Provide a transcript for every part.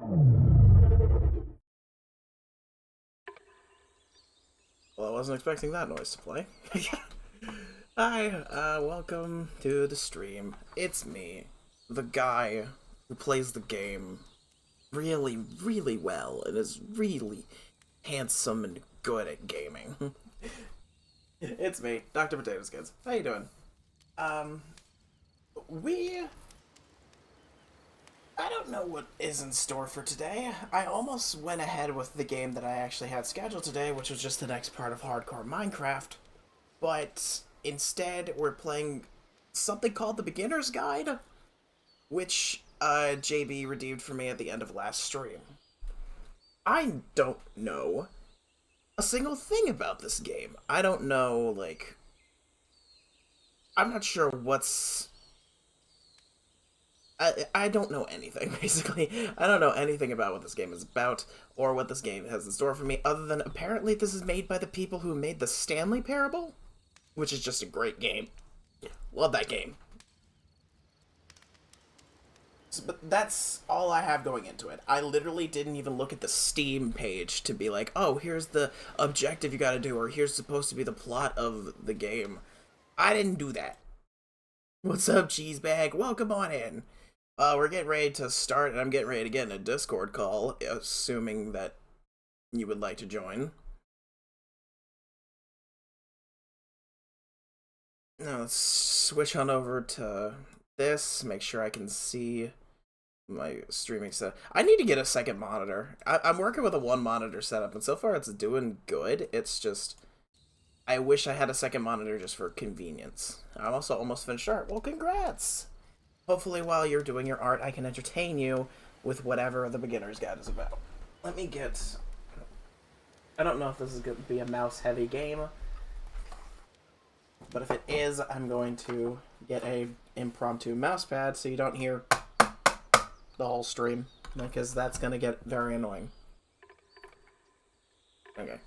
Well, I wasn't expecting that noise to play. Hi, welcome to the stream. It's me, the guy who plays the game really, really well and is really handsome and good at gaming. It's me, Dr. Potato Skins. How you doing? Um, we... I don't know what is in store for today. I almost went ahead with the game that I actually had scheduled today, which was just the next part of Hardcore Minecraft. But instead, we're playing something called the Beginner's Guide, which JB redeemed for me at the end of last stream. I don't know a single thing about this game. I don't know, like... I'm not sure what's... I don't know anything, basically. I don't know anything about what this game is about, or what this game has in store for me, other than apparently this is made by the people who made the Stanley Parable, which is just a great game. Love that game. So, but that's all I have going into it. I literally didn't even look at the Steam page to be like, oh, here's the objective you gotta do, or here's supposed to be the plot of the game. I didn't do that. What's up, Cheesebag? Welcome on in. We're getting ready to start, and I'm getting ready to get in a Discord call, assuming that you would like to join. Now, let's switch on over to this, make sure I can see my streaming set. I need to get a second monitor. I'm working with a one monitor setup, and so far it's doing good. It's just, I wish I had a second monitor just for convenience. I'm also almost finished art. Well, congrats! Hopefully while you're doing your art, I can entertain you with whatever the Beginner's Guide is about. Let me get... I don't know if this is going to be a mouse-heavy game, but if it is, I'm going to get a impromptu mouse pad so you don't hear the whole stream, because that's going to get very annoying. Okay.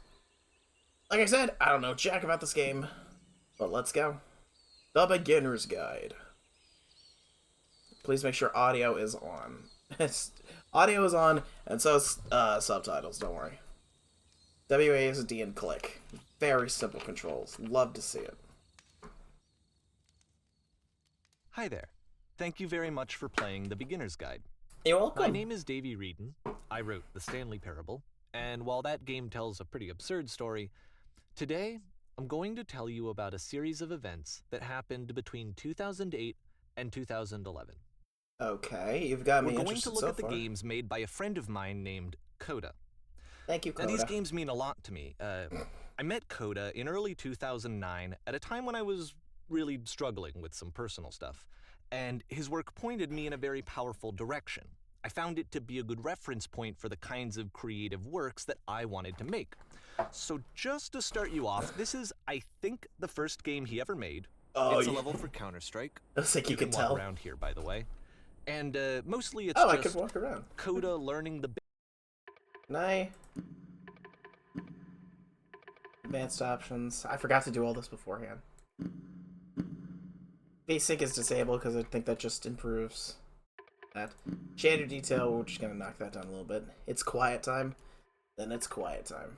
Like I said, I don't know jack about this game, but let's go. The Beginner's Guide. Please make sure audio is on. Audio is on, and so is subtitles, don't worry. WASD and click. Very simple controls. Love to see it. Hi there. Thank you very much for playing The Beginner's Guide. You're welcome. My name is Davey Reedon. I wrote The Stanley Parable, and while that game tells a pretty absurd story, today I'm going to tell you about a series of events that happened between 2008 and 2011. Okay, you've got me We're going interested to look so at the far. games made by a friend of mine named Coda. Thank you, Coda. Now, these games mean a lot to me. I met Coda in early 2009 at a time when I was really struggling with some personal stuff, and his work pointed me in a very powerful direction. I found it to be a good reference point for the kinds of creative works that I wanted to make. So just to start you off, this is, I think, the first game he ever made. Oh, it's a level for Counter-Strike. Looks like you can walk tell. around here, by the way. And mostly it's I just can walk around. Coda learning the... Advanced options. I forgot to do all this beforehand. Basic is disabled because I think that just improves that. Shader detail, we're just gonna knock that down a little bit. It's quiet time. Then it's quiet time.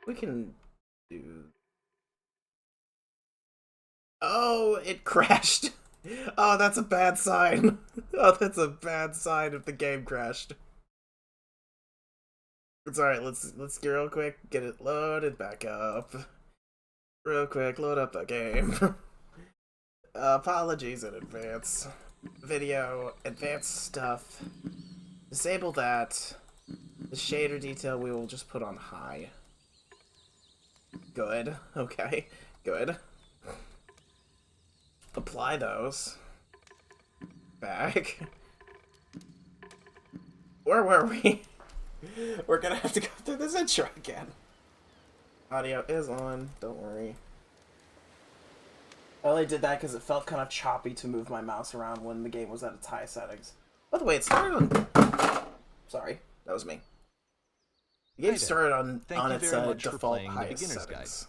We can do... Oh, it crashed. Oh, that's a bad sign. Oh, that's a bad sign if the game crashed. It's alright, let's get real quick, get it loaded back up. Real quick, load up the game. Apologies in advance. Video, advanced stuff. Disable that. The shader detail we will just put on high. Good. Okay. Good. Apply those. Back. Where were we? We're gonna have to go through this intro again. Audio is on, don't worry. I only did that because it felt kind of choppy to move my mouse around when the game was at its high settings. By the way, it started on... Sorry, that was me. The game started on its default highest settings.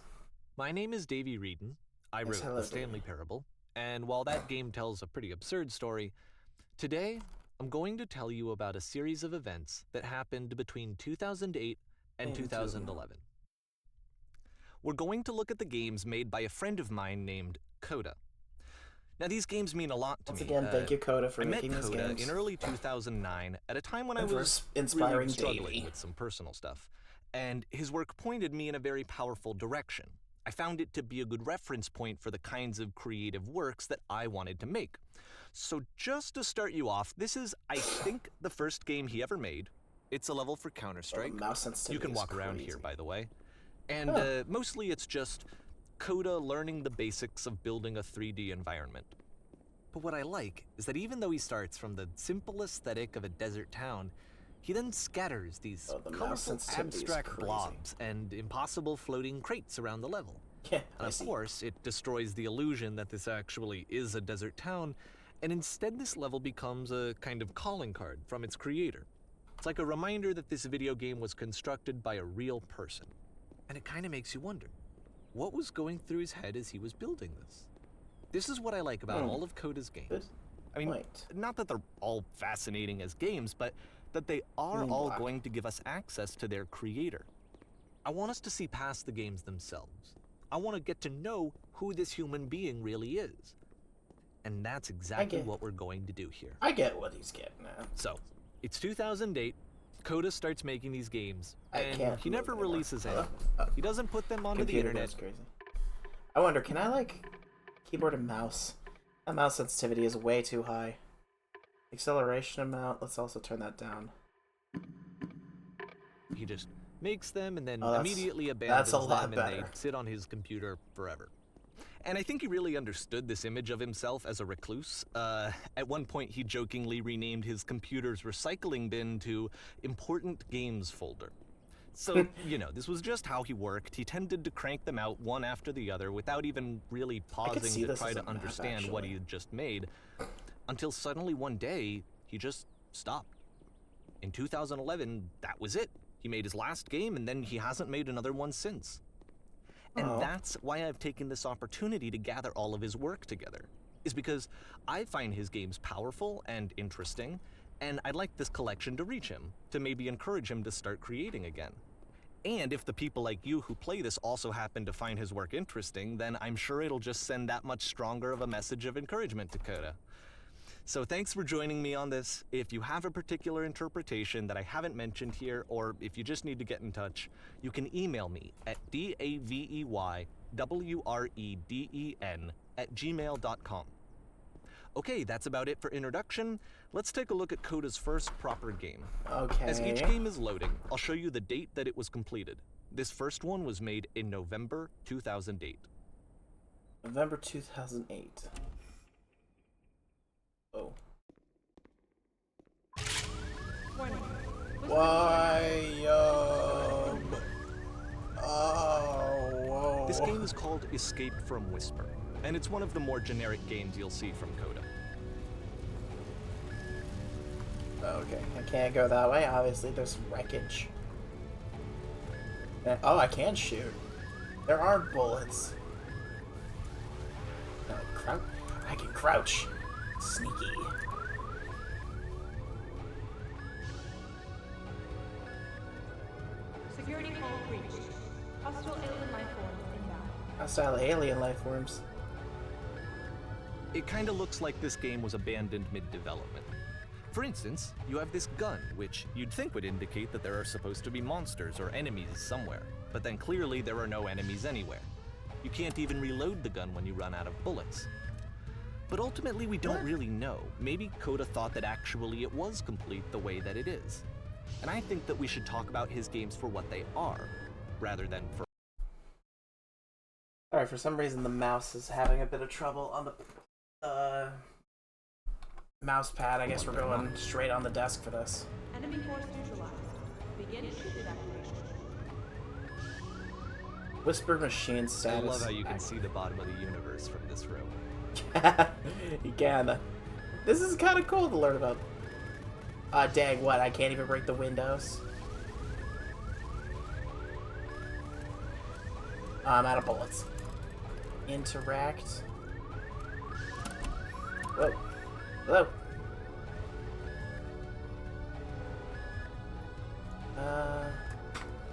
My name is Davey Reedon. I wrote The Stanley Parable, and while that game tells a pretty absurd story, today I'm going to tell you about a series of events that happened between 2008 and 2011. We're going to look at the games made by a friend of mine named Coda. Now, these games mean a lot to me. Once again, thank you, Coda, for making these games. I met Coda in early 2009 at a time when I was inspiring really struggling with some personal stuff, and his work pointed me in a very powerful direction. I found it to be a good reference point for the kinds of creative works that I wanted to make. So just to start you off, this is, I think, the first game he ever made. It's a level for Counter-Strike. Mouse sensitivity. You can walk around here, by the way. And mostly it's just Coda learning the basics of building a 3D environment. But what I like is that even though he starts from the simple aesthetic of a desert town, he then scatters these colorful abstract blobs and impossible floating crates around the level. Yeah, and of course, it destroys the illusion that this actually is a desert town, and instead this level becomes a kind of calling card from its creator. It's like a reminder that this video game was constructed by a real person. And it kind of makes you wonder, what was going through his head as he was building this? This is what I like about all of Coda's games. I mean, not that they're all fascinating as games, but that they are all going to give us access to their creator. I want us to see past the games themselves. I want to get to know who this human being really is. And that's exactly what we're going to do here. I get what he's getting at. So, it's 2008. Coda starts making these games, and he never releases any. He doesn't put them onto the internet. Crazy. I wonder, can I, like, keyboard and mouse? That mouse sensitivity is way too high. Acceleration amount, let's also turn that down. He just makes them and then immediately abandons them, and they sit on his computer forever. And I think he really understood this image of himself as a recluse. At one point, he jokingly renamed his computer's recycling bin to Important Games Folder. So, you know, this was just how he worked. He tended to crank them out one after the other without even really pausing to try to understand what he had just made, until suddenly one day, he just stopped. In 2011, that was it. He made his last game, and then he hasn't made another one since. And that's why I've taken this opportunity to gather all of his work together, is because I find his games powerful and interesting, and I'd like this collection to reach him, to maybe encourage him to start creating again. And if the people like you who play this also happen to find his work interesting, then I'm sure it'll just send that much stronger of a message of encouragement to Coda. So thanks for joining me on this. If you have a particular interpretation that I haven't mentioned here, or if you just need to get in touch, you can email me at daveywreden@gmail.com. Okay, that's about it for introduction. Let's take a look at Coda's first proper game. Okay. As each game is loading, I'll show you the date that it was completed. This first one was made in November 2008. November 2008. Oh. Why, whoa. This game is called Escape from Whisper, and it's one of the more generic games you'll see from Coda. Okay, I can't go that way. Obviously, there's wreckage. Oh, I can shoot. There aren't bullets. I can crouch. Sneaky. Security call breached. Hostile alien life forms inbound. Hostile alien life forms. It kinda looks like this game was abandoned mid-development. For instance, you have this gun, which you'd think would indicate that there are supposed to be monsters or enemies somewhere, but then clearly there are no enemies anywhere. You can't even reload the gun when you run out of bullets. But ultimately, we don't really know. Maybe Coda thought that actually it was complete the way that it is. And I think that we should talk about his games for what they are, rather than for... Alright, for some reason the mouse is having a bit of trouble on the mouse pad. I guess we're going straight on the desk for this. Enemy force neutralized. Begin shooting activation. Whisper machine status. I love how you can see the bottom of the universe from this room. You can. This is kind of cool to learn about. Dang, what? I can't even break the windows. I'm out of bullets. Interact. Whoa. Hello.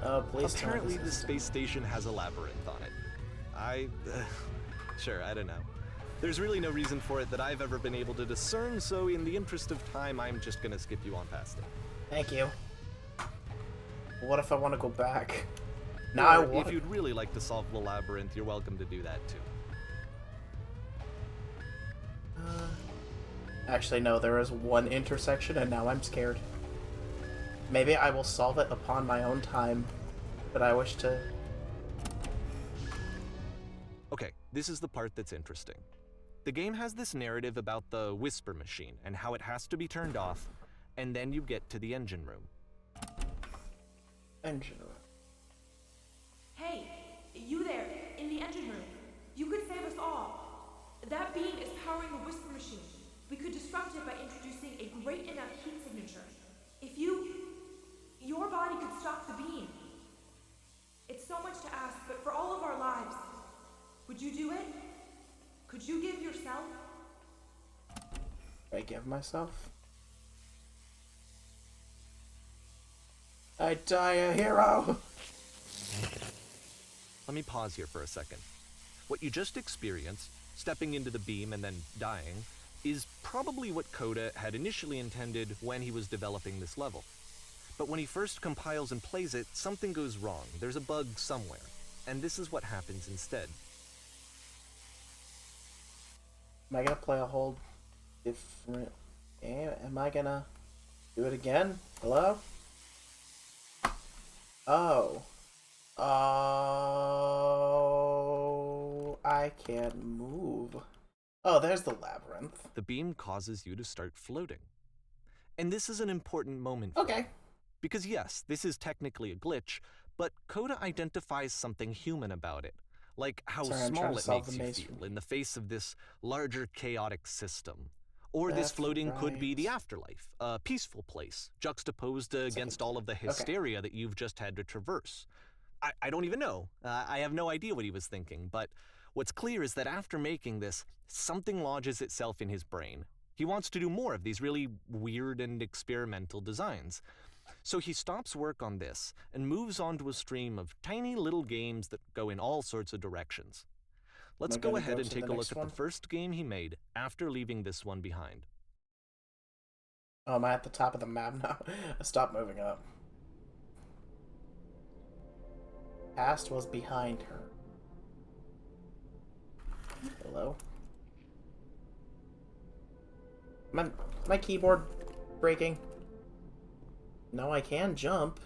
Oh, please tell me Apparently, this the is- space station has a labyrinth on it. Sure, I don't know. There's really no reason for it that I've ever been able to discern, so in the interest of time, I'm just gonna skip you on past it. Thank you. What if I want to go back? Now I Or want. if you'd really like to solve the labyrinth, you're welcome to do that too. Actually, no, there is one intersection, and now I'm scared. Maybe I will solve it upon my own time, but I wish to... Okay, this is the part that's interesting. The game has this narrative about the whisper machine and how it has to be turned off, and then you get to the engine room. Engine room. Hey, you there, in the engine room. You could save us all. That beam is powering the whisper machine. We could disrupt it by introducing a great enough heat signature. If your body could stop the beam. It's so much to ask, but for all of our lives, would you do it? Could you give yourself? I give myself? I die a hero! Let me pause here for a second. What you just experienced, stepping into the beam and then dying, is probably what Coda had initially intended when he was developing this level. But when he first compiles and plays it, something goes wrong. There's a bug somewhere. And this is what happens instead. Am I gonna play a whole different game? Am I gonna do it again? Hello? Oh. Oh. I can't move. Oh, there's the labyrinth. The beam causes you to start floating. And this is an important moment for Okay. me. Because yes, this is technically a glitch, but Coda identifies something human about it. Like how Sorry, I'm trying small to it solve makes the you maze. feel in the face of this larger chaotic system. Or this Left, floating could be the right. afterlife, a peaceful place, juxtaposed against all of the hysteria that you've just had to traverse. I don't even know. I have no idea what he was thinking, but what's clear is that after making this, something lodges itself in his brain. He wants to do more of these really weird and experimental designs. So he stops work on this and moves on to a stream of tiny little games that go in all sorts of directions. Let's Am I go gonna ahead go and to take the a look next at one? the first game he made after leaving this one behind. Oh, am I at the top of the map now? Stop moving up. Past was behind her. Hello? My keyboard breaking? No, I can jump.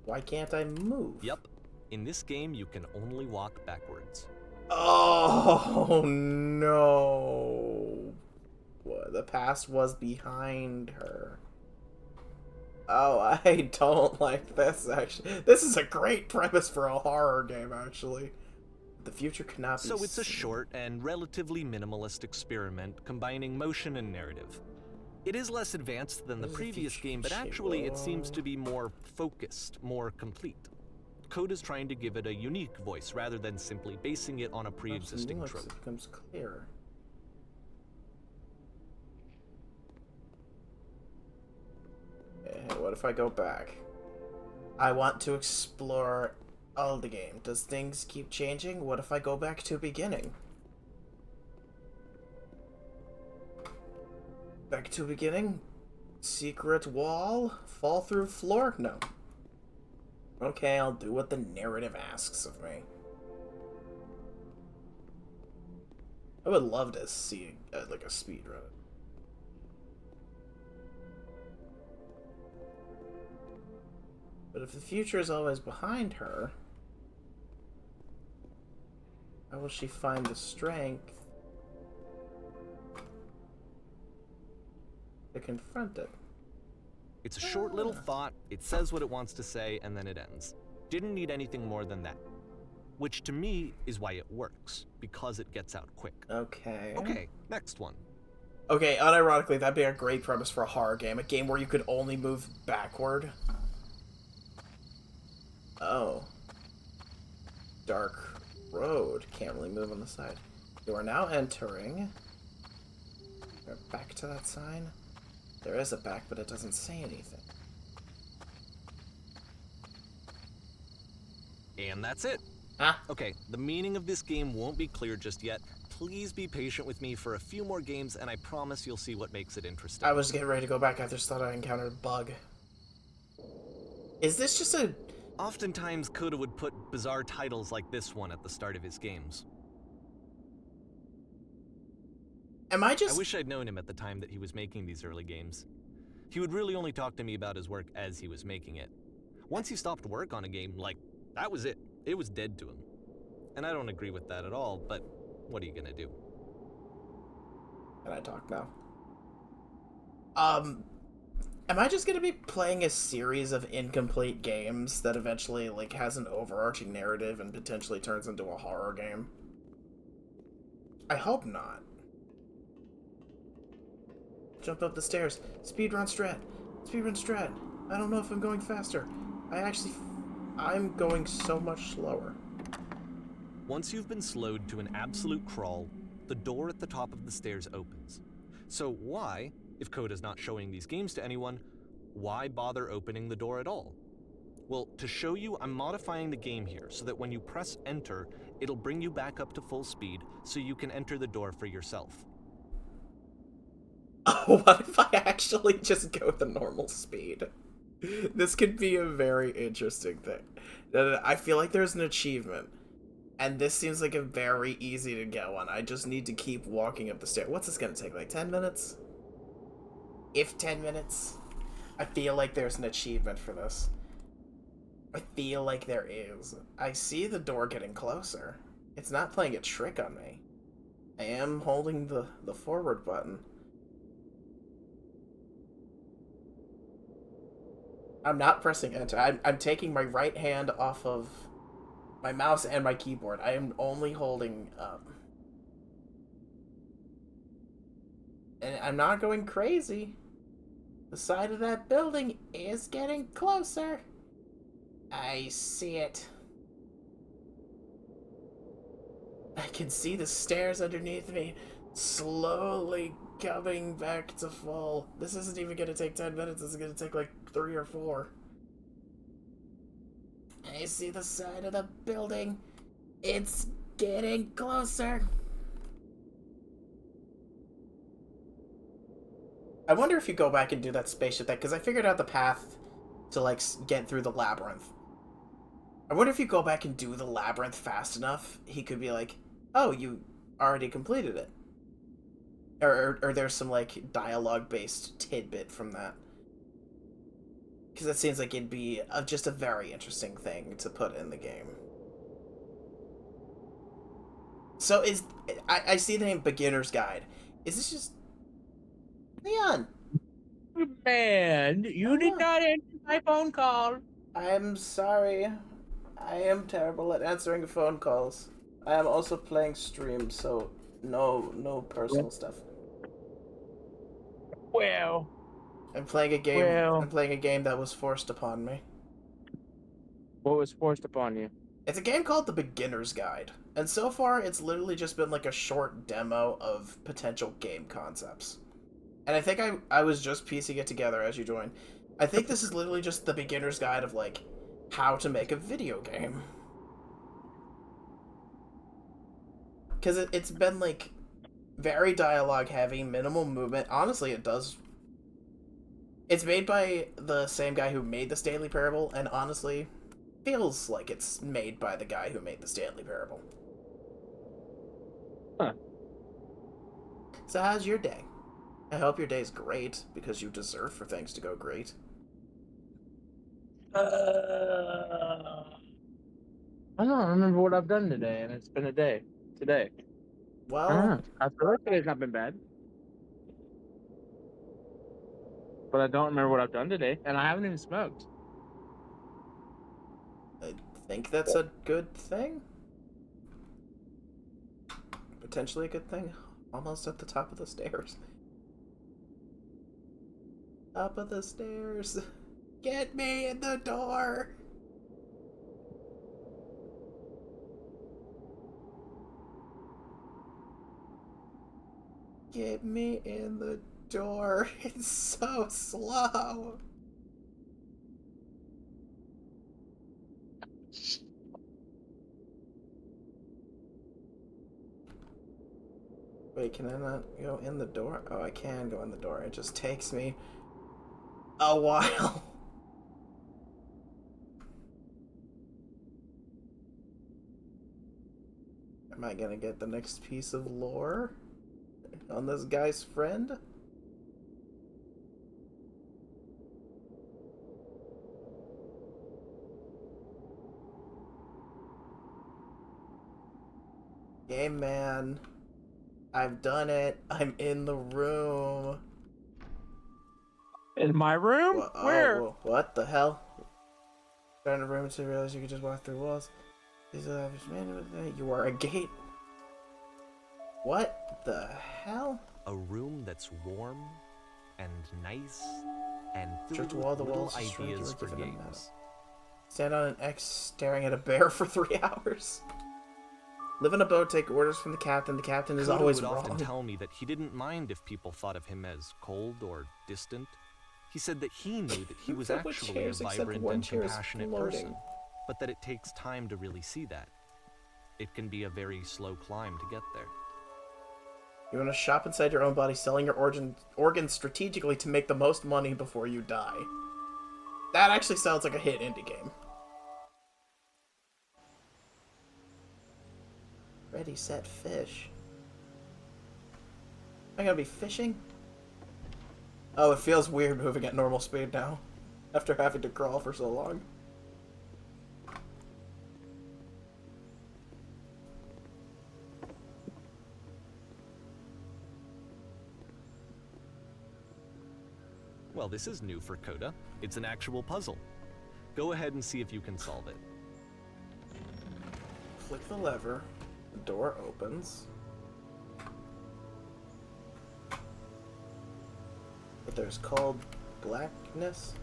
Why can't I move? Yep, in this game you can only walk backwards. Oh no. What? The past was behind her. Oh, I don't like this, actually. This is a great premise for a horror game, actually. The future cannot be So it's a seen. short and relatively minimalist experiment combining motion and narrative. It is less advanced than the This is a previous future game, but shit. actually it seems Whoa. to be more focused, more complete. Coda's trying to give it a unique voice rather than simply basing it on a pre-existing Looks, trope. it becomes clearer. What if I go back? I want to explore all the game. Does things keep changing? What if I go back to beginning? Back to beginning? Secret wall? Fall through floor? No. Okay, I'll do what the narrative asks of me. I would love to see like a speedrun. But if the future is always behind her, how will she find the strength to confront it? It's a short little thought, it says what it wants to say, and then it ends. Didn't need anything more than that. Which to me is why it works, because it gets out quick. Okay. Okay, next one. Okay, unironically, that'd be a great premise for a horror game. A game where you could only move backward. Oh. Dark road. Can't really move on the side. You are now entering. We're back to that sign. There is a back, but it doesn't say anything. And that's it. Huh? Okay, the meaning of this game won't be clear just yet. Please be patient with me for a few more games, and I promise you'll see what makes it interesting. I was getting ready to go back. I just thought I encountered a bug. Is this just a... Oftentimes, Coda would put bizarre titles like this one at the start of his games. Am I just... I wish I'd known him at the time that he was making these early games. He would really only talk to me about his work as he was making it. Once he stopped work on a game, like, that was it. It was dead to him. And I don't agree with that at all, but what are you gonna do? Can I talk now? Am I just gonna be playing a series of incomplete games that eventually, like, has an overarching narrative and potentially turns into a horror game? I hope not. Jump up the stairs. Speedrun strat. Speedrun strat. I don't know if I'm going faster. I'm going so much slower. Once you've been slowed to an absolute crawl, the door at the top of the stairs opens. So why, if Coda's not showing these games to anyone, why bother opening the door at all? Well, to show you, I'm modifying the game here so that when you press enter, it'll bring you back up to full speed so you can enter the door for yourself. Oh, what if I actually just go the normal speed? This could be a very interesting thing. I feel like there's an achievement, and this seems like a very easy to get one. I just need to keep walking up the stairs. What's this gonna take, like 10 minutes? If 10 minutes? I feel like there's an achievement for this. I feel like there is. I see the door getting closer. It's not playing a trick on me. I am holding the forward button. I'm not pressing enter. I'm taking my right hand off of my mouse and my keyboard. I am only holding up. And I'm not going crazy. The side of that building is getting closer. I see it. I can see the stairs underneath me slowly coming back to full. This isn't even going to take 10 minutes. This is going to take like 3 or 4. I see the side of the building. It's getting closer. I wonder if you go back and do that spaceship thing, because I figured out the path to, like, get through the labyrinth. I wonder if you go back and do the labyrinth fast enough, he could be like, oh, you already completed it. Or there's some, like, dialogue-based tidbit from that. Because it seems like it'd be just a very interesting thing to put in the game. So I see the name Beginner's Guide. Is this just... Leon! Man, you did not answer my phone call. I'm sorry. I am terrible at answering phone calls. I am also playing stream, so no personal stuff. Well, I'm playing a game. Well. I'm playing a game that was forced upon me. what was forced upon you? It's a game called The Beginner's Guide, and so far it's literally just been like a short demo of potential game concepts. And I think I was just piecing it together as you joined. I think this is literally just the beginner's guide of, like, how to make a video game. Because it's been, like, very dialogue heavy, minimal movement. Honestly, it does... It's made by the same guy who made the Stanley Parable, and honestly, feels like it's made by the guy who made the Stanley Parable. Huh. So how's your day? I hope your day's great, because you deserve for things to go great. I don't remember what I've done today, and it's been a day. Today. I don't Well, know. I feel like today's not been bad. But I don't remember what I've done today, and I haven't even smoked. I think that's a good thing. Potentially a good thing. Almost at the top of the stairs. Top of the stairs. Get me in the door. Get me in the door. It's so slow. Wait, can I not go in the door? Oh, I can go in the door. It just takes me a while. Am I gonna get the next piece of lore on this guy's friend? Game man. I've done it. I'm in the room. In my room? Where? Oh, what the hell? Got in a room to realize you could just walk through walls. You are a gate. What the hell? A room that's warm and nice and Stripped filled wall, with the little walls shrink, you ideas were for given a medal. games. Stand on an X staring at a bear for 3 hours. Live in a boat, take orders from the captain. The captain is Koda always would wrong. often tell me that he didn't mind if people thought of him as cold or distant. He said that he knew that he was There were actually a chairs, except vibrant one and chair is compassionate floating. person, but that it takes time to really see that. It can be a very slow climb to get there. You want to shop inside your own body, selling your organs strategically to make the most money before you die. That actually sounds like a hit indie game. Ready, set, fish. Am I gonna be fishing? Oh, it feels weird moving at normal speed now, after having to crawl for so long. Well, this is new for Koda. It's an actual puzzle. Go ahead and see if you can solve it. Flick the lever, the door opens. But there's cold blackness.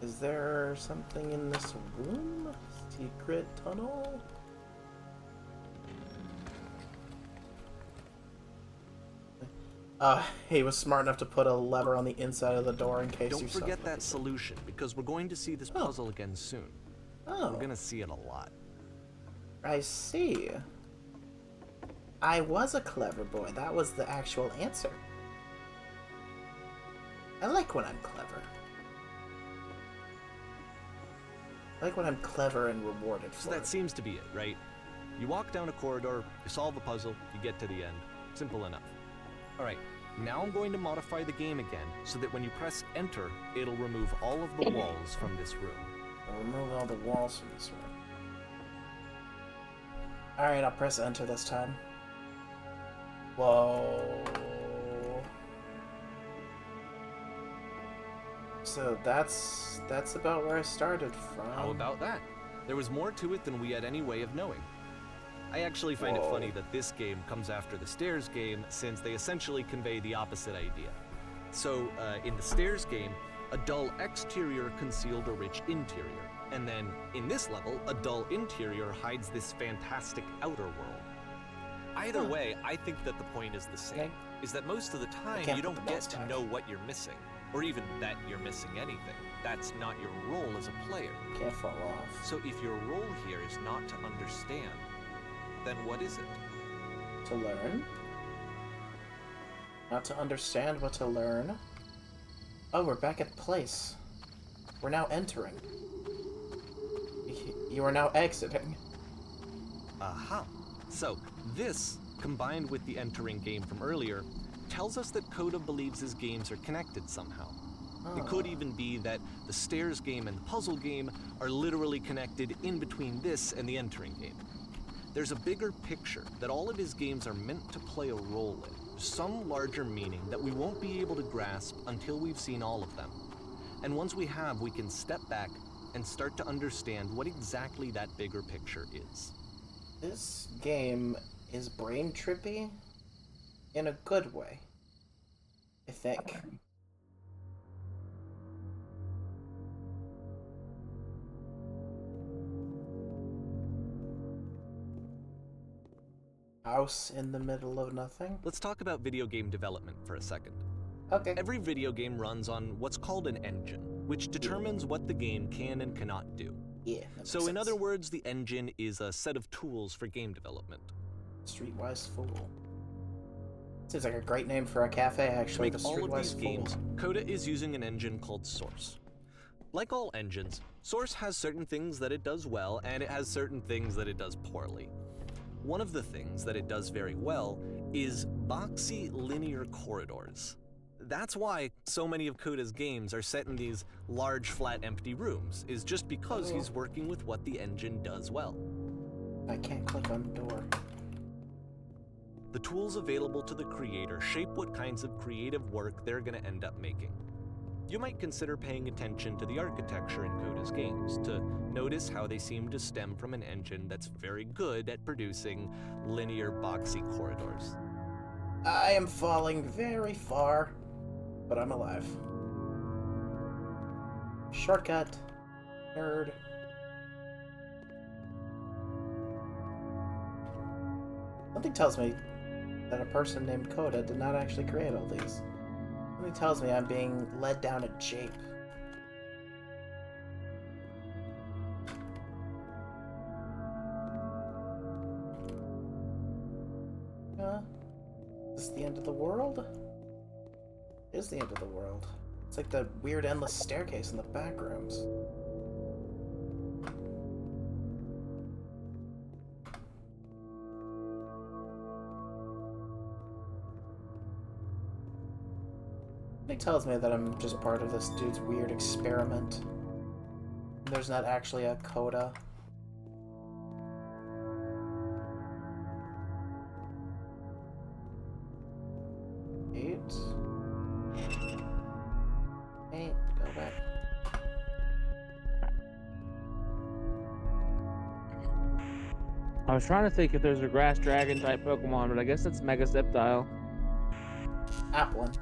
Is there something in this room? Secret tunnel? He was smart enough to put a lever on the inside of the door in case you Don't forget that solution, because we're going to see this puzzle again soon. Oh. We're gonna see it a lot. I see. I was a clever boy. That was the actual answer. I like when I'm clever. I like when I'm clever and rewarded for So that it. seems to be it, right? You walk down a corridor, you solve a puzzle, you get to the end. Simple enough. Alright, now I'm going to modify the game again, so that when you press enter, it'll remove all of the walls from this room. I'll remove all the walls from this room. Alright, I'll press enter this time. Whoa. So that's about where I started from. How about that? There was more to it than we had any way of knowing. I actually find it funny that this game comes after the Stairs game, since they essentially convey the opposite idea. So, in the Stairs game, a dull exterior concealed a rich interior. And then, in this level, a dull interior hides this fantastic outer world. Either way, I think that the point is the same, is that most of the time you don't get to know what you're missing, or even that you're missing anything. That's not your role as a player. Can't fall off. So if your role here is not to understand, then what is it? To learn? Not to understand, but to learn? Oh, we're back at place. We're now entering. You are now exiting. Aha. So, this, combined with the entering game from earlier, tells us that Koda believes his games are connected somehow. It could even be that the Stairs game and the puzzle game are literally connected in between this and the entering game. There's a bigger picture that all of his games are meant to play a role in, some larger meaning that we won't be able to grasp until we've seen all of them. And once we have, we can step back and start to understand what exactly that bigger picture is. This game is brain trippy in a good way, I think. House in the middle of nothing? Let's talk about video game development for a second. Okay. Every video game runs on what's called an engine, which determines what the game can and cannot do. Yeah. That makes So in sense. other words, the engine is a set of tools for game development. Streetwise fool. Seems like a great name for a cafe, To actually. make The all of Streetwise these Fool. games, Coda is using an engine called Source. Like all engines, Source has certain things that it does well, and it has certain things that it does poorly. One of the things that it does very well is boxy linear corridors. That's why so many of Coda's games are set in these large, flat, empty rooms, is just because he's working with what the engine does well. I can't click on the door. The tools available to the creator shape what kinds of creative work they're going to end up making. You might consider paying attention to the architecture in Coda's games to notice how they seem to stem from an engine that's very good at producing linear, boxy corridors. I am falling very far, but I'm alive. Shortcut. Nerd. Something tells me that a person named Coda did not actually create all these. Something tells me I'm being led down a jape. Is this the end of the world? It is the end of the world. It's like the weird endless staircase in the back rooms. It tells me that I'm just part of this dude's weird experiment. There's not actually a Coda. Go back. I was trying to think if there's a grass dragon type Pokemon, but I guess it's Mega Sceptile. Applin.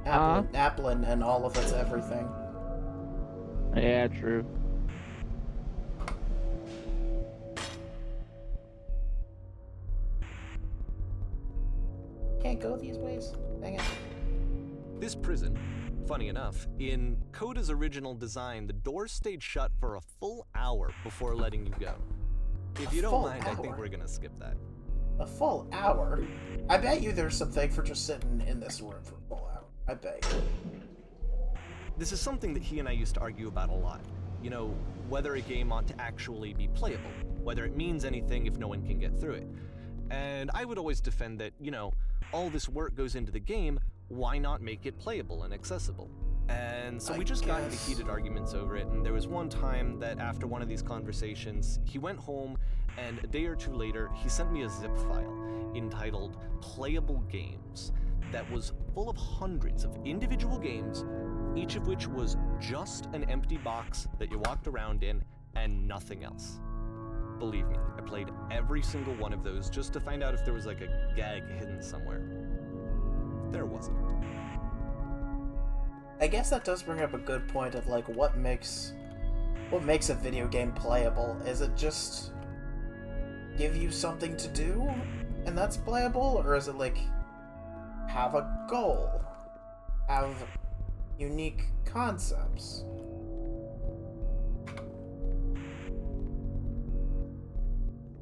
Huh? Applin and all of its everything. Yeah, true. Can't go these ways. Dang it. This prison, funny enough, in Coda's original design, the doors stayed shut for a full hour before letting you go. If you don't mind, I think we're gonna skip that. A full hour? I bet you there's something for just sitting in this room for a full hour. I bet you. This is something that he and I used to argue about a lot. You know, whether a game ought to actually be playable, whether it means anything if no one can get through it. And I would always defend that, you know, all this work goes into the game, why not make it playable and accessible? And so we just got into heated arguments over it, and there was one time that after one of these conversations, he went home, and a day or two later, he sent me a zip file entitled Playable Games that was full of hundreds of individual games, each of which was just an empty box that you walked around in and nothing else. Believe me, I played every single one of those just to find out if there was like a gag hidden somewhere. There wasn't. I guess that does bring up a good point of like what makes a video game playable. Is it just give you something to do and that's playable, or is it like have a goal, have unique concepts?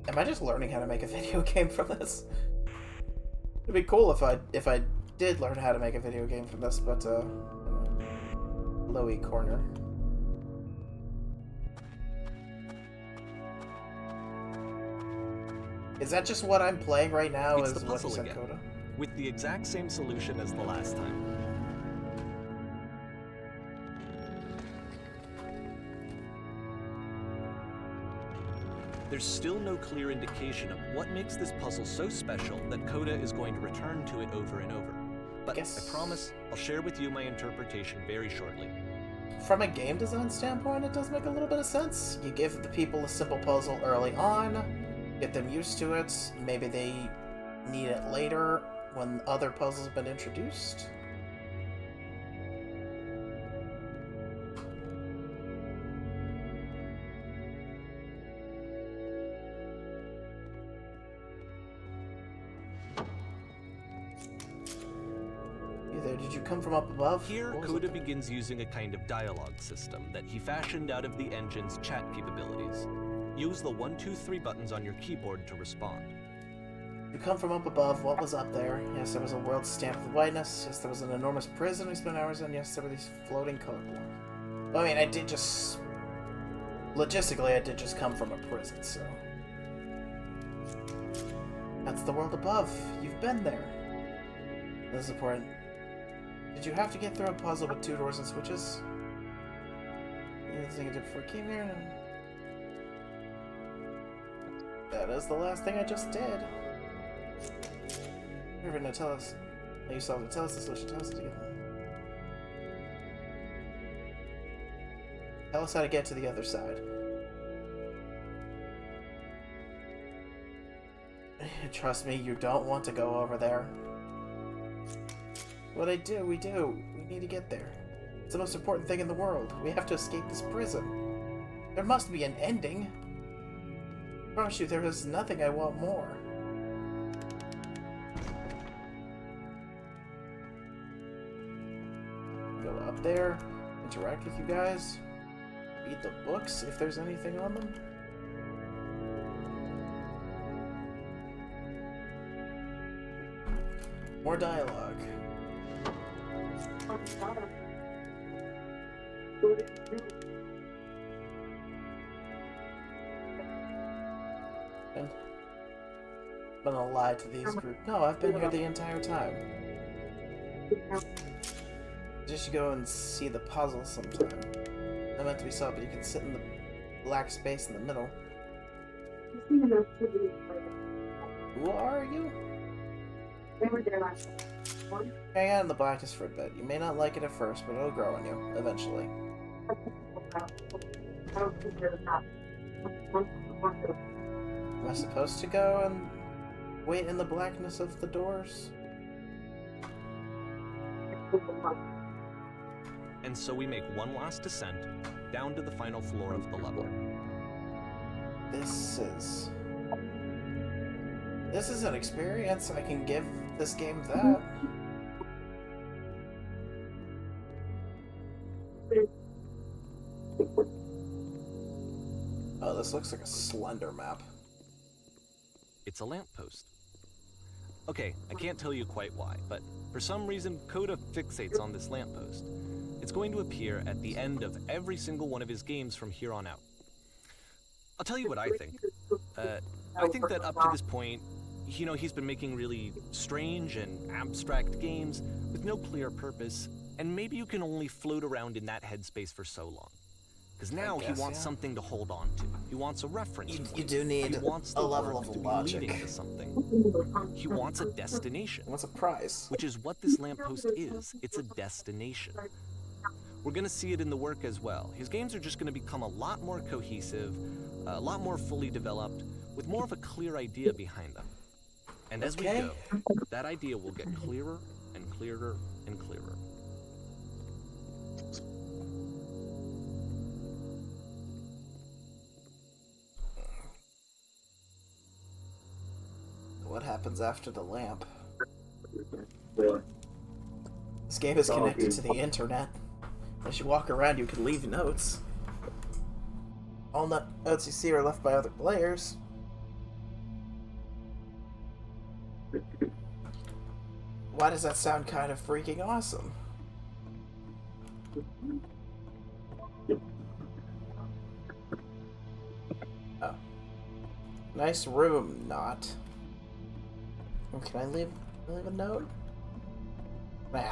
Am I just learning how to make a video game from this? It'd be cool if I did learn how to make a video game from this, but Lowy corner. Is that just what I'm playing right now? It's is the what you puzzle said, again, Coda? with the exact same solution as the last time. There's still no clear indication of what makes this puzzle so special that Coda is going to return to it over and over. But I promise I'll share with you my interpretation very shortly. From a game design standpoint, it does make a little bit of sense. You give the people a simple puzzle early on, get them used to it, maybe they need it later when other puzzles have been introduced. Did you come from up above? Here, Coda begins using a kind of dialogue system that he fashioned out of the engine's chat capabilities. Use the 1, 2, 3 buttons on your keyboard to respond. You come from up above. What was up there? Yes, there was a world stamped with whiteness. Yes, there was an enormous prison we spent hours in. Yes, there were these floating color blocks. Well, I mean, I did just... Logistically, I did just come from a prison, so... That's the world above. You've been there. This is important. Did you have to get through a puzzle with 2 doors and switches? Anything I did before I came here? That is the last thing I just did. You're gonna tell us. You still have to tell us the solution. Tell us to get. Tell us how to get to the other side. Trust me, you don't want to go over there. What we do. We need to get there. It's the most important thing in the world. We have to escape this prison. There must be an ending. I promise you, there is nothing I want more. Go up there, interact with you guys, read the books if there's anything on them. More dialogue. And I'm gonna lie to these groups. No, I've been here the entire time. Just go and see the puzzle sometime. Not meant to be solved, but you can sit in the black space in the middle. Who are you? They were there last one. Hang out in the blackness for a bit. You may not like it at first, but it'll grow on you, eventually. Am I supposed to go and wait in the blackness of the doors? And so we make one last descent down to the final floor of the level. This is an experience. I can give this game that. Oh, this looks like a Slender map. It's a lamppost. Okay, I can't tell you quite why, but for some reason, Coda fixates on this lamppost. It's going to appear at the end of every single one of his games from here on out. I'll tell you what I think. I think that up to this point, you know, he's been making really strange and abstract games with no clear purpose, and maybe you can only float around in that headspace for so long. Because now he wants something to hold on to. He wants a reference point. You do need he wants a the level work of to be logic. leading to something. He wants a destination. What's a prize? Which is what this lamppost is. It's a destination. We're going to see it in the work as well. His games are just going to become a lot more cohesive, a lot more fully developed, with more of a clear idea behind them. And as we go, that idea will get clearer and clearer and clearer. What happens after the lamp? This game is connected to the internet. As you walk around, you can leave notes. All notes you see are left by other players. Why does that sound kind of freaking awesome? Oh. Nice room, not. Can I leave a note?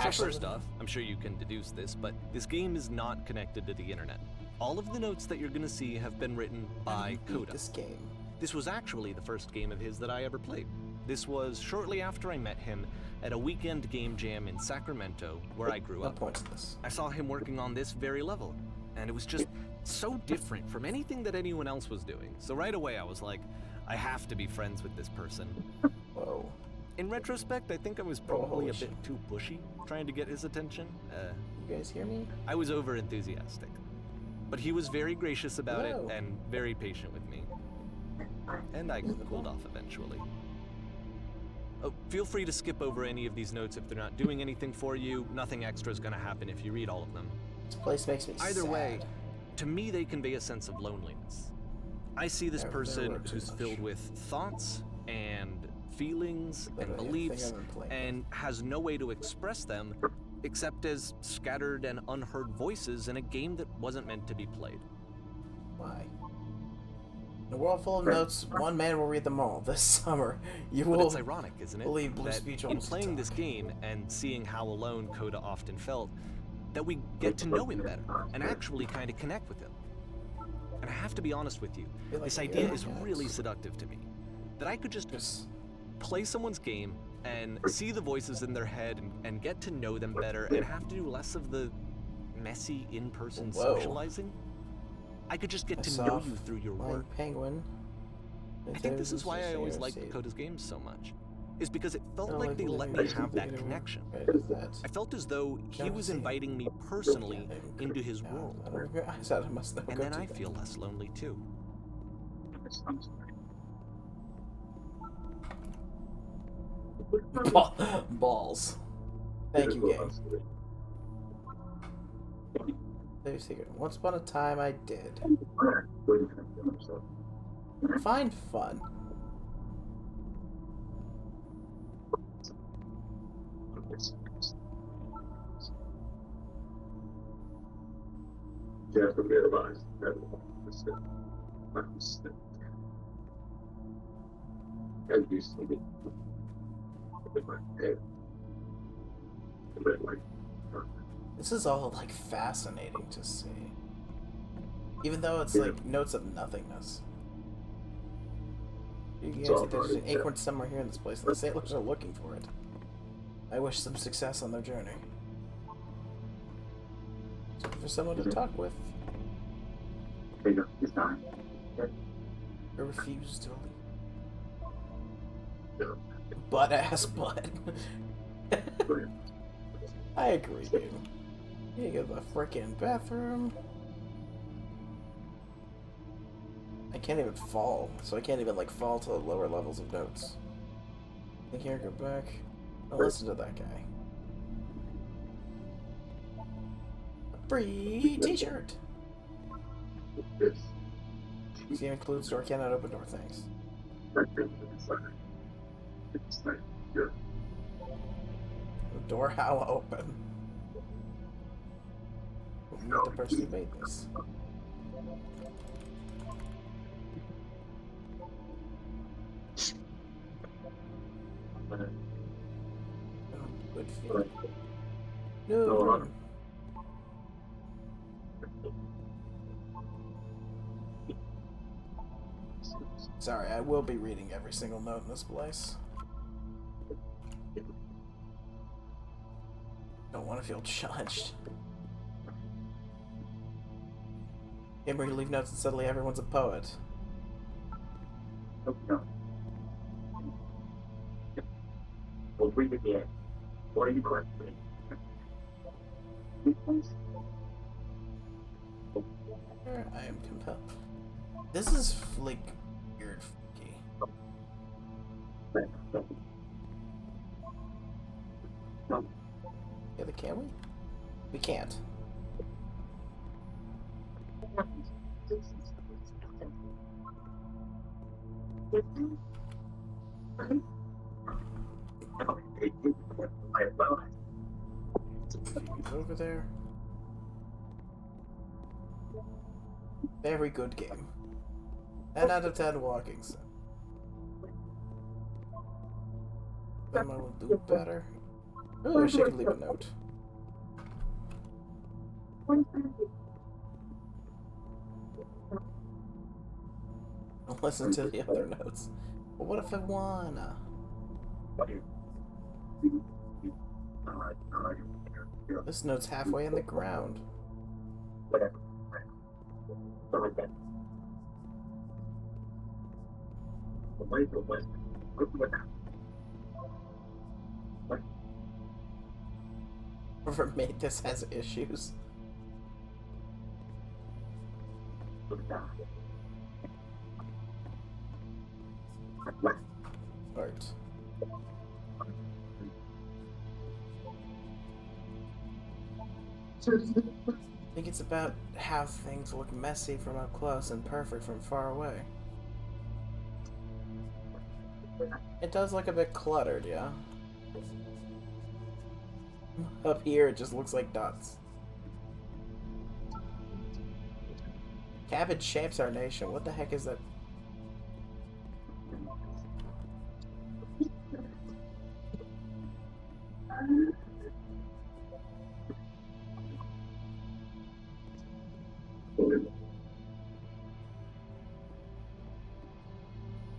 So first off, I'm sure you can deduce this, but this game is not connected to the internet. All of the notes that you're going to see have been written by Coda. This game. This was actually the first game of his that I ever played. This was shortly after I met him at a weekend game jam in Sacramento, where I grew up. I saw him working on this very level, and it was just so different from anything that anyone else was doing. So right away I was like, I have to be friends with this person. Whoa. In retrospect, I think I was probably a bit too pushy, trying to get his attention. You guys hear me? I was over-enthusiastic. But he was very gracious about it and very patient with me. And I cooled off eventually. Oh, feel free to skip over any of these notes if they're not doing anything for you. Nothing extra is going to happen if you read all of them. This place makes me Either sad. way, to me they convey a sense of loneliness. I see this Yeah, there person were too who's much. filled with thoughts and feelings and Literally beliefs everything I've been playing. and has no way to express them except as scattered and unheard voices in a game that wasn't meant to be played. Why? In a world full of notes, one man will read them all. This summer, you But will it's ironic, isn't it? believe Blue That Speech in almost playing this talk. game and seeing how alone Coda often felt, that we get to know him better and actually kind of connect with him. And I have to be honest with you, feel like this I idea am, is yes. really seductive to me. That I could just Just play someone's game and see the voices in their head and get to know them better and have to do less of the messy in-person Whoa. socializing. I could just get I to saw know you through your Flying work. Penguin. I think this is why I always liked Koda's games so much, is because it felt like they let me have that connection. What is that? I felt as though he was Jealousy. inviting me personally Yeah, they- into his yeah, world. I don't regret- I said I must never And go then to I that. feel less lonely too. Balls. Thank you, game. Let me see here. Once upon a time, I did. Find fun. Just realize that and you see it in my head. And then, like, This is all like fascinating to see. Even though it's like notes of nothingness. You can It's see all there's right, an acorn somewhere here in this place, and the sailors are looking for it. I wish them success on their journey. Looking for someone to talk with. they know he's dying. I refuse to leave. No. Butt ass butt. I agree, dude. You go to the frickin' bathroom. I can't even fall, so I can't even like fall to the lower levels of notes. Think here, go back. I'll listen to that guy. A free t-shirt! It's See, includes door cannot open door things. it's like you're The door how open? Meet the person who made this. Good feeling. No, No, run. Sorry, I will be reading every single note in this place. Don't want to feel judged. Game where you leave notes and suddenly everyone's a poet. no. Well, we did the what are you questioning? I am compelled. This is like weird. Freaky. Yeah, can we? We can't. He's over there. Very good game. 10 out of 10 walking sim. Emma will do better. Oh, I wish I could leave a note. I'll listen to the other notes. But what if I wanna? This note's halfway in the ground. Whoever made this has issues. Art. I think It's about how things look messy from up close and perfect from far away. It does look a bit cluttered, yeah? Up here, it just looks like dots. Cabbage shapes our nation. What the heck is that?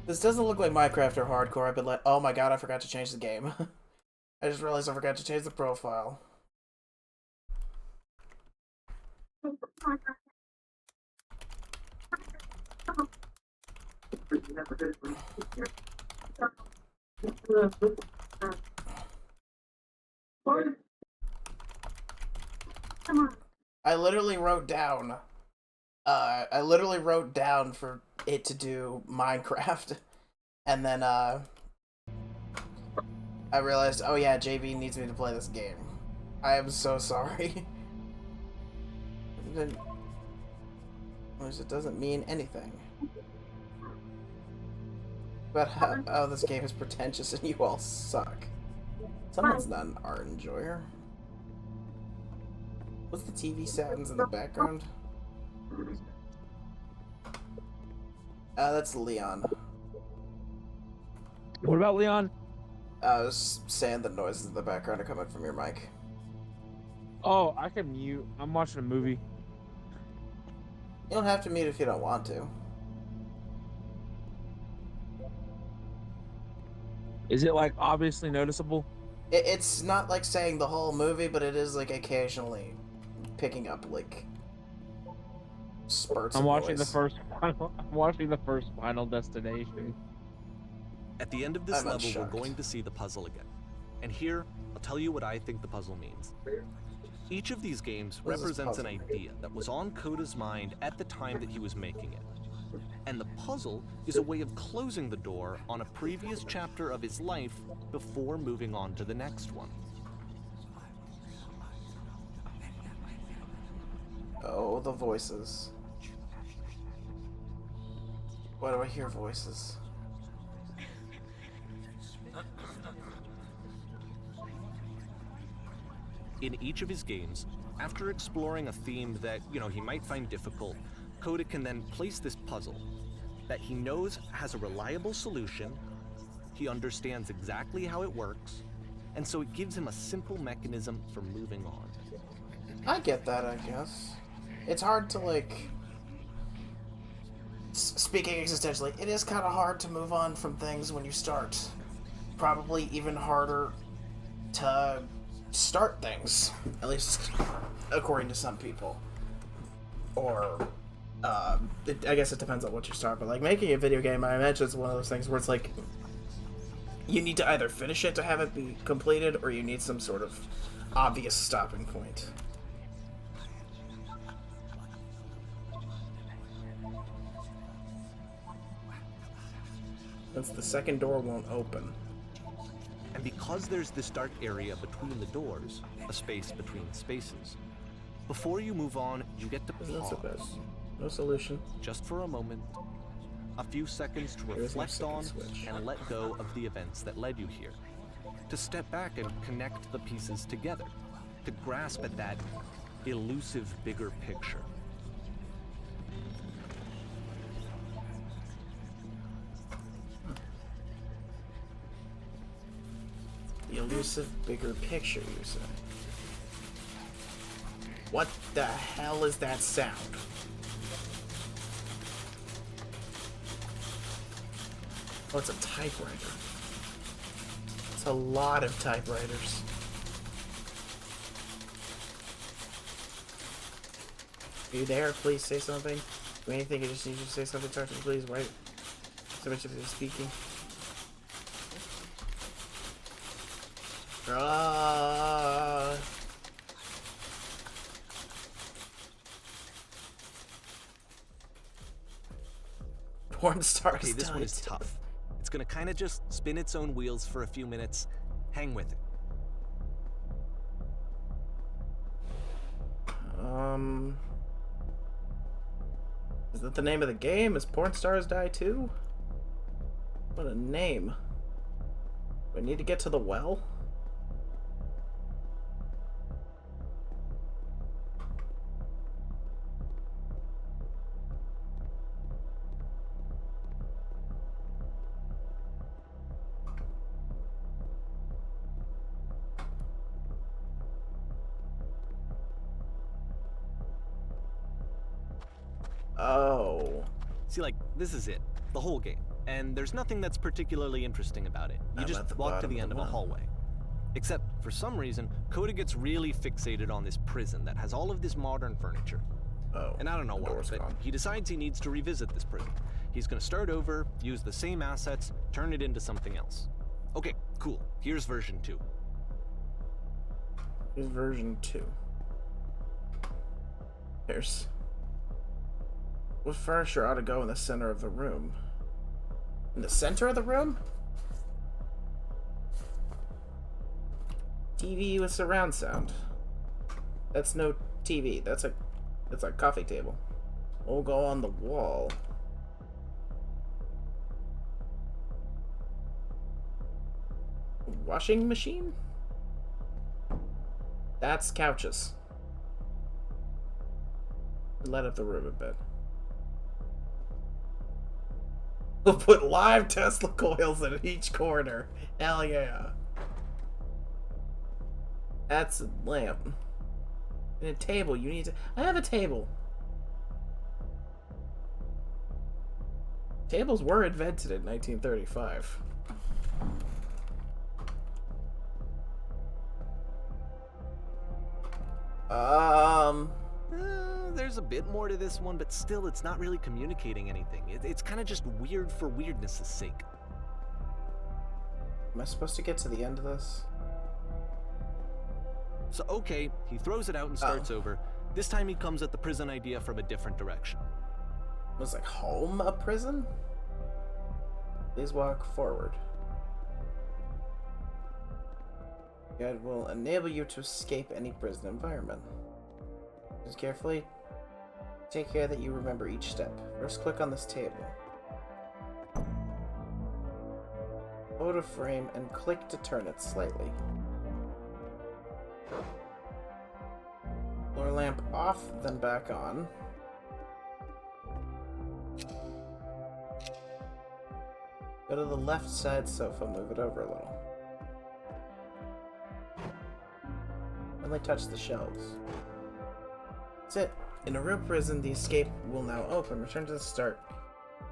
This doesn't look like Minecraft or hardcore. I've been like, oh my god, I forgot to change the game. I just realized I forgot to change the profile. I literally wrote down for it to do Minecraft, and then I realized, oh yeah, JB needs me to play this game. I am so sorry. It doesn't mean anything. But oh, this game is pretentious and you all suck. Someone's not an art enjoyer. What's the TV sounds in the background? That's Leon. What about Leon? I was saying the noises in the background are coming from your mic. Oh, I can mute. I'm watching a movie. You don't have to mute if you don't want to. Is it like obviously noticeable? It's not like saying the whole movie, but it is like occasionally picking up like spurts. I'm of watching voice. I'm watching the first Final Destination. At the end of this I'm level, unshocked. we're going to see the puzzle again. And here, I'll tell you what I think the puzzle means. Each of these games What does this represents an puzzle idea that was on Koda's mind at the time that he was making it. And the puzzle is a way of closing the door on a previous chapter of his life before moving on to the next one. Oh, the voices. Why do I hear voices? In each of his games, after exploring a theme that, he might find difficult, Koda can then place this puzzle that he knows has a reliable solution, he understands exactly how it works, and so it gives him a simple mechanism for moving on. I get that, I guess. It's hard to, like... Speaking existentially, it is kind of hard to move on from things when you start. Probably even harder to start things. At least, according to some people. Or, I guess it depends on what you start, but, like, making a video game, I imagine it's one of those things where it's, like, you need to either finish it to have it be completed, or you need some sort of obvious stopping point. Since the second door won't open. And because there's this dark area between the doors, a space between spaces, before you move on, you get to That's the best. pause, No solution. just for a moment, a few seconds to There is no reflect second on switch. and let go of the events that led you here, to step back and connect the pieces together, to grasp at that elusive bigger picture. The elusive bigger picture, you say. What the hell is that sound? Oh, it's a typewriter. It's a lot of typewriters. Are you there? Please say something. Do anything? I just need you to say something. Talk to me, please. Wait. So much of you speaking. Porn stars. Okay, this one is tough. It's gonna kind of just spin its own wheels for a few minutes. Hang with it. Is that the name of the game? Is Porn Stars Die too? What a name. Do I need to get to the well? Oh. See, like, this is it. The whole game. And there's nothing that's particularly interesting about it. You I'm just at the walk to bottom the of end the of a well. hallway. Except, for some reason, Coda gets really fixated on this prison that has all of this modern furniture. Oh. And I don't know the why, door's but gone. he decides he needs to revisit this prison. He's gonna start over, use the same assets, turn it into something else. Okay, cool. Here's version 2. Here's version 2. There's... What furniture ought to go in the center of the room? In the center of the room? TV with surround sound. That's no TV. That's a coffee table. We'll go on the wall. Washing machine? That's couches. Let up the room a bit. We'll put live Tesla coils in each corner. Hell yeah. That's a lamp. And a table. You need to... I have a table. Tables were invented in 1935. There's a bit more to this one, but still, it's not really communicating anything. It's kind of just weird for weirdness' sake. Am I supposed to get to the end of this? So, okay, he throws it out and starts over. This time he comes at the prison idea from a different direction. Was like home a prison? Please walk forward. Guide will enable you to escape any prison environment. Just carefully take care that you remember each step. First, click on this table. Photo frame and click to turn it slightly. Lower lamp off, then back on. Go to the left side sofa, move it over a little. Only touch the shelves. That's it. In a real prison, the escape will now open. Return to the start.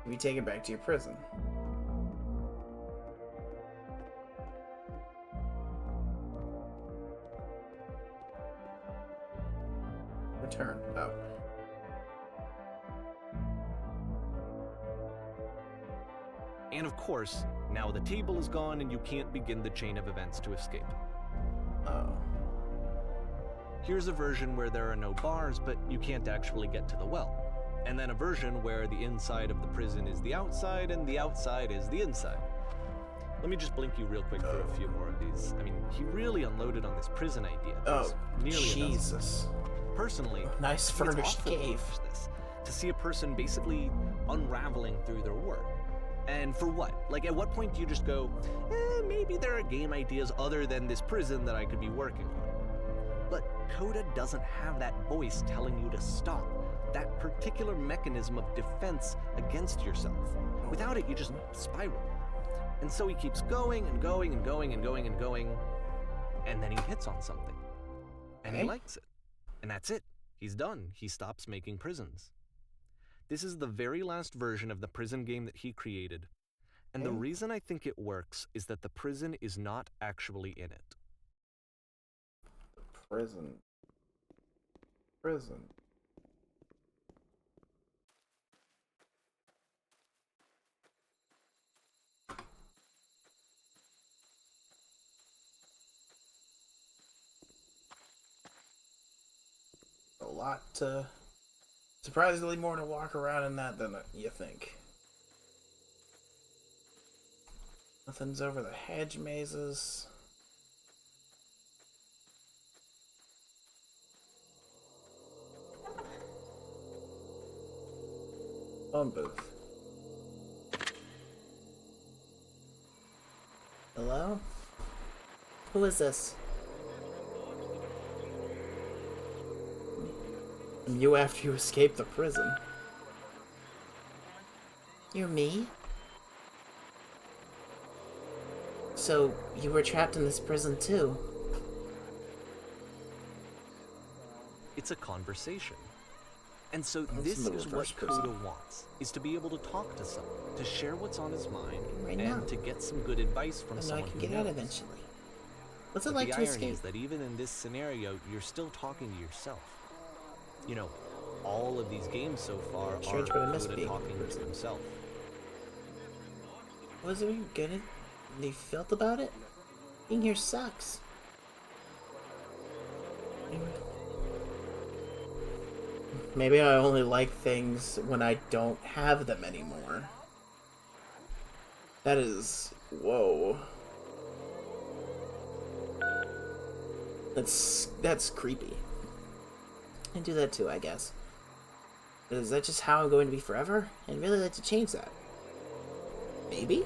You'll be taken back to your prison. Return. Oh. And of course, now the table is gone and you can't begin the chain of events to escape. Oh. Here's a version where there are no bars, but you can't actually get to the well. And then a version where the inside of the prison is the outside and the outside is the inside. Let me just blink you real quick through a few more of these. I mean, he really unloaded on this prison idea. Oh, There's nearly a dozen. Jesus. Personally, Nice it's furnished awful to cave. watch this, to see a person basically unraveling through their work. And for what? Like, at what point do you just go, maybe there are game ideas other than this prison that I could be working on? But Coda doesn't have that voice telling you to stop, that particular mechanism of defense against yourself. Without it, you just spiral. And so he keeps going and going and going and going and going, and then he hits on something. And he Okay. likes it. And that's it. He's done. He stops making prisons. This is the very last version of the prison game that he created. And the Okay. reason I think it works is that the prison is not actually in it. Prison. Prison. A lot to... Surprisingly more to walk around in that than you think. Nothing's over the hedge mazes. Phone booth. Hello? Who is this? I'm you after you escaped the prison. You're me? So, you were trapped in this prison too? It's a conversation. And so That's this the is what reverse prison. Coda wants, is to be able to talk to someone, to share what's on his mind, Right and now. to get some good advice from I know I someone can who get out knows. eventually. What's it But like the to irony escape? is that even in this scenario, you're still talking to yourself. You know, all of these games so far Strange, are but I miss Coda being in talking to prison. himself. Was it good you felt about it? Being here sucks. Maybe I only like things when I don't have them anymore. That is... whoa. That's creepy. I do that too, I guess. But is that just how I'm going to be forever? I'd really like to change that. Maybe?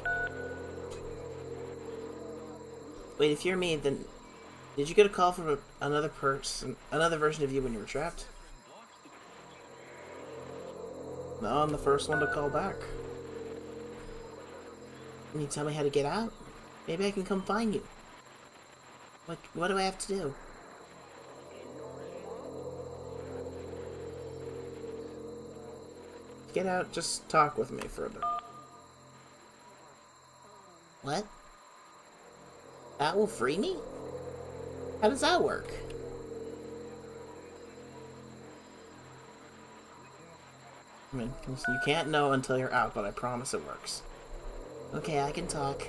Wait, if you're me, then... did you get a call from another person, another version of you when you were trapped? No, I'm the first one to call back. Can you tell me how to get out? Maybe I can come find you. What do I have to do? To get out, just talk with me for a bit. What? That will free me? How does that work? I mean, you can't know until you're out, but I promise it works. Okay, I can talk.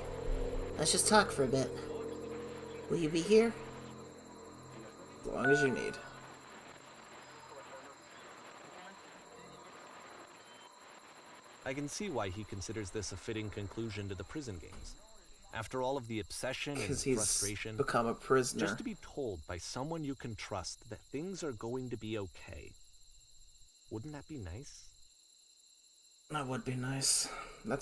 Let's just talk for a bit. Will you be here? As long as you need. I can see why he considers this a fitting conclusion to the prison games. After all of the obsession and Because he's frustration, become a prisoner. just to be told by someone you can trust that things are going to be okay. Wouldn't that be nice? That would be nice. That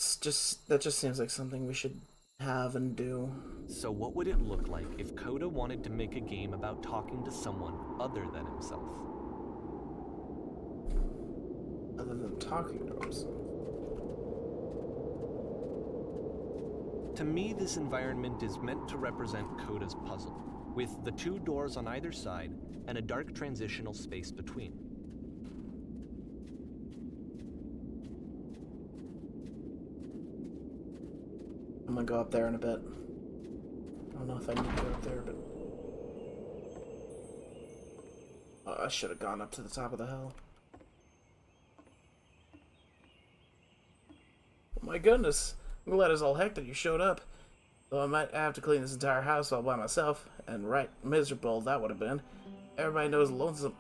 just seems like something we should have and do. So what would it look like if Coda wanted to make a game about talking to someone other than himself? Other than talking to himself. To me, this environment is meant to represent Coda's puzzle, with the two doors on either side and a dark transitional space between. I'm gonna go up there in a bit. I don't know if I need to go up there, but... oh, I should have gone up to the top of the hill. Oh my goodness. I'm glad as all heck that you showed up. Though I might have to clean this entire house all by myself, and right miserable that would have been. Everybody knows lonesome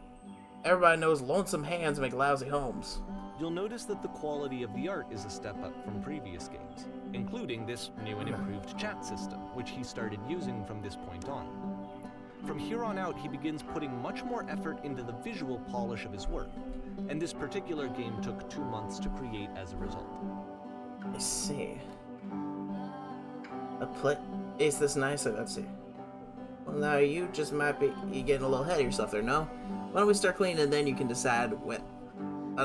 hands make lousy homes. You'll notice that the quality of the art is a step up from previous games, including this new and improved chat system, which he started using from this point on. From here on out, he begins putting much more effort into the visual polish of his work, and this particular game took 2 months to create as a result. I see. Is this nice? Let's see. Well, now you just might be getting a little ahead of yourself there, no? Why don't we start cleaning and then you can decide on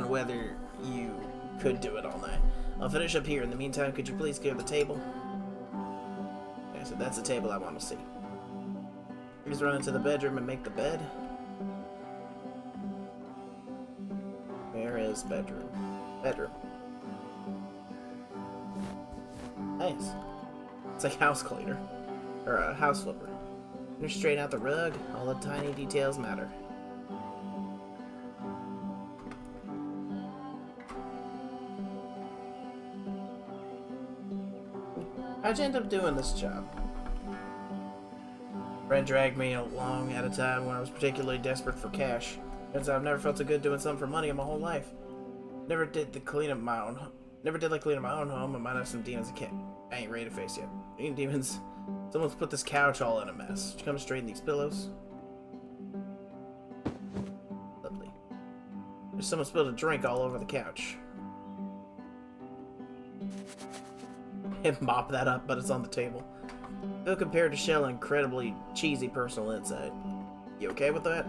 whether you could do it all night. I'll finish up here. In the meantime, could you please clear the table? Okay, so that's the table I want to see. Just run into the bedroom and make the bed. Where is bedroom? Bedroom. Nice. It's like house cleaner. Or a house flipper. You straighten out the rug, all the tiny details matter. How'd you end up doing this job? Red dragged me along at a time when I was particularly desperate for cash. Turns out I've never felt so good doing something for money in my whole life. Never did like cleaning my own home. I might have some demons I ain't ready to face yet. Speaking of demons, someone's put this couch all in a mess. Did you come straighten these pillows? Lovely. There's someone spilled a drink all over the couch. Mop that up, but it's on the table. Though compared to Shell, incredibly cheesy personal insight. You okay with that?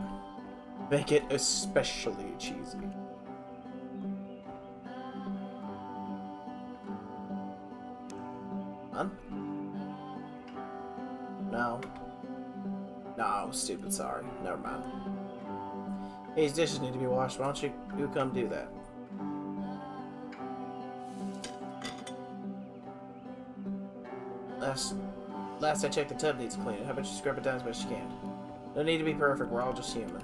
Make it especially cheesy. Huh? No. No, stupid, sorry. Never mind. These dishes need to be washed. Why don't you come do that? Last I checked, the tub needs cleaning. How about you scrub it down as best you can? No need to be perfect, we're all just human.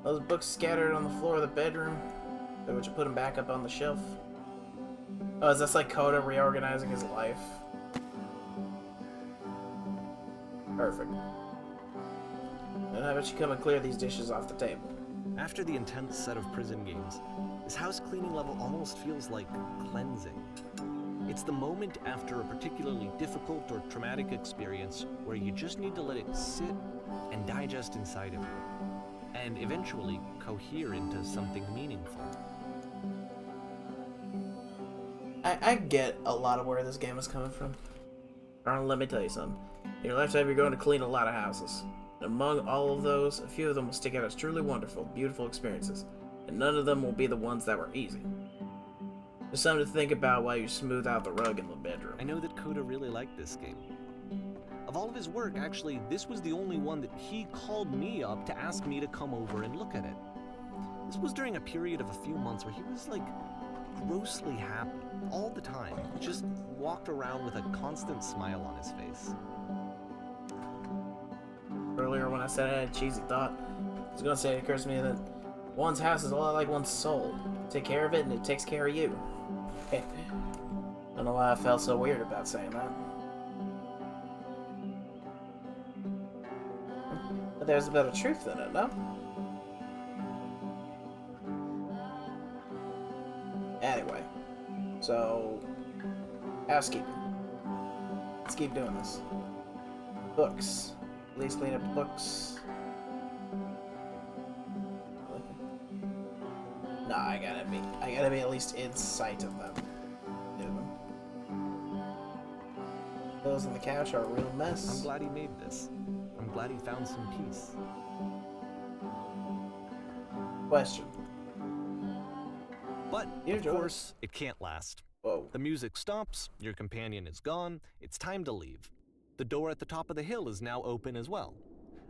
Those books scattered on the floor of the bedroom. So would you put them back up on the shelf? Oh, is this like Coda reorganizing his life? Perfect. And how about you come and clear these dishes off the table? After the intense set of prison games, this house cleaning level almost feels like cleansing. It's the moment after a particularly difficult or traumatic experience where you just need to let it sit and digest inside of you, and eventually cohere into something meaningful. I get a lot of where this game is coming from. Let me tell you something. In your lifetime, you're going to clean a lot of houses. Among all of those, a few of them will stick out as truly wonderful, beautiful experiences, and none of them will be the ones that were easy. There's something to think about while you smooth out the rug in the bedroom. I know that Coda really liked this game. Of all of his work, actually, this was the only one that he called me up to ask me to come over and look at it. This was during a period of a few months where he was, like, grossly happy all the time. Just walked around with a constant smile on his face. Earlier when I said I had a cheesy thought, I was going to say it occurs to me that one's house is a lot like one's soul. Take care of it and it takes care of you. Don't know why I felt so weird about saying that. But there's a bit of truth in it, no? Anyway, so housekeeping. Let's keep doing this. Books. At least clean up the books. No, I gotta be at least in sight of them. Those on the couch are a real mess. I'm glad he made this. I'm glad he found some peace. Question. But, of course, it can't last. Whoa. The music stops, your companion is gone, it's time to leave. The door at the top of the hill is now open as well.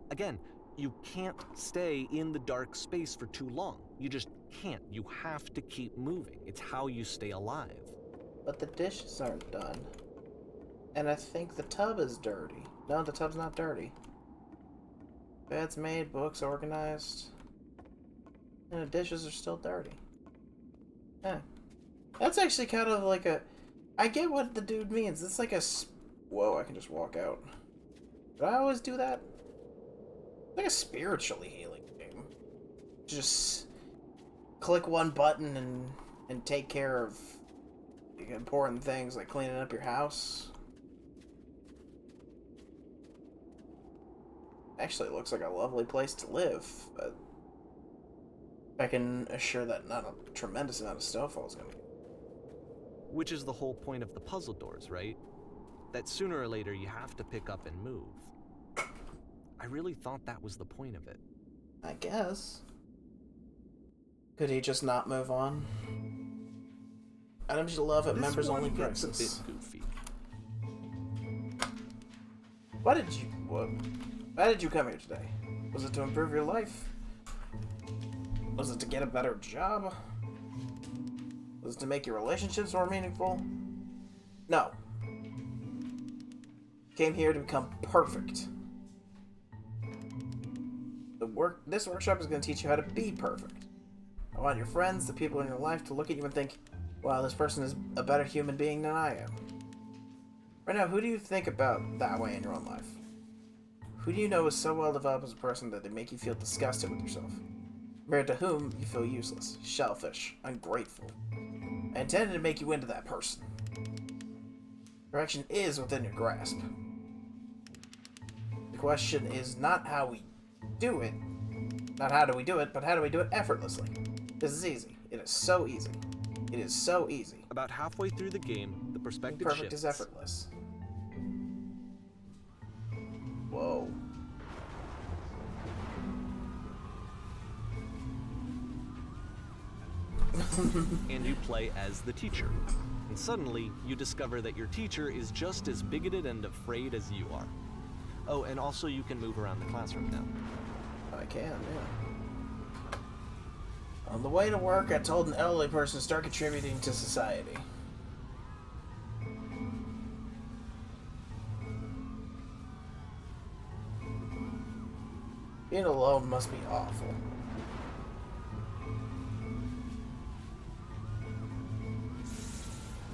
Again, you can't stay in the dark space for too long. You just can't. You have to keep moving. It's how you stay alive. But the dishes aren't done. And I think the tub is dirty. No, the tub's not dirty. Bed's made, books organized. And the dishes are still dirty. Yeah. That's actually kind of like a... I get what the dude means. It's like a... Whoa, I can just walk out. Do I always do that? It's like a spiritually healing game. Just click one button and take care of important things like cleaning up your house. Actually, it looks like a lovely place to live, but I can assure that not a tremendous amount of snowfall is going to be. Which is the whole point of the puzzle doors, right? That sooner or later you have to pick up and move. I really thought that was the point of it. I guess. Could he just not move on? Items you love at members only It's prices. a bit goofy. Why did you come here today? Was it to improve your life? Was it to get a better job? Was it to make your relationships more meaningful? No. Came here to become perfect. This workshop is going to teach you how to be perfect. I want your friends, the people in your life, to look at you and think, wow, this person is a better human being than I am. Right now, who do you think about that way in your own life? Who do you know is so well developed as a person that they make you feel disgusted with yourself? Compared to whom you feel useless, selfish, ungrateful. I intended to make you into that person. Direction is within your grasp. The question is not how we do it, Not how do we do it, but how do we do it effortlessly. This is easy. It is so easy. It is so easy. About halfway through the game, the perspective Perfect shifts. is effortless. Whoa. And you play as the teacher. And suddenly, you discover that your teacher is just as bigoted and afraid as you are. Oh, and also you can move around the classroom now. I can, yeah. On the way to work, I told an elderly person to start contributing to society. Being alone must be awful.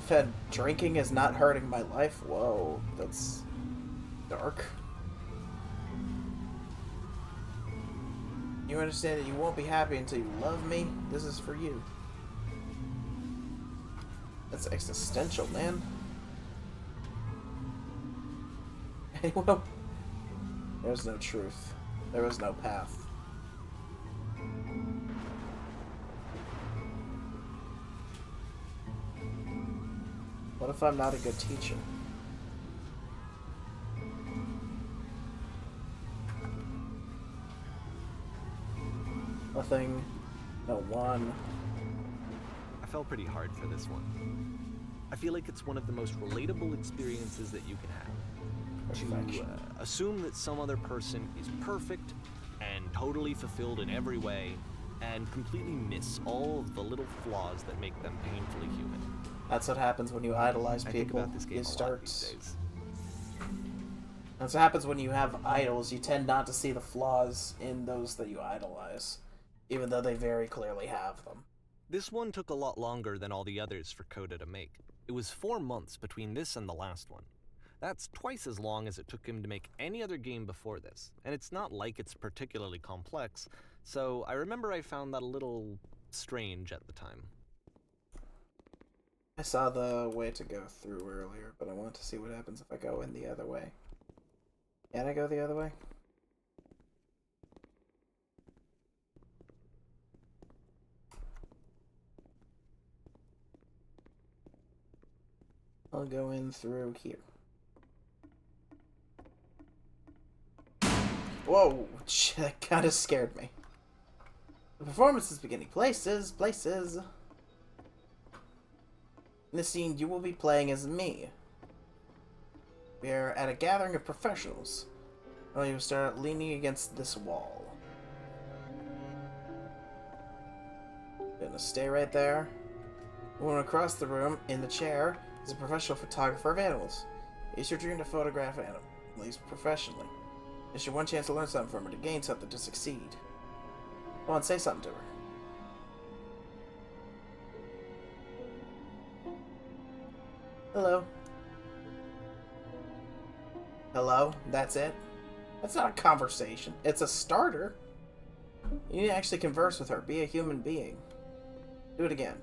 Fed drinking is not hurting my life. Whoa, that's dark. You understand that you won't be happy until you love me? This is for you. That's existential, man. Well, there's no truth. There is no path. What if I'm not a good teacher? Nothing. No one. I felt pretty hard for this one. I feel like it's one of the most relatable experiences that you can have. To assume that some other person is perfect and totally fulfilled in every way, and completely miss all of the little flaws that make them painfully human. That's what happens when you idolize I think people. about this game You a lot start. these days. That's what happens when you have idols. You tend not to see the flaws in those that you idolize, even though they very clearly have them. This one took a lot longer than all the others for Coda to make. It was 4 months between this and the last one. That's twice as long as it took him to make any other game before this, and it's not like it's particularly complex, so I remember I found that a little strange at the time. I saw the way to go through earlier, but I want to see what happens if I go in the other way. Can I go the other way? I'll go in through here. Whoa, that kind of scared me. The performance is beginning. Places. In this scene, you will be playing as me. We are at a gathering of professionals. Well, you start leaning against this wall. Gonna stay right there. Going across the room, in the chair, is a professional photographer of animals. It's your dream to photograph animals professionally. It's your one chance to learn something from her, to gain something, to succeed. Go on, say something to her. Hello. Hello? That's it? That's not a conversation. It's a starter. You need to actually converse with her. Be a human being. Do it again.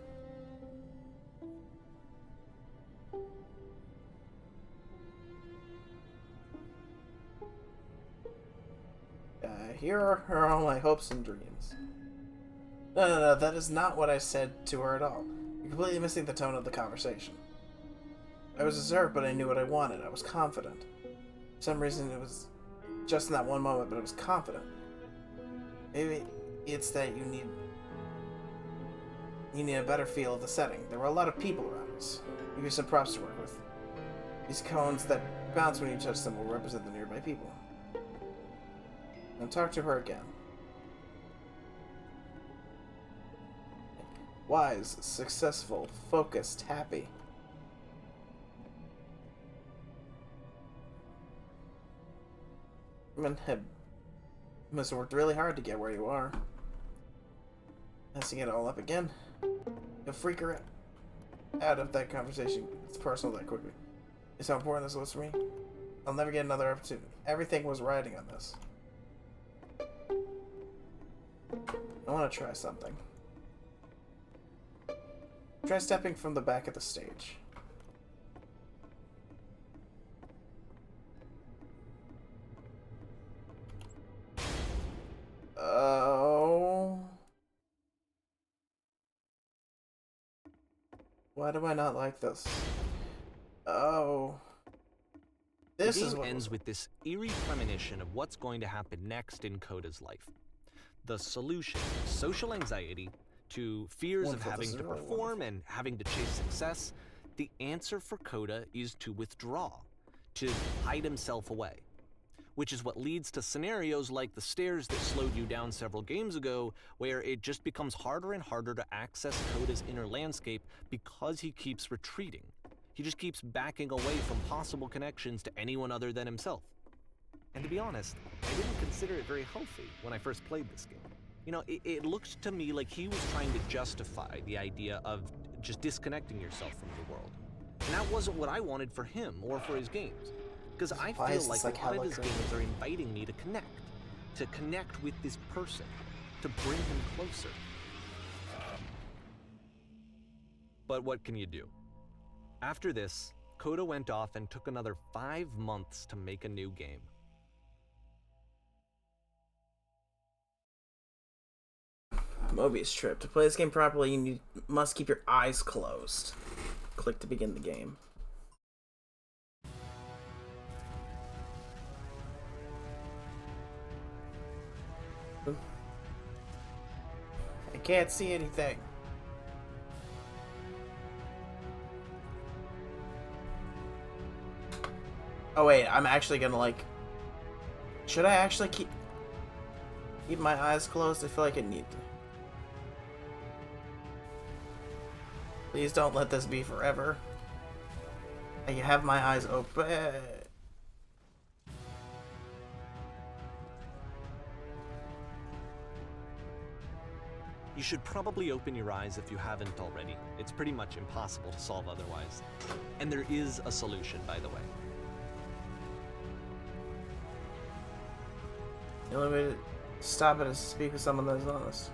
Here are all my hopes and dreams. No, that is not what I said to her at all. You're completely missing the tone of the conversation. I was reserved, but I knew what I wanted. I was confident. For some reason, it was just in that one moment, but I was confident. Maybe it's that you need a better feel of the setting. There were a lot of people around us. Give you some props to work with. These cones that bounce when you touch them will represent the nearby people. Now talk to her again. Wise, successful, focused, happy. I mean, you must have worked really hard to get where you are. Messing it all up again. You'll freak her out of that conversation. It's personal that quickly. It's how important this was for me. I'll never get another opportunity. Everything was riding on this. I want to try something. Try stepping from the back of the stage. Oh. Why do I not like this? Oh. The game ends with this eerie premonition of what's going to happen next in Coda's life. The solution, social anxiety, to fears of having to perform and having to chase success, the answer for Coda is to withdraw, to hide himself away. Which is what leads to scenarios like the stairs that slowed you down several games ago, where it just becomes harder and harder to access Coda's inner landscape because he keeps retreating. He just keeps backing away from possible connections to anyone other than himself. And to be honest, I didn't consider it very healthy when I first played this game. You know, it looked to me like he was trying to justify the idea of just disconnecting yourself from the world. And that wasn't what I wanted for him or for his games. Because I feel like a lot of his games are inviting me to connect with this person, to bring him closer. But what can you do? After this, Coda went off and took another 5 months to make a new game. Mobius trip. To play this game properly, you must keep your eyes closed. Click to begin the game. I can't see anything. Oh wait, I'm actually gonna like... Should I actually keep my eyes closed? I feel like I need to. Please don't let this be forever. I have my eyes open. You should probably open your eyes if you haven't already. It's pretty much impossible to solve otherwise. And there is a solution, by the way. The only way to stop it is to speak with someone that is honest.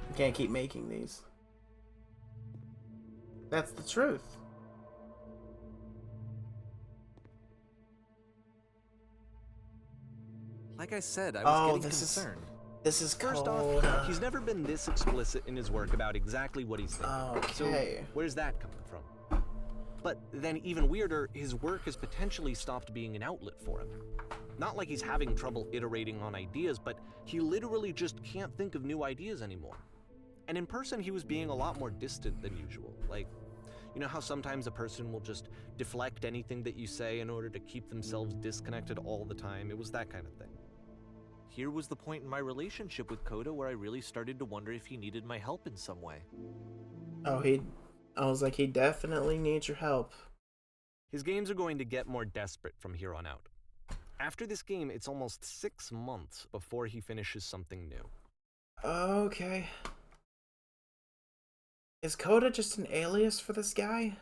You can't keep making these. That's the truth. Like I said, I was getting concerned. This is First off, he's never been this explicit in his work about exactly what he's thinking. Okay. So where's that coming from? But then even weirder, his work has potentially stopped being an outlet for him. Not like he's having trouble iterating on ideas, but he literally just can't think of new ideas anymore. And in person, he was being a lot more distant than usual. Like, you know how sometimes a person will just deflect anything that you say in order to keep themselves disconnected all the time? It was that kind of thing. Here was the point in my relationship with Coda where I really started to wonder if he needed my help in some way. Oh, I was like, he definitely needs your help. His games are going to get more desperate from here on out. After this game, it's almost 6 months before he finishes something new. Okay. Is Coda just an alias for this guy?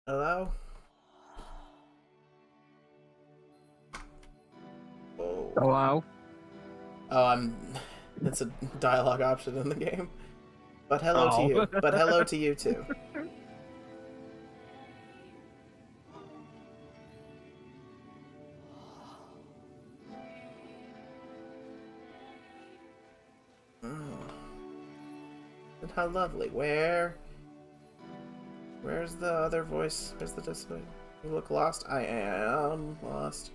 Hello? Oh. Hello? Oh, it's a dialogue option in the game. But hello to you. But hello to you too. And how lovely. Where's the other voice? Where's the display? You look lost? I am lost.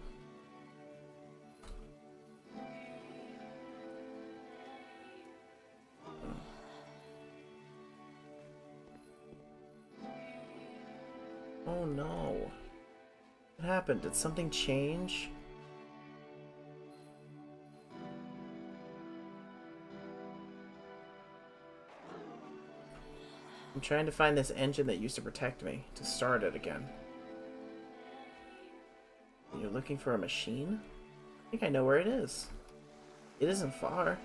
Oh no. What happened? Did something change? I'm trying to find this engine that used to protect me, to start it again. You're looking for a machine? I think I know where it is. It isn't far.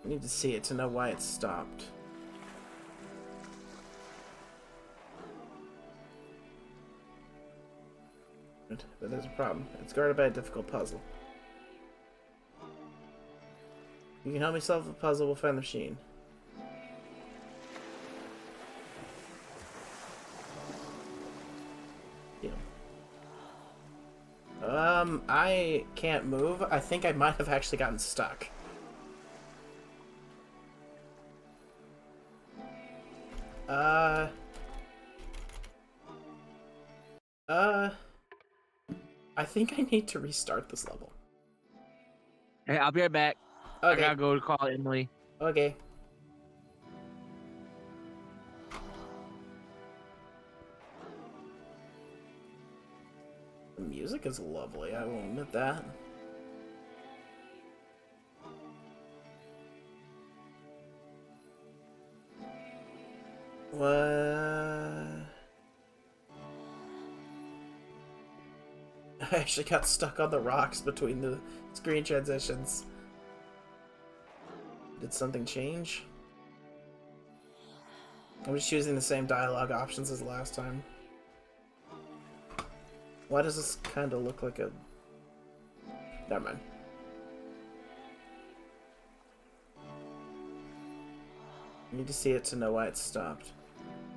I need to see it to know why it stopped. But there's a problem. It's guarded by a difficult puzzle. You can help me solve the puzzle, we'll find the machine. Deal. I can't move. I think I might have actually gotten stuck. I think I need to restart this level. Hey, I'll be right back. I Okay. gotta go to call Emily. Okay. The music is lovely, I will admit that. What? I actually got stuck on the rocks between the screen transitions. Did something change? I'm just using the same dialogue options as last time. Why does this kind of look like a... Never mind. I need to see it to know why it stopped.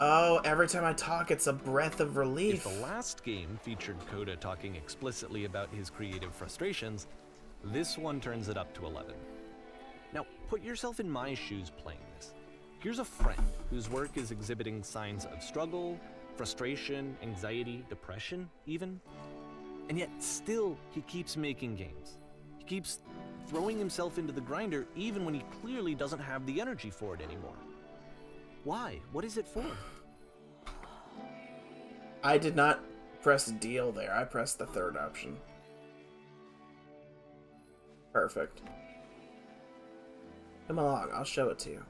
Oh, every time I talk, it's a breath of relief. If the last game featured Coda talking explicitly about his creative frustrations, this one turns it up to 11. Now, put yourself in my shoes playing this. Here's a friend whose work is exhibiting signs of struggle, frustration, anxiety, depression, even. And yet, still, he keeps making games. He keeps throwing himself into the grinder even when he clearly doesn't have the energy for it anymore. Why? What is it for? I did not press deal there. I pressed the third option. Perfect. Come along, I'll show it to you.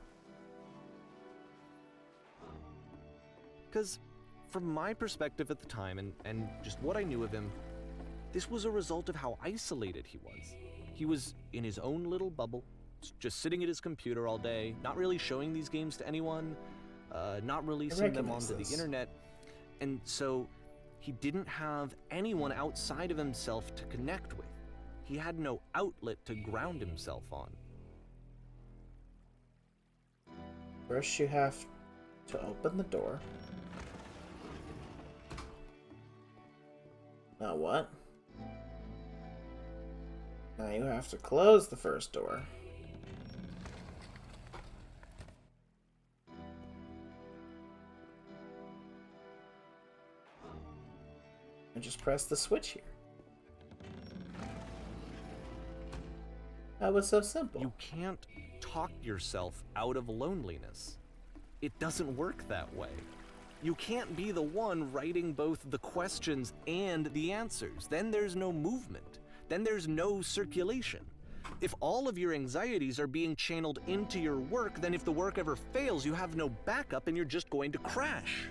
Because from my perspective at the time and just what I knew of him, this was a result of how isolated he was. He was in his own little bubble, just sitting at his computer all day, not really showing these games to anyone, not releasing them onto the internet. And so he didn't have anyone outside of himself to connect with. He had no outlet to ground himself on. First you have to open the door. Now what? Now you have to close the first door. And just press the switch here. That was so simple. You can't talk yourself out of loneliness. It doesn't work that way. You can't be the one writing both the questions and the answers. Then there's no movement. Then there's no circulation. If all of your anxieties are being channeled into your work, then if the work ever fails, you have no backup and you're just going to crash.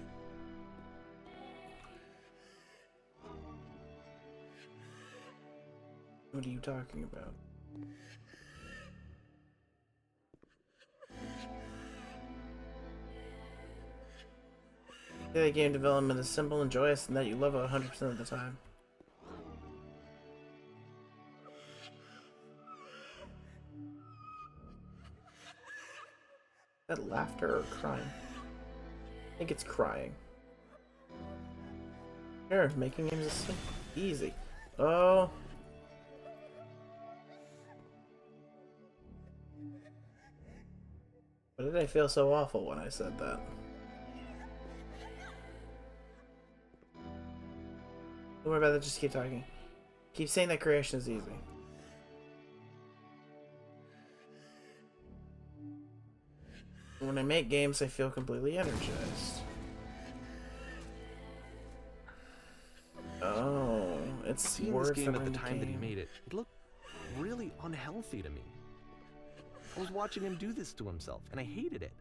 What are you talking about? The game development is simple and joyous and that you love it 100% of the time. Is that laughter or crying? I think it's crying. Sure, making games is so easy. Oh. Why did I feel so awful when I said that? Don't worry about that, just keep talking. Keep saying that creation is easy. When I make games, I feel completely energized. Oh, it's Seeing words this game that at were the in time that he game. made it, it looked really unhealthy to me. I was watching him do this to himself, and I hated it.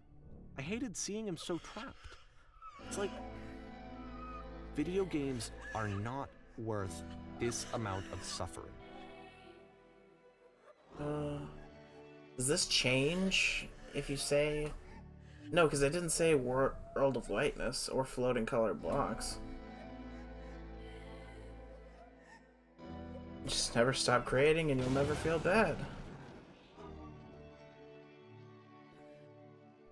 I hated seeing him so trapped. It's like, video games are not worth this amount of suffering. Does this change if you say... No, because I didn't say World of Whiteness or floating color blocks. Just never stop creating and you'll never feel bad.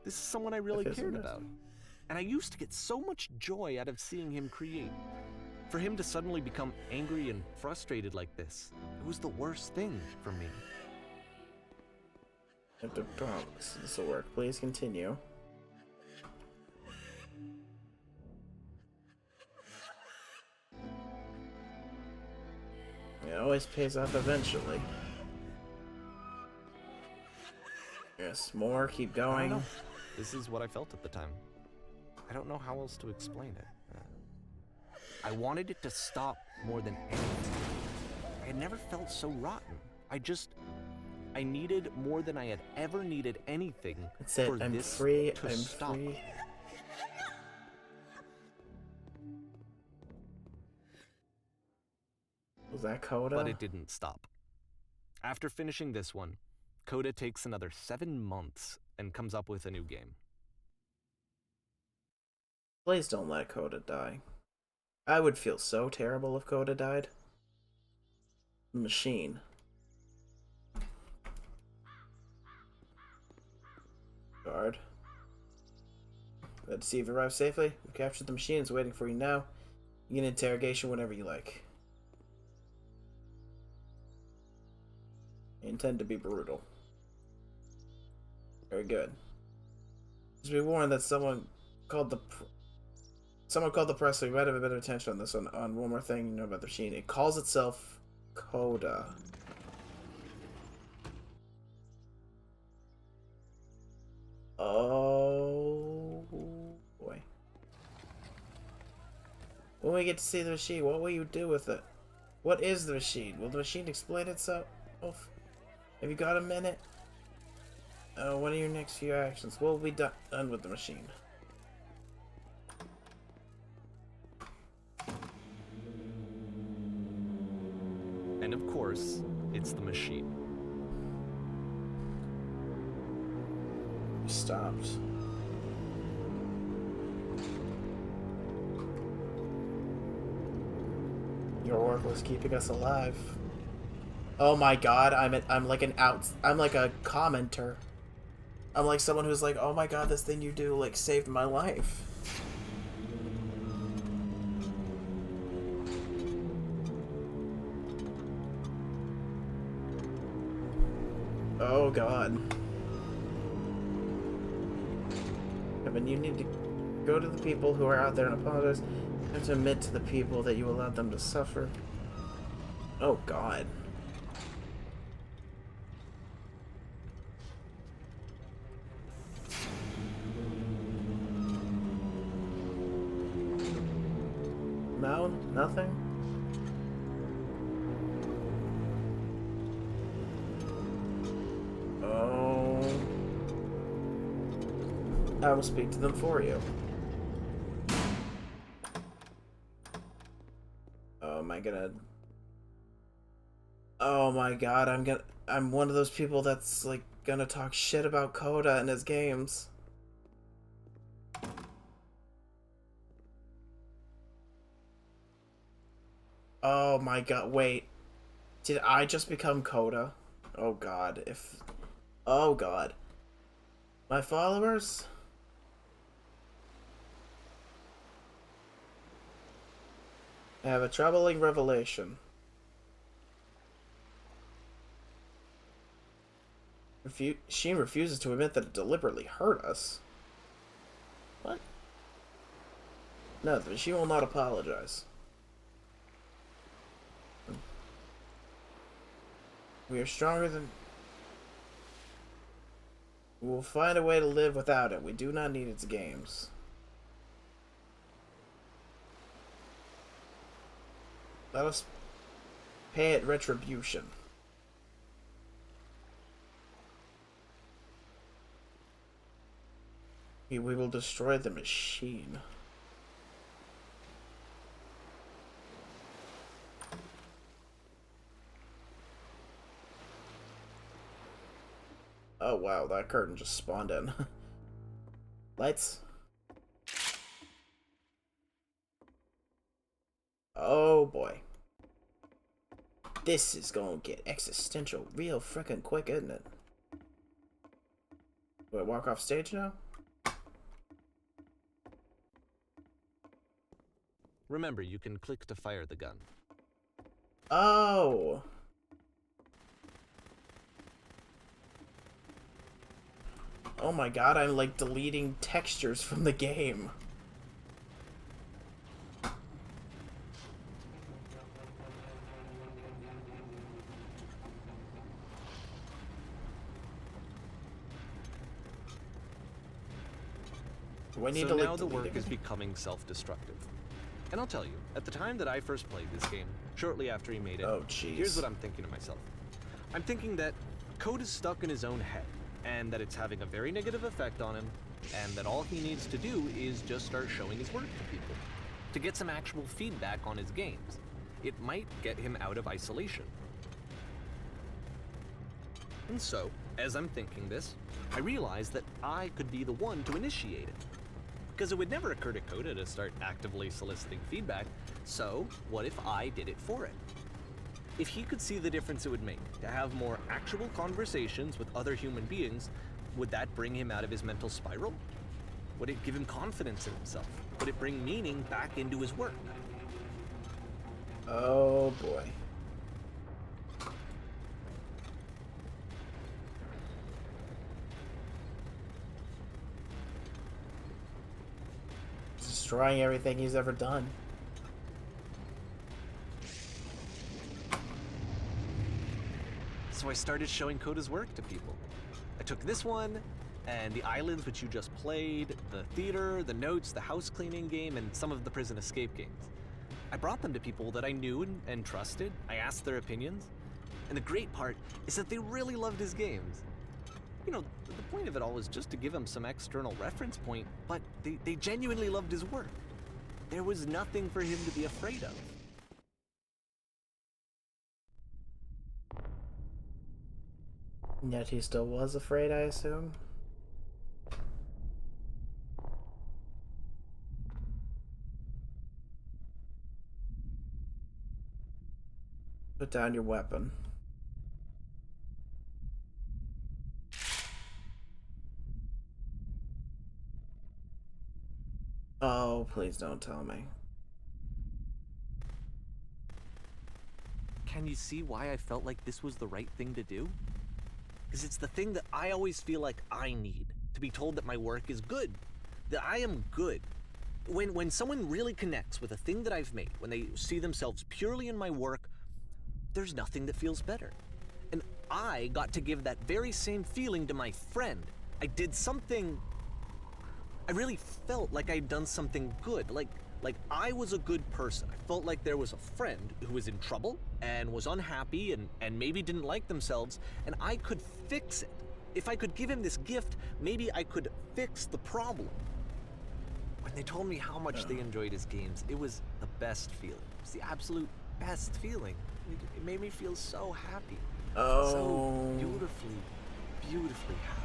This is someone I really That feels cared amazing. about. And I used to get so much joy out of seeing him create. For him to suddenly become angry and frustrated like this, it was the worst thing for me. I have to promise this will work. Please continue. It always pays off eventually. Yes, more, keep I don't going. know. This is what I felt at the time. I don't know how else to explain it. I wanted it to stop more than anything. I had never felt so rotten. I needed more than I had ever needed anything That's it, for I'm this free, to I'm stop. free. Was that Coda? But it didn't stop. After finishing this one, Coda takes another 7 months and comes up with a new game. Please don't let Coda die. I would feel so terrible if Coda died. Machine. Guard. Let's see if you arrived safely. We captured the machine. It's waiting for you now. You can interrogation whenever you like. I intend to be brutal. Very good. Just be warned that someone called the press, so we might have a bit of attention on this one. On one more thing you know about the machine. It calls itself Coda. Oh boy. When we get to see the machine, what will you do with it? What is the machine? Will the machine explain itself? Have you got a minute? What are your next few actions? What will be done with the machine? And of course, it's the machine. We stopped. Your work was keeping us alive. Oh my god, I'm like a commenter. I'm like someone who's like, oh my god, this thing you do like saved my life. Oh god. Kevin, you need to go to the people who are out there and apologize. You have to admit to the people that you allowed them to suffer. Oh god. No? Nothing? Oh. I will speak to them for you. Oh, am I gonna... Oh my god, I'm one of those people that's like gonna talk shit about Coda and his games. Oh my god, wait. Did I just become Coda? Oh god, Oh god. My followers? I have a troubling revelation. She refuses to admit that it deliberately hurt us. What? No, she will not apologize. We are stronger than... We will find a way to live without it. We do not need its games. Let us pay it retribution. We will destroy the machine. Oh wow, that curtain just spawned in. Lights. Oh boy. This is gonna get existential real freaking quick, isn't it? Do I walk off stage now? Remember, you can click to fire the gun. Oh. Oh my god, I'm like deleting textures from the game. Do I need to, like, now the delete work it? is becoming self-destructive. And I'll tell you, at the time that I first played this game, shortly after he made it, Oh, jeez. here's what I'm thinking to myself. I'm thinking that code is stuck in his own head, and that it's having a very negative effect on him, and that all he needs to do is just start showing his work to people, to get some actual feedback on his games. It might get him out of isolation. And so, as I'm thinking this, I realize that I could be the one to initiate it. Because it would never occur to Coda to start actively soliciting feedback, so what if I did it for him? If he could see the difference it would make to have more actual conversations with other human beings, would that bring him out of his mental spiral? Would it give him confidence in himself? Would it bring meaning back into his work? Oh boy. Destroying everything he's ever done. So I started showing Coda's work to people. I took this one, and the islands which you just played, the theater, the notes, the house cleaning game, and some of the prison escape games. I brought them to people that I knew and trusted. I asked their opinions. And the great part is that they really loved his games. You know, the point of it all was just to give him some external reference point, but they genuinely loved his work. There was nothing for him to be afraid of. Yet he still was afraid, I assume. Put down your weapon. Oh, please don't tell me. Can you see why I felt like this was the right thing to do? Because it's the thing that I always feel like I need, to be told that my work is good, that I am good. When someone really connects with a thing that I've made, when they see themselves purely in my work, there's nothing that feels better. And I got to give that very same feeling to my friend. I did something, I really felt like I'd done something good, like I was a good person. I felt like there was a friend who was in trouble and was unhappy and maybe didn't like themselves, and I could fix it. If I could give him this gift, maybe I could fix the problem. When they told me how much they enjoyed his games, it was the best feeling. It was the absolute best feeling. It made me feel so happy. Oh. So beautifully, beautifully happy.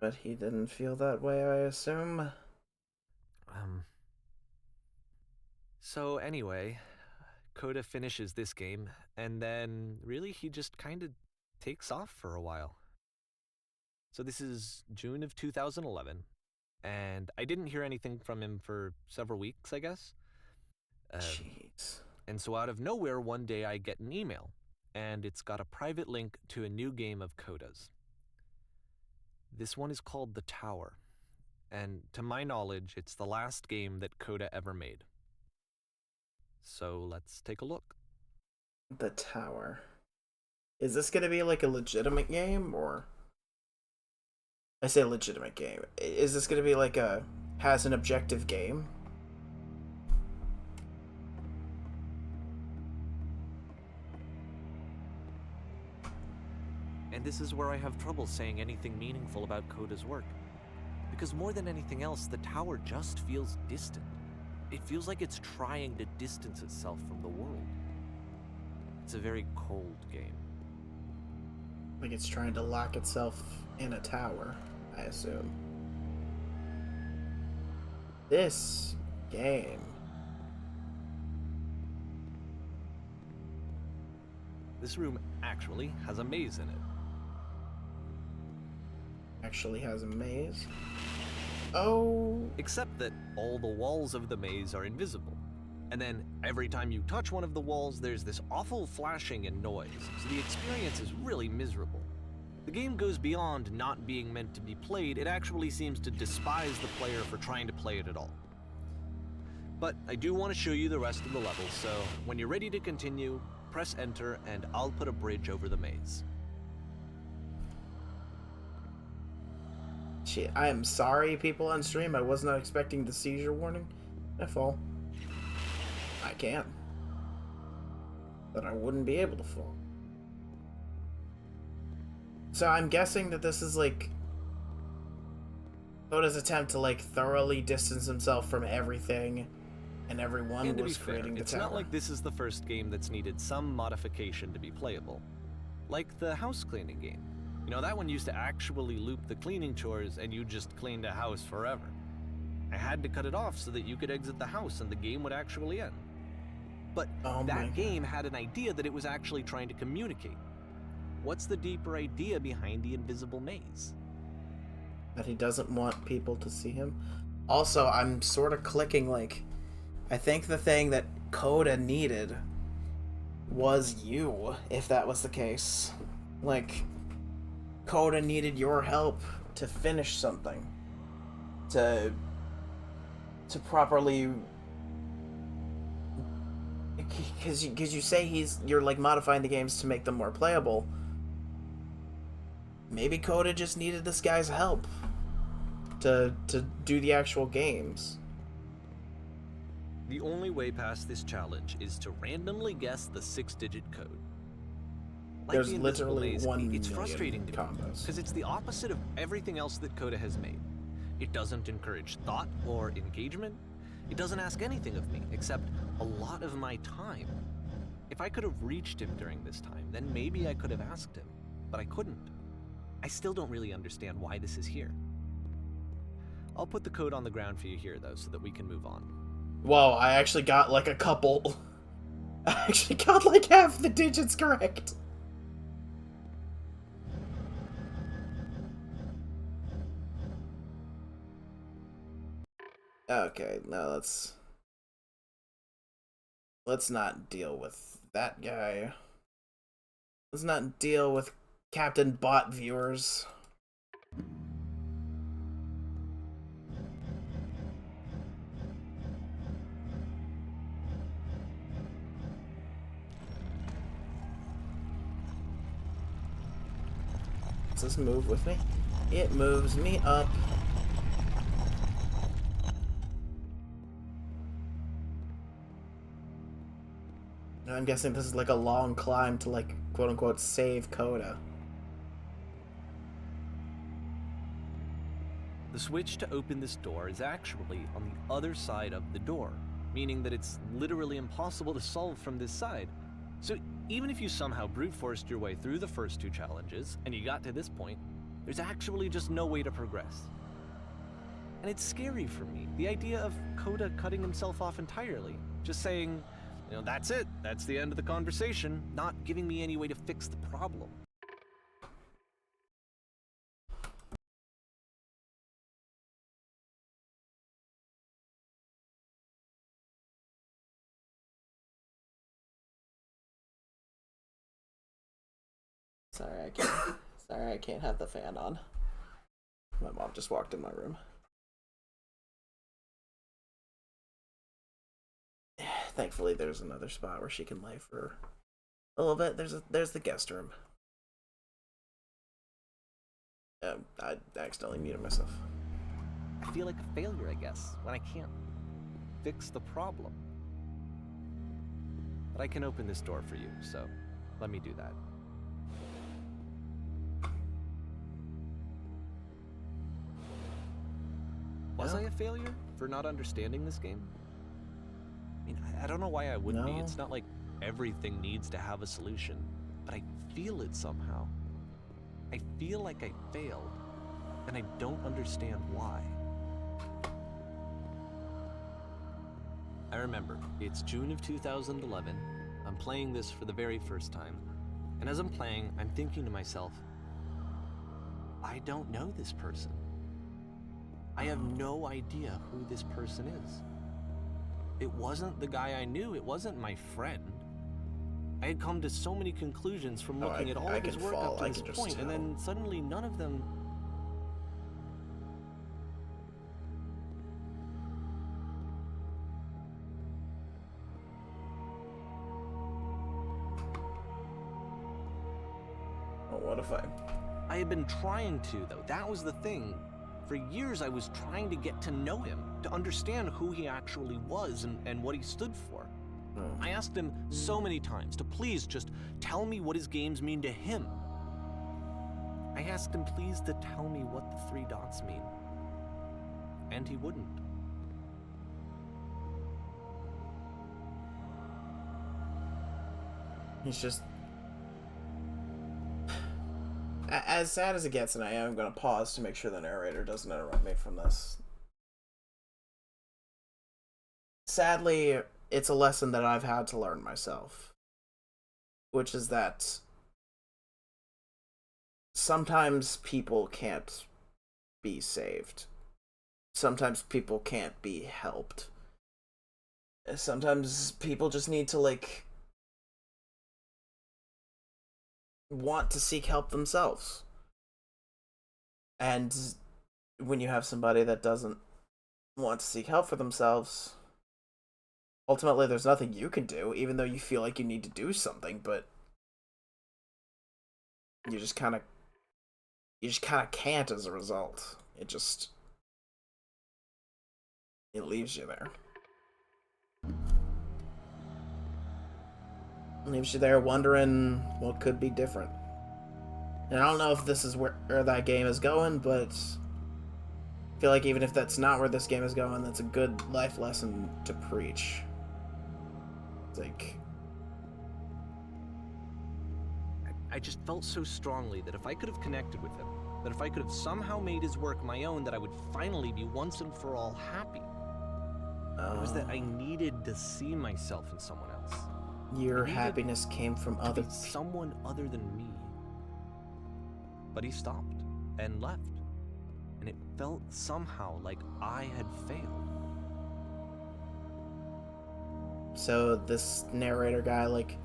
But he didn't feel that way, I assume. So anyway, Coda finishes this game, and then really he just kind of takes off for a while. So this is June of 2011, and I didn't hear anything from him for several weeks, I guess. Jeez. And so out of nowhere, one day I get an email, and it's got a private link to a new game of Coda's. This one is called The Tower, and to my knowledge, it's the last game that Coda ever made. So let's take a look. The Tower. Is this gonna be like a legitimate game, or... I say legitimate game. Is this gonna be like has an objective game? And this is where I have trouble saying anything meaningful about Coda's work. Because more than anything else, The Tower just feels distant. It feels like it's trying to distance itself from the world. It's a very cold game. Like it's trying to lock itself in a tower, I assume. This game. This room actually has a maze in it. Actually has a maze. Oh. Except that all the walls of the maze are invisible. And then every time you touch one of the walls, there's this awful flashing and noise, so the experience is really miserable. The game goes beyond not being meant to be played, it actually seems to despise the player for trying to play it at all. But I do want to show you the rest of the level, so when you're ready to continue, press enter and I'll put a bridge over the maze. Shit, I am sorry, people on stream. I was not expecting the seizure warning. I fall. I can. But I wouldn't be able to fall. So I'm guessing that this is like Oda's attempt to like thoroughly distance himself from everything and everyone And to be was fair, creating the it's tower. not like this is the first game that's needed some modification to be playable. Like the house cleaning game. You know, that one used to actually loop the cleaning chores and you just cleaned a house forever. I had to cut it off so that you could exit the house and the game would actually end. But that game had an idea that it was actually trying to communicate. What's the deeper idea behind the invisible maze? That he doesn't want people to see him. Also, I'm sort of clicking like, I think the thing that Coda needed was you, if that was the case. Like, Coda needed your help to finish something. To properly... Because you say you're like modifying the games to make them more playable. Maybe Coda just needed this guy's help to do the actual games. The only way past this challenge is to randomly guess the 6-digit code. Like There's the Invisible literally Maze, 1 it's million frustrating to me combos. because it's the opposite of everything else that Coda has made. It doesn't encourage thought or engagement. It doesn't ask anything of me except a lot of my time. If I could have reached him during this time, then maybe I could have asked him, but I couldn't. I still don't really understand why this is here. I'll put the code on the ground for you here, though, so that we can move on. Whoa, I actually got like a couple. I actually got like half the digits correct. Okay, now let's not deal with that guy. Let's not deal with Captain Bot viewers. Does this move with me? It moves me up. I'm guessing this is like a long climb to like quote-unquote save Coda. The switch to open this door is actually on the other side of the door, meaning that it's literally impossible to solve from this side. So even if you somehow brute forced your way through the first 2 challenges and you got to this point, there's actually just no way to progress. And it's scary for me, the idea of Coda cutting himself off entirely, just saying, you know, that's it, that's the end of the conversation, not giving me any way to fix the problem. Sorry, I can't have the fan on. My mom just walked in my room. Thankfully, there's another spot where she can lay for a little bit. There's the guest room. I accidentally muted myself. I feel like a failure, I guess, when I can't fix the problem. But I can open this door for you, so let me do that. Was I a failure for not understanding this game? I mean, I don't know why I would be. No. It's not like everything needs to have a solution, but I feel it somehow. I feel like I failed, and I don't understand why. I remember, it's June of 2011, I'm playing this for the very first time, and as I'm playing, I'm thinking to myself, I don't know this person. I have no idea who this person is. It wasn't the guy I knew, it wasn't my friend. I had come to so many conclusions from looking at all of his work up to this point, and then suddenly none of them... Oh, what if I had been trying to, though. That was the thing. For years, I was trying to get to know him, to understand who he actually was and what he stood for. I asked him so many times to please just tell me what his games mean to him. I asked him please to tell me what the 3 dots mean. And he wouldn't. He's just... As sad as it gets, and I am going to pause to make sure the narrator doesn't interrupt me from this. Sadly, it's a lesson that I've had to learn myself. Which is that sometimes people can't be saved. Sometimes people can't be helped. Sometimes people just need to, like, want to seek help themselves. And when you have somebody that doesn't want to seek help for themselves, ultimately there's nothing you can do, even though you feel like you need to do something, but you just kind of can't as a result. It leaves you there. Leaves you there wondering what could be different. And I don't know if this is where that game is going, but I feel like even if that's not where this game is going, that's a good life lesson to preach. It's like... I just felt so strongly that if I could have connected with him, that if I could have somehow made his work my own, that I would finally be once and for all happy. It was that I needed to see myself in someone else. Your happiness came from other people. Someone other than me. But he stopped and left. And it felt somehow like I had failed. So this narrator guy, like,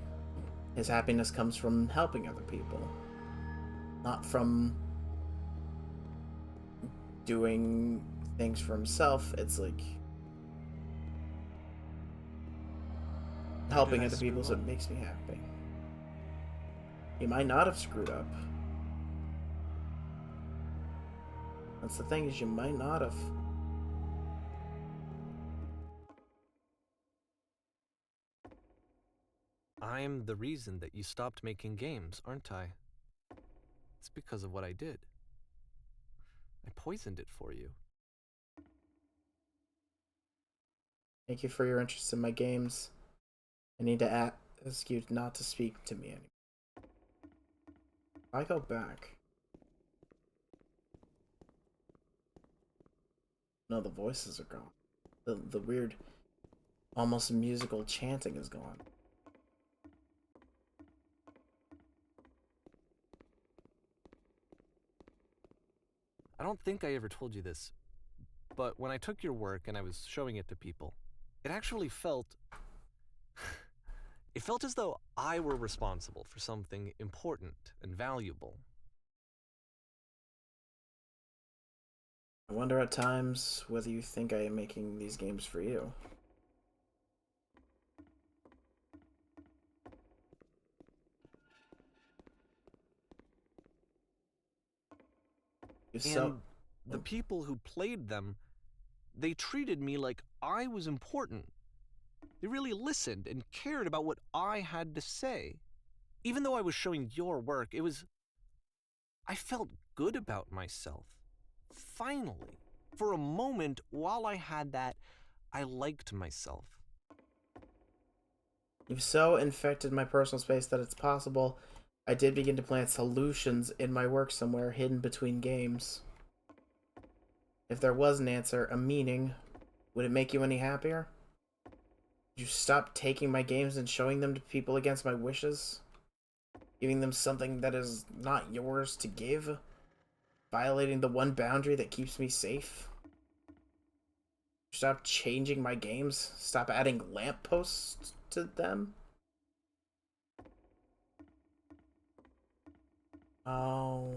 his happiness comes from helping other people. Not from doing things for himself. It's like helping other people, so it makes me happy. You might not have screwed up. That's the thing, is you might not have. I'm the reason that you stopped making games, aren't I? It's because of what I did. I poisoned it for you. Thank you for your interest in my games. I need to ask you not to speak to me anymore. I go back. No, the voices are gone. The weird, almost musical chanting is gone. I don't think I ever told you this, but when I took your work and I was showing it to people, it actually felt... it felt as though I were responsible for something important and valuable. I wonder at times whether you think I am making these games for you. And the people who played them, they treated me like I was important. They really listened and cared about what I had to say. Even though I was showing your work, I felt good about myself. Finally. For a moment, while I had that, I liked myself. You've so infected my personal space that it's possible I did begin to plant solutions in my work somewhere hidden between games. If there was an answer, a meaning, would it make you any happier? Would you stop taking my games and showing them to people against my wishes? Giving them something that is not yours to give? Violating the one boundary that keeps me safe? Stop changing my games? Stop adding lampposts to them? Oh.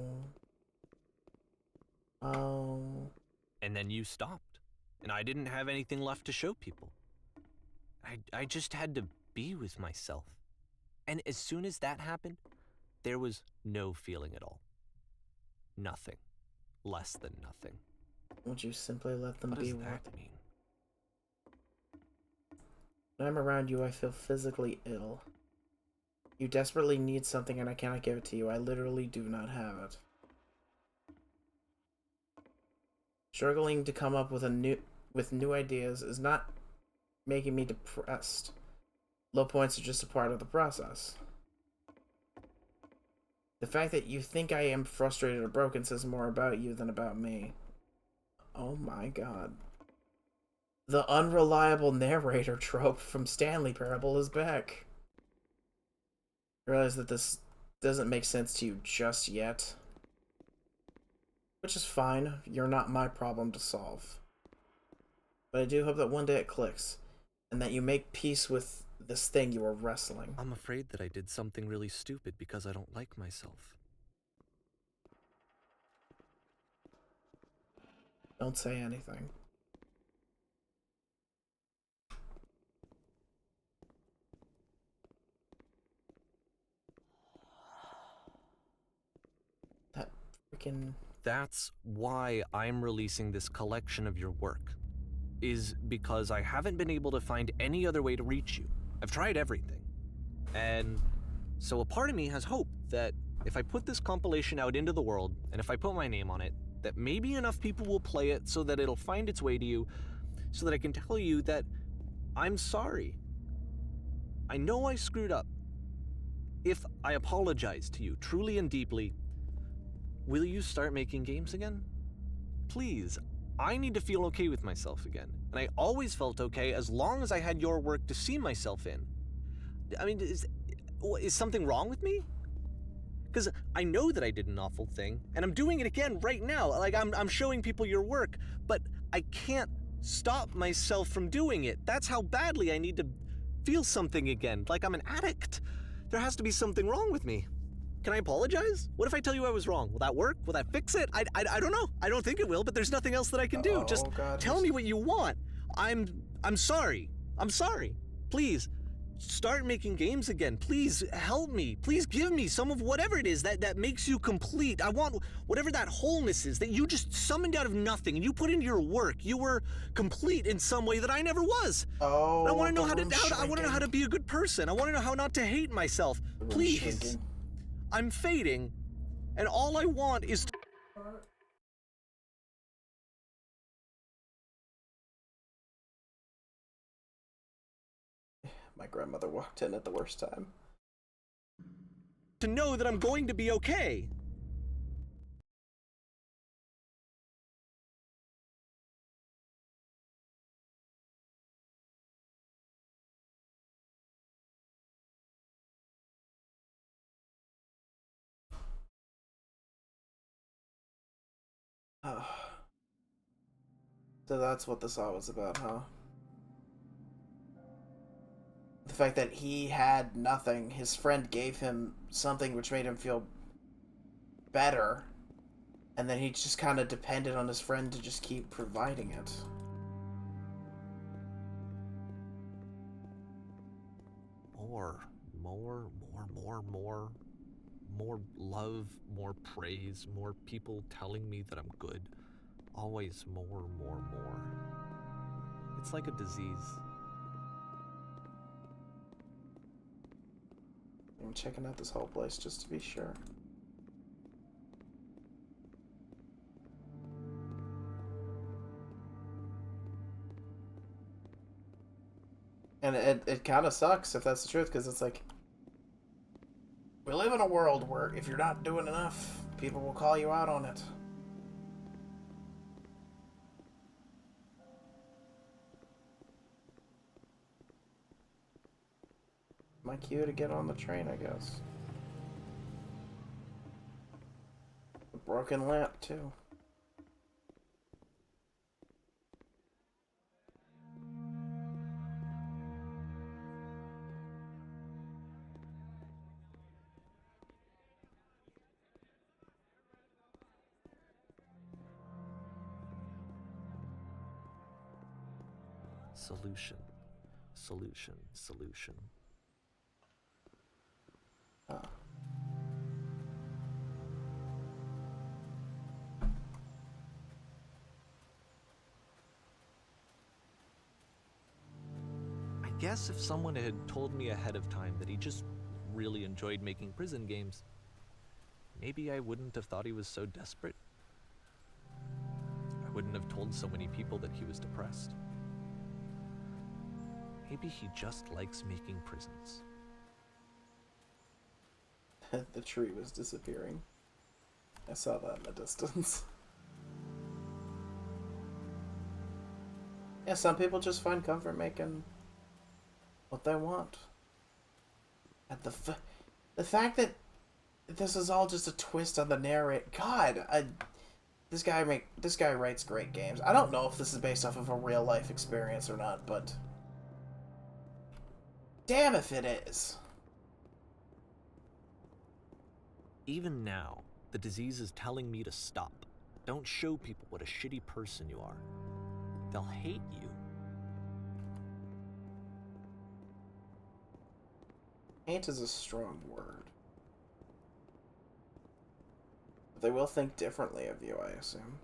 Oh. And then you stopped, and I didn't have anything left to show people. I just had to be with myself. And as soon as that happened, there was no feeling at all. Nothing. Less than nothing. Would you simply let them What be does what? that mean? When I'm around you, I feel physically ill. You desperately need something and I cannot give it to you. I literally do not have it. Struggling to come up with new ideas is not making me depressed. Low points are just a part of the process. The fact that you think I am frustrated or broken says more about you than about me. Oh my god. The unreliable narrator trope from Stanley Parable is back. I realize that this doesn't make sense to you just yet. Which is fine. You're not my problem to solve. But I do hope that one day it clicks. And that you make peace with this thing you are wrestling. I'm afraid that I did something really stupid because I don't like myself. Don't say anything. That freaking... That's why I'm releasing this collection of your work, is because I haven't been able to find any other way to reach you. I've tried everything. And so a part of me has hope that if I put this compilation out into the world, and if I put my name on it, that maybe enough people will play it so that it'll find its way to you, so that I can tell you that I'm sorry. I know I screwed up. If I apologize to you truly and deeply, will you start making games again? Please, I need to feel okay with myself again. And I always felt okay as long as I had your work to see myself in. I mean, is something wrong with me? Because I know that I did an awful thing, and I'm doing it again right now. Like, I'm showing people your work, but I can't stop myself from doing it. That's how badly I need to feel something again, like I'm an addict. There has to be something wrong with me. Can I apologize? What if I tell you I was wrong? Will that work? Will that fix it? I don't know. I don't think it will, but there's nothing else that I can do. Just tell me what you want. I'm sorry. I'm sorry. Please, start making games again. Please help me. Please give me some of whatever it is that makes you complete. I want whatever that wholeness is that you just summoned out of nothing and you put into your work. You were complete in some way that I never was. Oh, I want to know I want to know how to be a good person. I want to know how not to hate myself. Please. I'm fading, and all I want is to... My grandmother walked in at the worst time. to know that I'm going to be okay. Oh. So that's what this all was about, huh? The fact that he had nothing, his friend gave him something which made him feel better, and then he just kind of depended on his friend to just keep providing it. More love, more praise, more people telling me that I'm good. Always more. It's like a disease. I'm checking out this whole place just to be sure. And it kind of sucks if that's the truth, because it's like, we live in a world where if you're not doing enough, people will call you out on it. My cue to get on the train, I guess. A broken lamp, too. Solution. Solution. Solution. Oh. I guess if someone had told me ahead of time that he just really enjoyed making prison games, maybe I wouldn't have thought he was so desperate. I wouldn't have told so many people that he was depressed. Maybe he just likes making prisons. The tree was disappearing. I saw that in the distance. Yeah, some people just find comfort making what they want. And the fact that this is all just a twist on the narrative. God, this guy writes great games. I don't know if this is based off of a real life experience or not, but damn if it is. Even now, the disease is telling me to stop. Don't show people what a shitty person you are. They'll hate you. Hate is a strong word. They will think differently of you, I assume.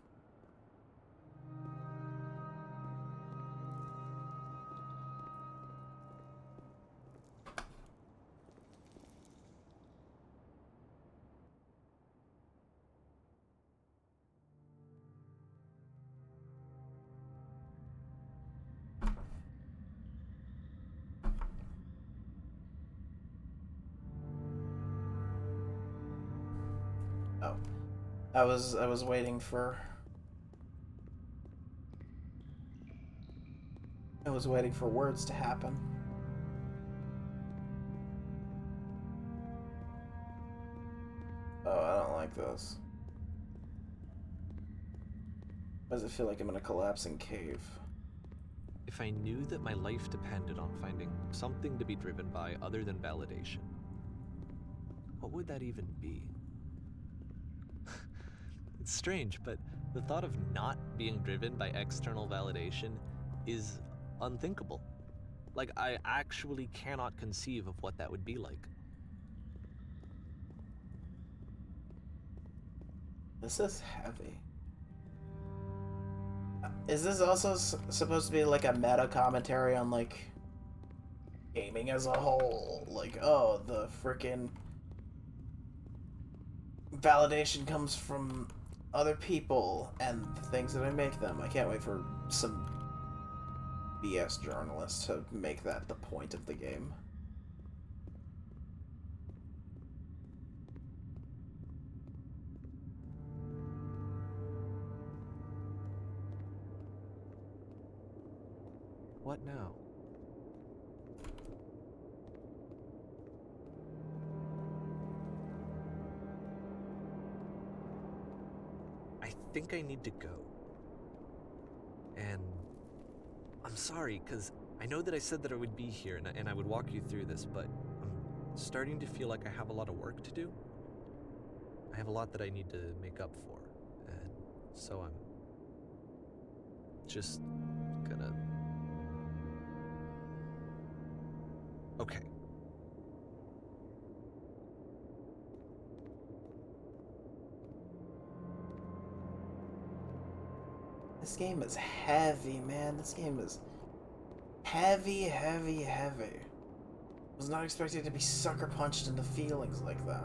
Oh. I was waiting for words to happen. Oh, I don't like this. Why does it feel like I'm in a collapsing cave? If I knew that my life depended on finding something to be driven by other than validation, what would that even be? It's strange, but the thought of not being driven by external validation is unthinkable. Like, I actually cannot conceive of what that would be like. This is heavy. Is this also supposed to be like a meta commentary on like gaming as a whole? Like, oh, the freaking validation comes from other people and the things that I make them. I can't wait for some BS journalists to make that the point of the game. What now? I think I need to go. And I'm sorry, because I know that I said that I would be here and I would walk you through this, but I'm starting to feel like I have a lot of work to do. I have a lot that I need to make up for, and so I'm just gonna... Okay. This game is heavy, man. This game is heavy, heavy, heavy. Was not expecting to be sucker punched into feelings like that.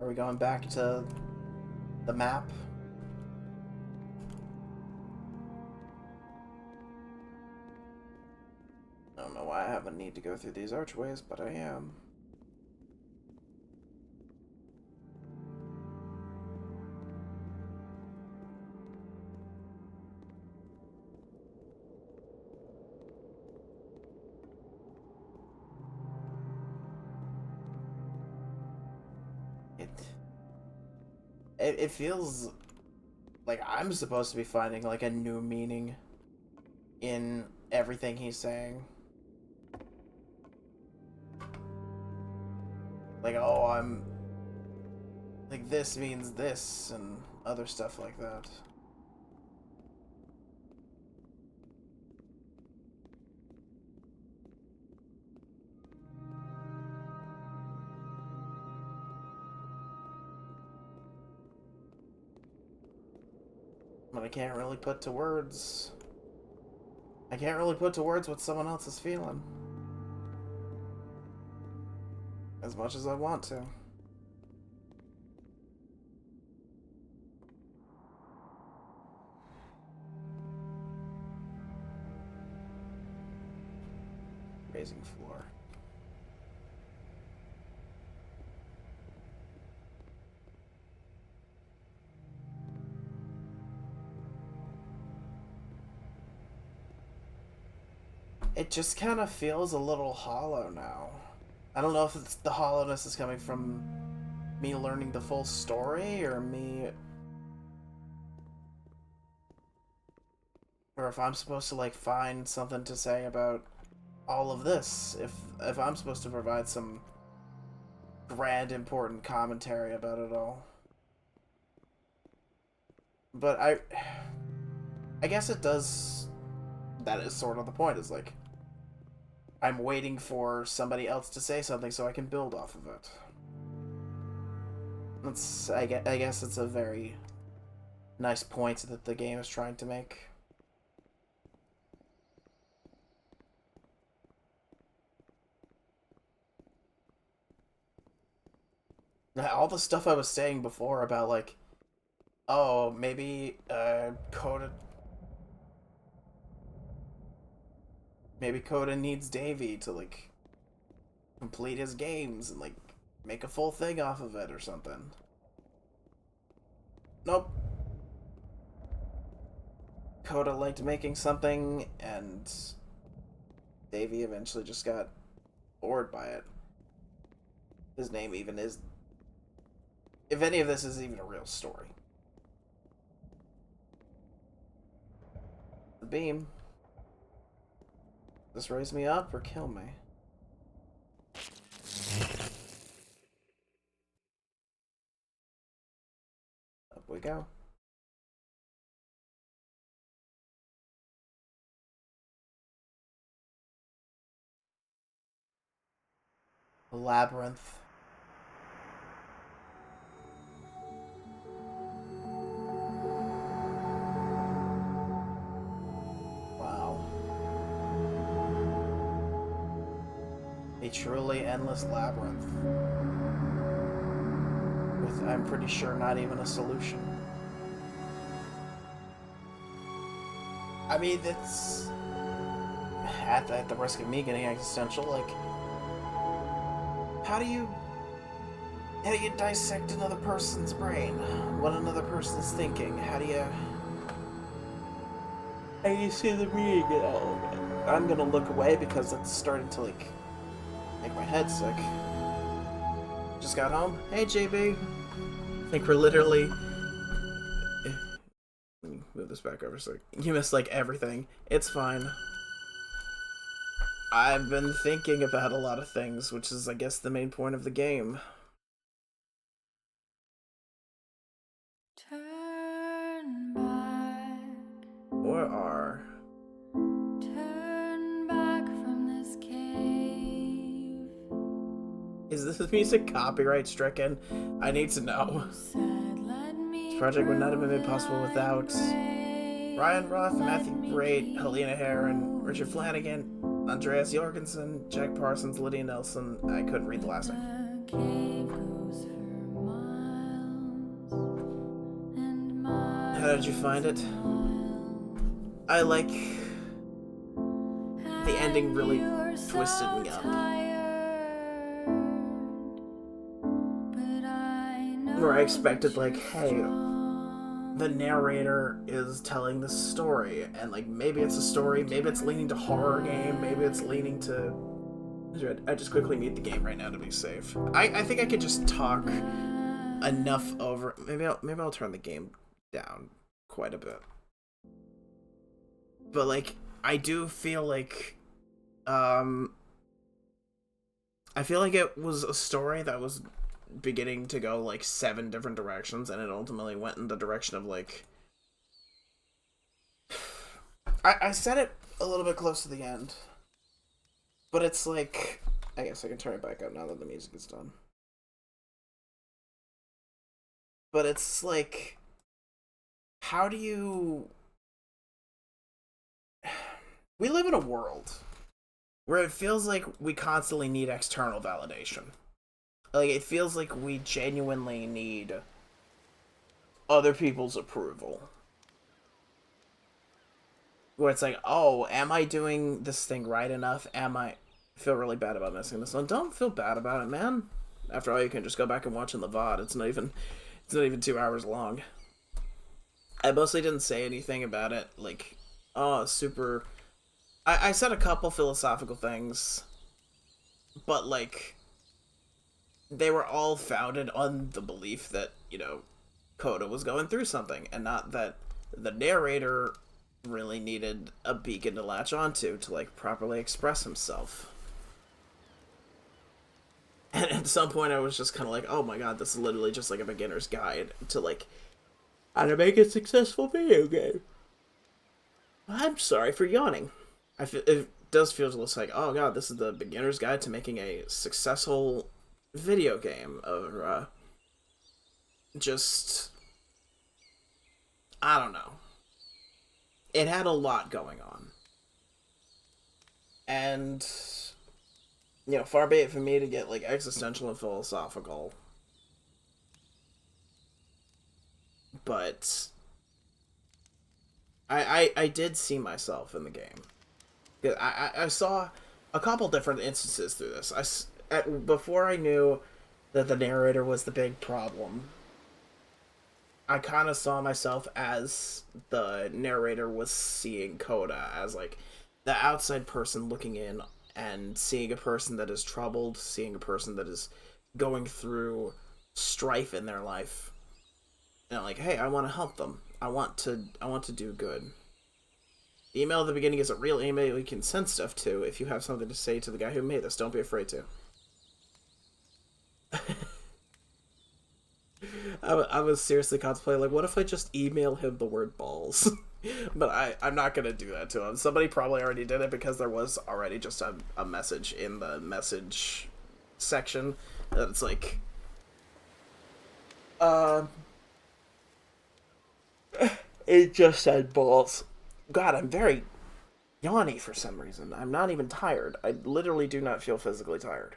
Are we going back to the map? I don't know why I have a need to go through these archways, but I am. It feels like I'm supposed to be finding like a new meaning in everything he's saying. Like, oh, I'm... like, this means this, and other stuff like that. But I can't really put to words... I can't really put to words what someone else is feeling. As much as I want to. Raising floor. It just kind of feels a little hollow now. I don't know if it's the hollowness is coming from me learning the full story, or me... or if I'm supposed to, like, find something to say about all of this. If I'm supposed to provide some grand, important commentary about it all. But I guess it does... that is sort of the point, is like... I'm waiting for somebody else to say something so I can build off of it. I guess it's a very nice point that the game is trying to make. All the stuff I was saying before about, like, oh, maybe Coda... maybe Coda needs Davy to, like, complete his games and, like, make a full thing off of it or something. Nope. Coda liked making something, and Davy eventually just got bored by it. His name even is... if any of this is even a real story. The beam. This raise me up or kill me? Up we go. A labyrinth. A truly endless labyrinth. With, I'm pretty sure, not even a solution. I mean, it's... at the risk of me getting existential, like... How do you dissect another person's brain? What another person's thinking? How do you see the meaning in all of it? I'm gonna look away because it's starting to, like... make my head sick. Just got home. Hey, JB. I think we're literally... let me move this back over a sec. You missed, like, everything. It's fine. I've been thinking about a lot of things, which is, I guess, the main point of the game. Turn back. Or are... Turn back from this cave. Is this music copyright stricken? I need to know. This project would not have been made possible without Ryan Roth, Matthew Brait, Helena Herron, Richard Flanagan, Andreas Jorgensen, Jack Parsons, Lydia Nelson. I couldn't read the last name. How did you find it? I like... the ending really twisted me up. Where I expected, like, hey, the narrator is telling this story, and, like, maybe it's a story, maybe it's leaning to horror game, maybe it's leaning to... I just quickly need the game right now to be safe. I think I could just talk enough over... Maybe I'll turn the game down quite a bit. But, like, I do feel like, I feel like it was a story that was beginning to go like 7 different directions, and it ultimately went in the direction of like, I said it a little bit close to the end, but it's like, I guess I can turn it back up now that the music is done. But it's like, how do you... We live in a world where it feels like we constantly need external validation. Like, it feels like we genuinely need other people's approval. Where it's like, oh, am I doing this thing right enough? I feel really bad about missing this one. Don't feel bad about it, man. After all, you can just go back and watch in the VOD. It's not even 2 hours long. I mostly didn't say anything about it, like, oh, super... I said a couple philosophical things, but, like, they were all founded on the belief that, you know, Coda was going through something, and not that the narrator really needed a beacon to latch onto to, like, properly express himself. And at some point I was just kind of like, oh my god, this is literally just, like, a beginner's guide to, like, how to make a successful video game. I'm sorry for yawning. It does feel just like, oh god, this is the beginner's guide to making a successful video game. Or, just... I don't know. It had a lot going on. And, you know, far be it from me to get, like, existential and philosophical. But I did see myself in the game. I saw a couple different instances through this. Before I knew that the narrator was the big problem, I kind of saw myself as the narrator was seeing Coda as, like, the outside person looking in and seeing a person that is troubled, seeing a person that is going through strife in their life. And I'm like, hey, I want to help them. I want to do good. The email at the beginning is a real email you can send stuff to if you have something to say to the guy who made this. Don't be afraid to. I was seriously contemplating, like, what if I just email him the word balls? But I'm not going to do that to him. Somebody probably already did it because there was already just a message in the message section that it's like, it just said balls. God, I'm very yawny for some reason. I'm not even tired. I literally do not feel physically tired.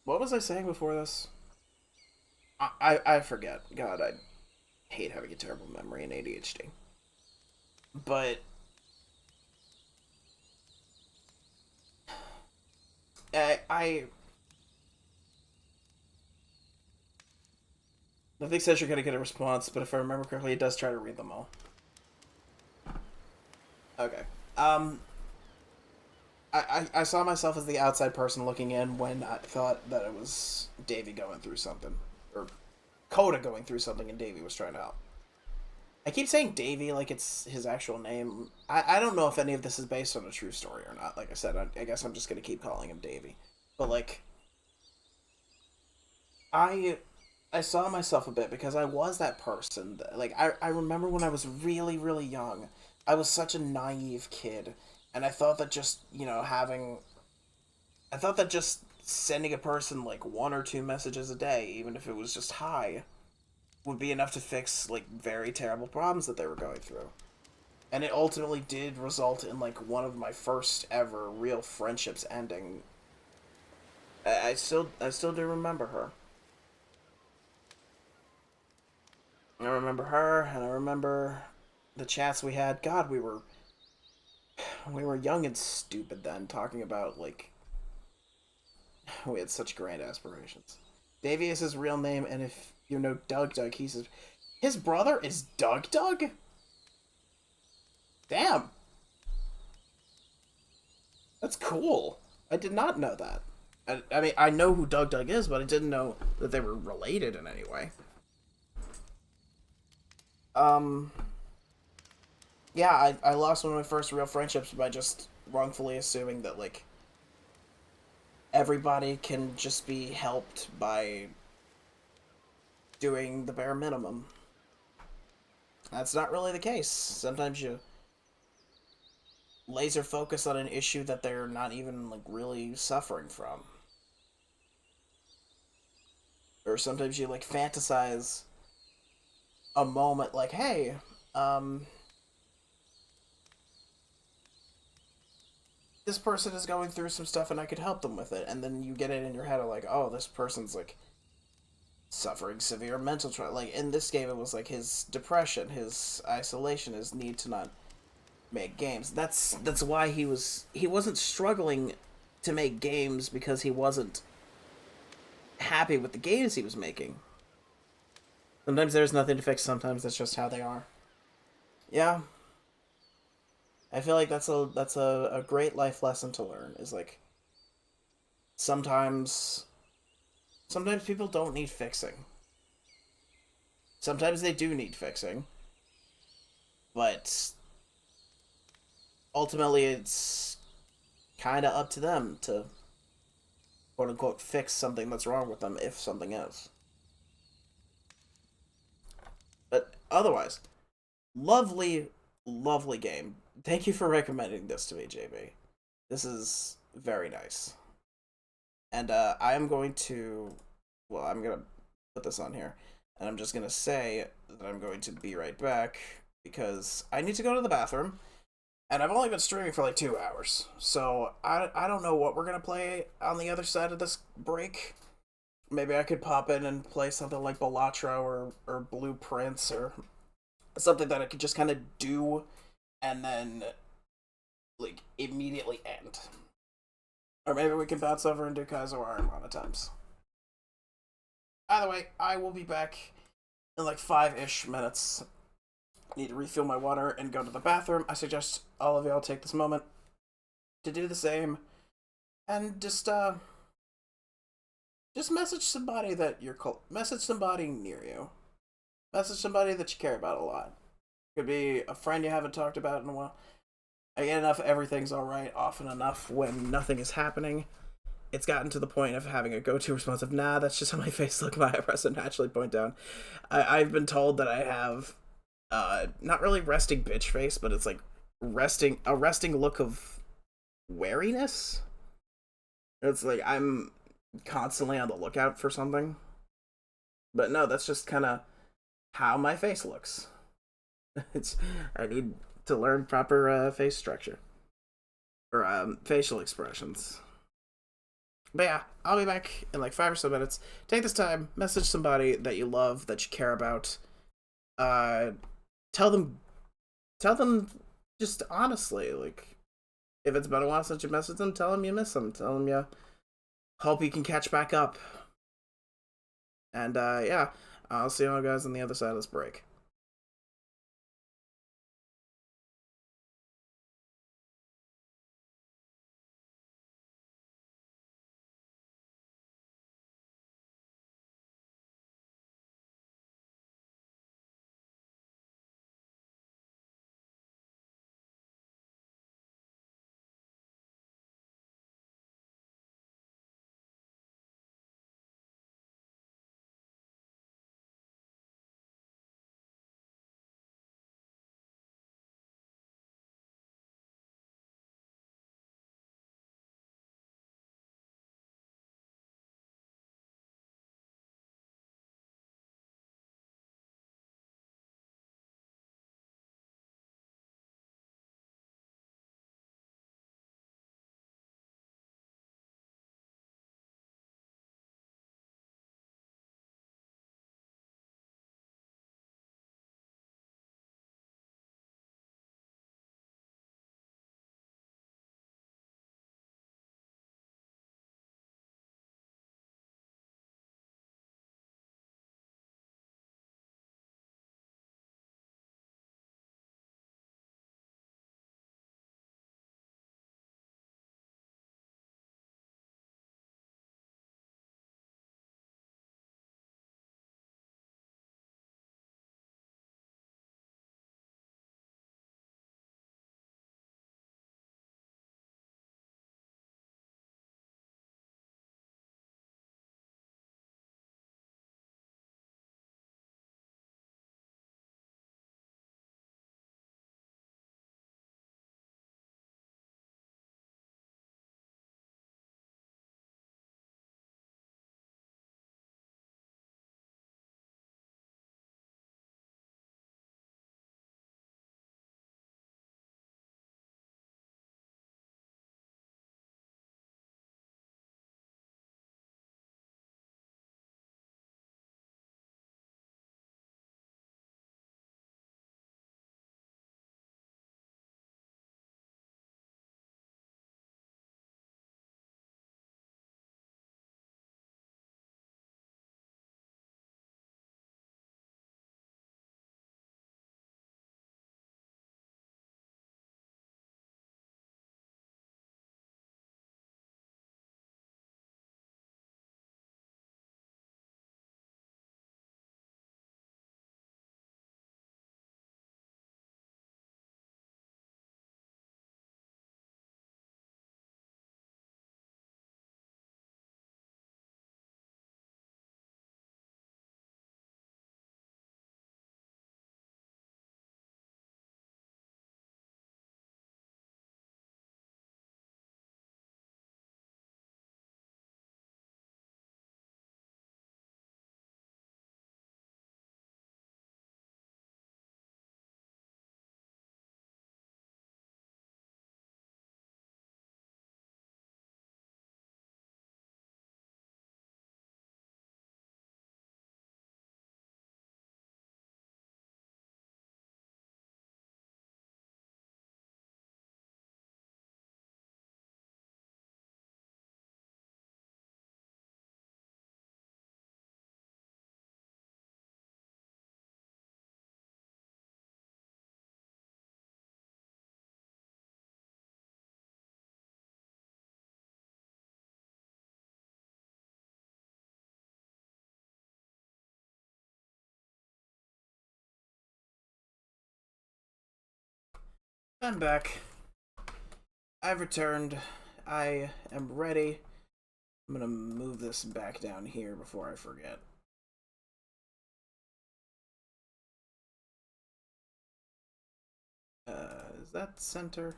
What was I saying before this? I forget. God, I hate having a terrible memory and ADHD. But the thing says you're gonna get a response, but if I remember correctly, it does try to read them all. Okay. I saw myself as the outside person looking in when I thought that it was Davey going through something. Or Coda going through something and Davey was trying to help. I keep saying Davey like it's his actual name. I don't know if any of this is based on a true story or not. Like I said, I guess I'm just going to keep calling him Davey. But, like, I saw myself a bit because I was that person. Like, I remember when I was really, really young, I was such a naive kid. And I thought that just, you know, I thought that just sending a person, like, 1 or 2 messages a day, even if it was just hi, would be enough to fix, like, very terrible problems that they were going through. And it ultimately did result in, like, one of my first ever real friendships ending. I still do remember her. I remember her, and I remember the chats we had. God, we were young and stupid then, talking about, like, we had such grand aspirations. Davey is his real name, and if you know Doug, he's his brother is Doug? Damn. That's cool. I did not know that. I mean, I know who Doug is, but I didn't know that they were related in any way. Um, yeah, I lost one of my first real friendships by just wrongfully assuming that, like, everybody can just be helped by doing the bare minimum. That's not really the case. Sometimes you laser focus on an issue that they're not even, like, really suffering from. Or sometimes you, like, fantasize a moment like, hey, um, this person is going through some stuff and I could help them with it. And then you get it in your head of, like, oh, this person's, like, suffering severe mental trauma. Like, in this game, it was, like, his depression, his isolation, his need to not make games. That's why he wasn't struggling to make games because he wasn't happy with the games he was making. Sometimes there's nothing to fix, sometimes that's just how they are. Yeah. I feel like that's a great life lesson to learn is like sometimes sometimes people don't need fixing. Sometimes they do need fixing, but ultimately it's kind of up to them to quote unquote fix something that's wrong with them if something is. But otherwise, lovely, lovely game. Thank you for recommending this to me, JB. This is very nice. And I am going to, well, I'm going to put this on here. And I'm just going to say that I'm going to be right back because I need to go to the bathroom. And I've only been streaming for like 2 hours. So I don't know what we're going to play on the other side of this break. Maybe I could pop in and play something like Balatro or Blueprints or something that I could just kind of do and then like immediately end. Or maybe we can bounce over and do Kaizo IronMon at times. Either way, I will be back in like 5-ish minutes. Need to refill my water and go to the bathroom. I suggest all of y'all take this moment to do the same. And just message somebody that you're message somebody near you. Message somebody that you care about a lot. Could be a friend you haven't talked about in a while. I get enough everything's alright often enough when nothing is happening. It's gotten to the point of having a go-to response of, nah, that's just how my face look, my eyebrows would naturally point down. I've been told that I have, not really resting bitch face, but it's like a resting look of wariness. It's like I'm constantly on the lookout for something. But no, that's just kind of how my face looks. I need to learn proper face structure. Or facial expressions. But yeah, I'll be back in like 5 or so minutes. Take this time, message somebody that you love, that you care about. Uh, tell them just honestly, like, if it's been a while since you messaged them, tell them you miss them. Tell them you hope you can catch back up. And yeah, I'll see you all guys on the other side of this break. I'm back. I've returned. I am ready. I'm gonna move this back down here before I forget. Is that center?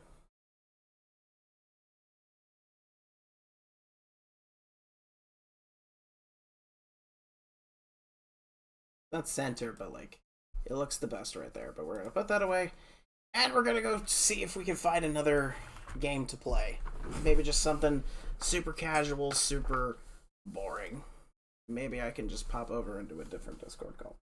Not center, but like, it looks the best right there. But we're gonna put that away, and we're gonna go see if we can find another game to play. Maybe just something super casual, super boring. Maybe I can just pop over into a different Discord call.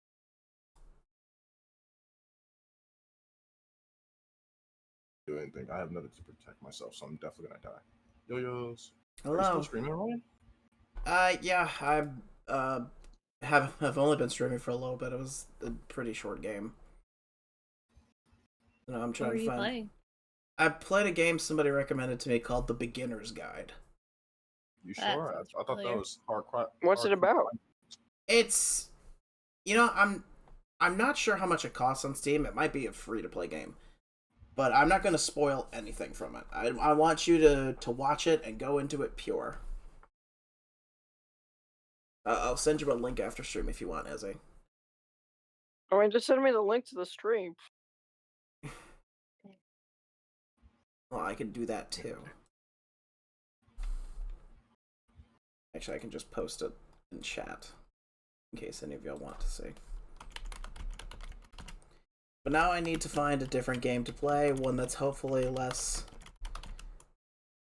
Do anything. I have nothing to protect myself, so I'm definitely gonna die. Yo-yos. Hello. Are you still streaming, Ryan? Yeah, I have only been streaming for a little bit. It was a pretty short game. No, I'm trying to find. Playing? I played a game somebody recommended to me called The Beginner's Guide. You sure? I thought that was hardcore. What's it about? It's, I'm not sure how much it costs on Steam. It might be a free-to-play game, but I'm not going to spoil anything from it. I want you to watch it and go into it pure. I'll send you a link after stream if you want, Ezzy. I mean, just send me the link to the stream. Well, I can do that too. Actually, I can just post it in chat in case any of y'all want to see. But now I need to find a different game to play, one that's hopefully less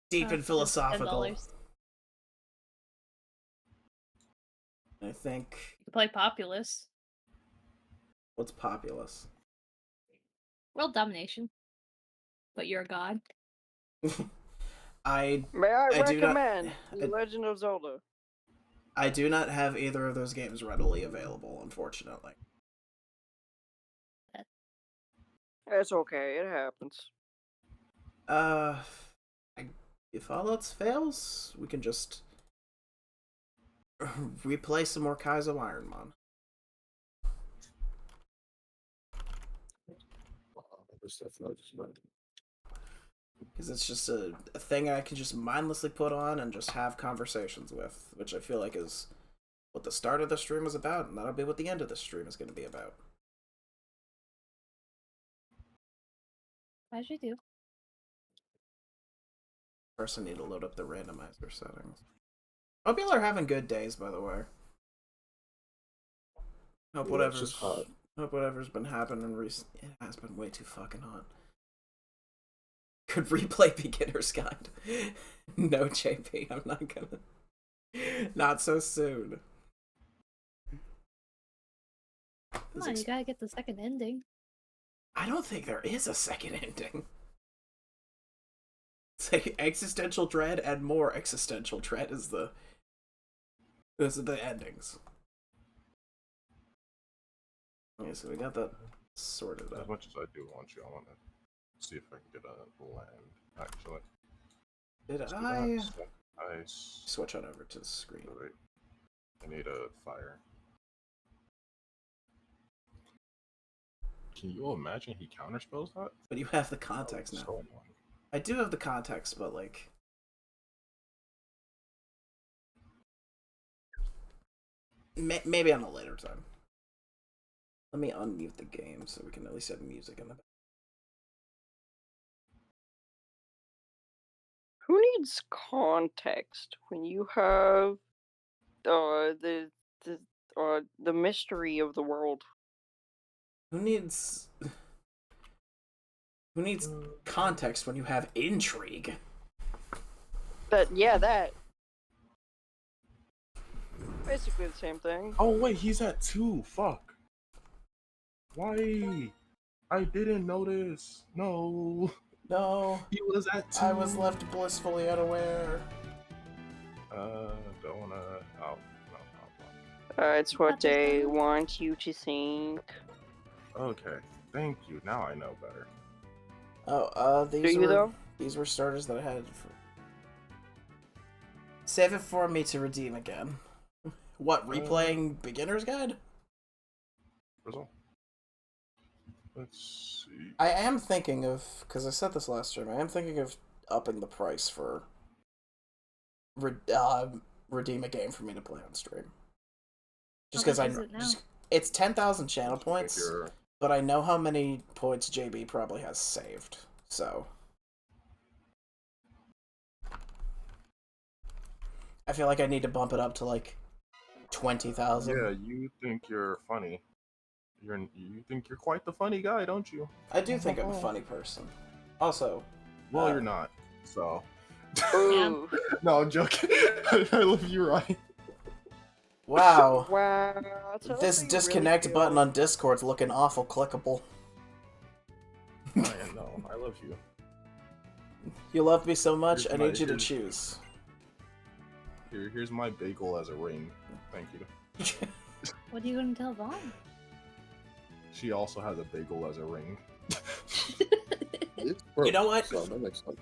deep and philosophical. $10. I think. You can play Populous. What's Populous? World domination. But you're a god. May I do not- recommend The Legend of Zelda? I do not have either of those games readily available, unfortunately. It's okay, it happens. If all else fails, we can just replay some more Kaizo IronMon. Because it's just a thing I can just mindlessly put on and just have conversations with, which I feel like is what the start of the stream is about, and that'll be what the end of the stream is going to be about. As you do. First, I need to load up the randomizer settings. Hope y'all are having good days, by the way. Hope whatever's been happening recent. It has been way too fucking hot. Could replay Beginner's Guide. No, JP, I'm not gonna. Not so soon. Come on, you gotta get the second ending. I don't think there is a second ending. It's like existential dread and more existential dread is the. Those are the endings. Okay, so we got that sorted As out. much as I do want you, I want to see if I can get a land, actually. Did Let's do I that. Nice. switch on over to the screen? Wait, I need a fire. Can you imagine he counterspells that? But you have the context now. So annoying. I do have the context, but like. Maybe on a later time. Let me unmute the game so we can at least have music in the back. Who needs context when you have the mystery of the world? Who needs context when you have intrigue? That. Basically the same thing. Oh wait, he's at 2. Fuck. Why? I didn't notice. No. No. He was at 2. I was left blissfully unaware. Don't wanna. Oh, no. It's what they want you to think. Okay, thank you. Now I know better. Oh, these were starters that I had. Save it for me to redeem again. What, replaying Beginner's Guide? Result. Let's see. I am thinking of, because I said this last stream, I am thinking of upping the price for redeem a game for me to play on stream. Just because it's 10,000 channel points, but I know how many points JB probably has saved, so I feel like I need to bump it up to like 20,000. Yeah, you think you're funny. You think you're quite the funny guy, don't you? I do think I'm a funny person. Also, well, you're not. So, Ooh. no, I'm joking. I love you, right? Wow. Wow. This disconnect really button on Discord's looking awful clickable. I know. I love you. You love me so much, Here's I my- need you to here's- choose. Here's my bagel as a ring. Thank you. What are you gonna tell Vaughn? She also has a bagel as a ring. It's You know what? So that makes sense.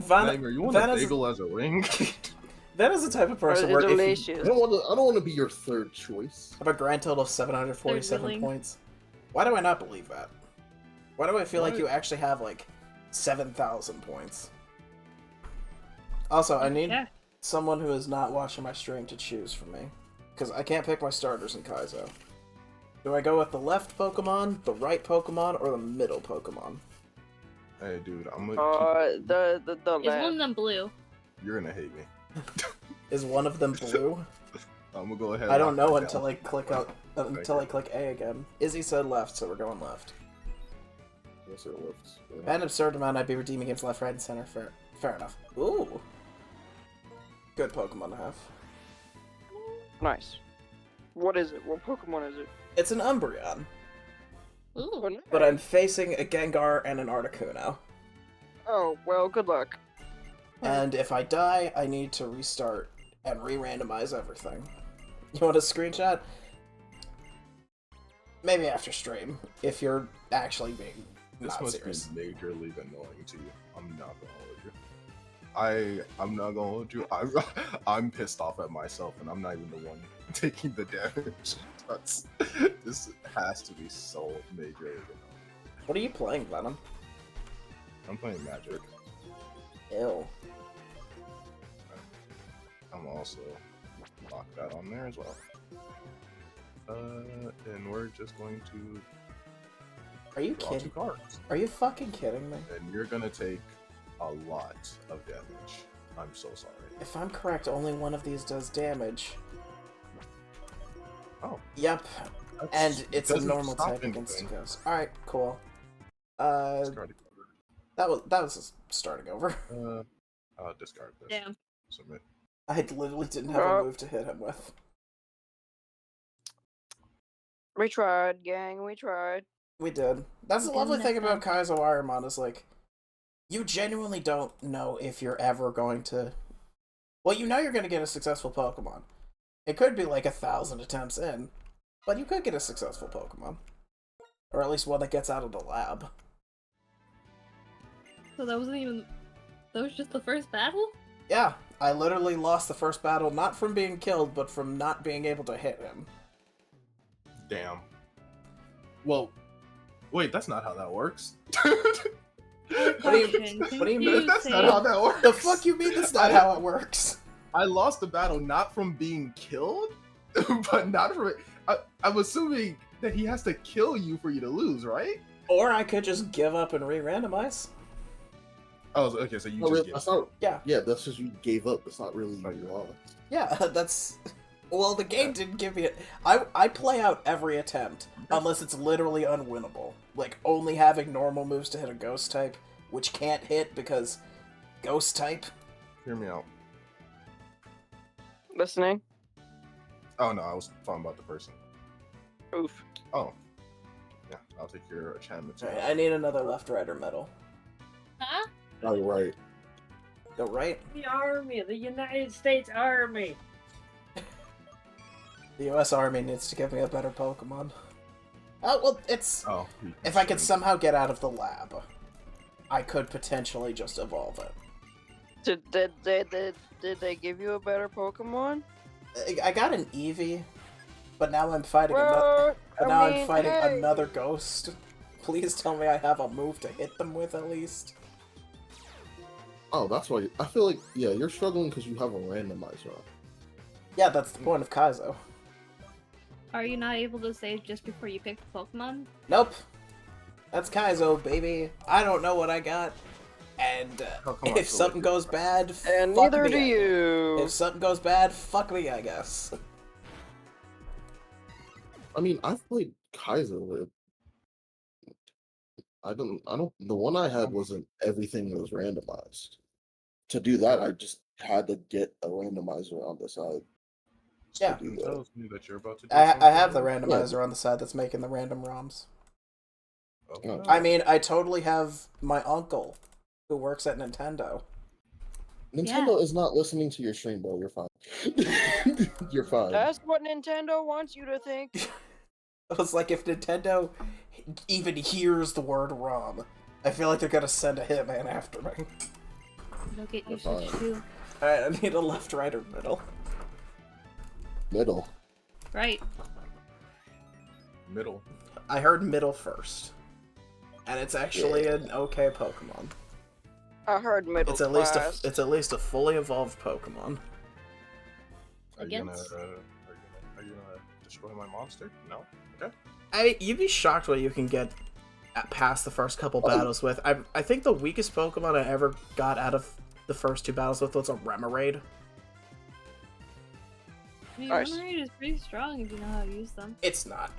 Nightmare, you want a bagel as a ring? That is the type of person where if delicious. I don't want to be your third choice. I have a grand total of 747 willing. points. Why do I not believe that? Why do I feel like What? you actually have like 7,000 points? Also, I need Yeah. someone who is not watching my stream to choose for me. Because I can't pick my starters in Kaizo. Do I go with the left Pokemon, the right Pokemon, or the middle Pokemon? Hey, dude, I'm gonna The Is one of left. them blue? you're gonna hate me. Is one of them blue? I'm gonna go ahead. I don't and lock know that until down. I click out until I click A again. Izzy said left, so we're going left. Yes, it lifts. By an absurd amount, I'd be redeeming games left, right, and center. Fair enough. Ooh. Good Pokemon to have. Nice. What is it? What Pokemon is it? It's an Umbreon, Ooh. but I'm facing a Gengar and an Articuno. Oh, well, good luck. And if I die, I need to restart and re-randomize everything. You want a screenshot? Maybe after stream, if you're actually being This not must serious. be majorly annoying to you. I'm not gonna hold you. I'm not gonna hold you. I'm pissed off at myself, and I'm not even the one taking the damage. This has to be so majorly annoying. What are you playing, Venom? I'm playing Magic. Ew. I'm also lock that on there as well. And we're just going to Are you draw 2 kidding? cards. Are you fucking kidding me? And you're gonna take a lot of damage. I'm so sorry. If I'm correct, only one of these does damage. Oh. Yep. That's- And it's a doesn't normal stop type against anything. Ghost. Alright, cool. Discard it. That was starting over. Discard this. Damn. Submit. I literally didn't have a move to hit him with. We tried, gang. We tried. We did. That's the We lovely did thing mess about up. Kaizo IronMon is like, you genuinely don't know if you're ever going to. Well, you know you're going to get a successful Pokemon. It could be like 1,000 attempts in, but you could get a successful Pokemon, or at least one that gets out of the lab. So that wasn't even. That was just the first battle? Yeah, I literally lost the first battle not from being killed, but from not being able to hit him. Damn. Well, wait, that's not how that works. What do you mean? That's not how that works. The fuck you mean that's not how it works? I lost the battle not from being killed, but not from. I'm assuming that he has to kill you for you to lose, right? Or I could just give up and re-randomize. Oh, okay. So you No, just that's not. Yeah. Yeah, that's just you gave up. That's not really Okay. you lost. Yeah, that's... Well, the game didn't give me it. I play out every attempt, unless it's literally unwinnable. Like, only having normal moves to hit a ghost type, which can't hit because ghost type. hear me out. Listening. Oh no, I was talking about the person. Oof. Oh, yeah. I'll take your enchantment. Alright, I need another left, right, or middle. Huh? Oh, you're right. Go right. The Army, the United States Army. The US Army needs to give me a better Pokemon. Oh, well, it's... Oh. If I could somehow get out of the lab, I could potentially just evolve it. Did they give you a better Pokemon? I got an Eevee, but now I'm fighting Well, I'm fighting hey. another ghost. Please tell me I have a move to hit them with at least. Oh, that's why. I feel like, yeah, you're struggling because you have a randomizer on. Yeah, that's the point of Kaizo. Are you not able to save just before you pick the Pokemon? Nope. That's Kaizo, baby. I don't know what I got. And if something goes bad, And fuck neither me, do you. If something goes bad, fuck me, I guess. I mean, I've played Kaizo with. I don't. The one I had wasn't everything was randomized. To do that, I just had to get a randomizer on the side. Yeah. Tells me that you're about to do I have the something. randomizer on the side that's making the random ROMs. Okay. I mean, I totally have my uncle who works at Nintendo. Nintendo is not listening to your stream, bro. You're fine. You're fine. That's what Nintendo wants you to think. I was like, if Nintendo even hears the word ROM, I feel like they're gonna send a hitman after me. They'll get you switched too. Alright, I need a left, right, or middle. Middle. Right. Middle. I heard middle first. And it's actually an okay Pokemon. I heard middle It's at class. least a fully evolved Pokemon. Are you gonna Against? are you gonna destroy my monster? No. Okay. You'd be shocked what you can get past the first couple battles with. I think the weakest Pokemon I ever got out of the first two battles with was a Remoraid. I mean, Nice. Remoraid is pretty strong if you know how to use them. It's not.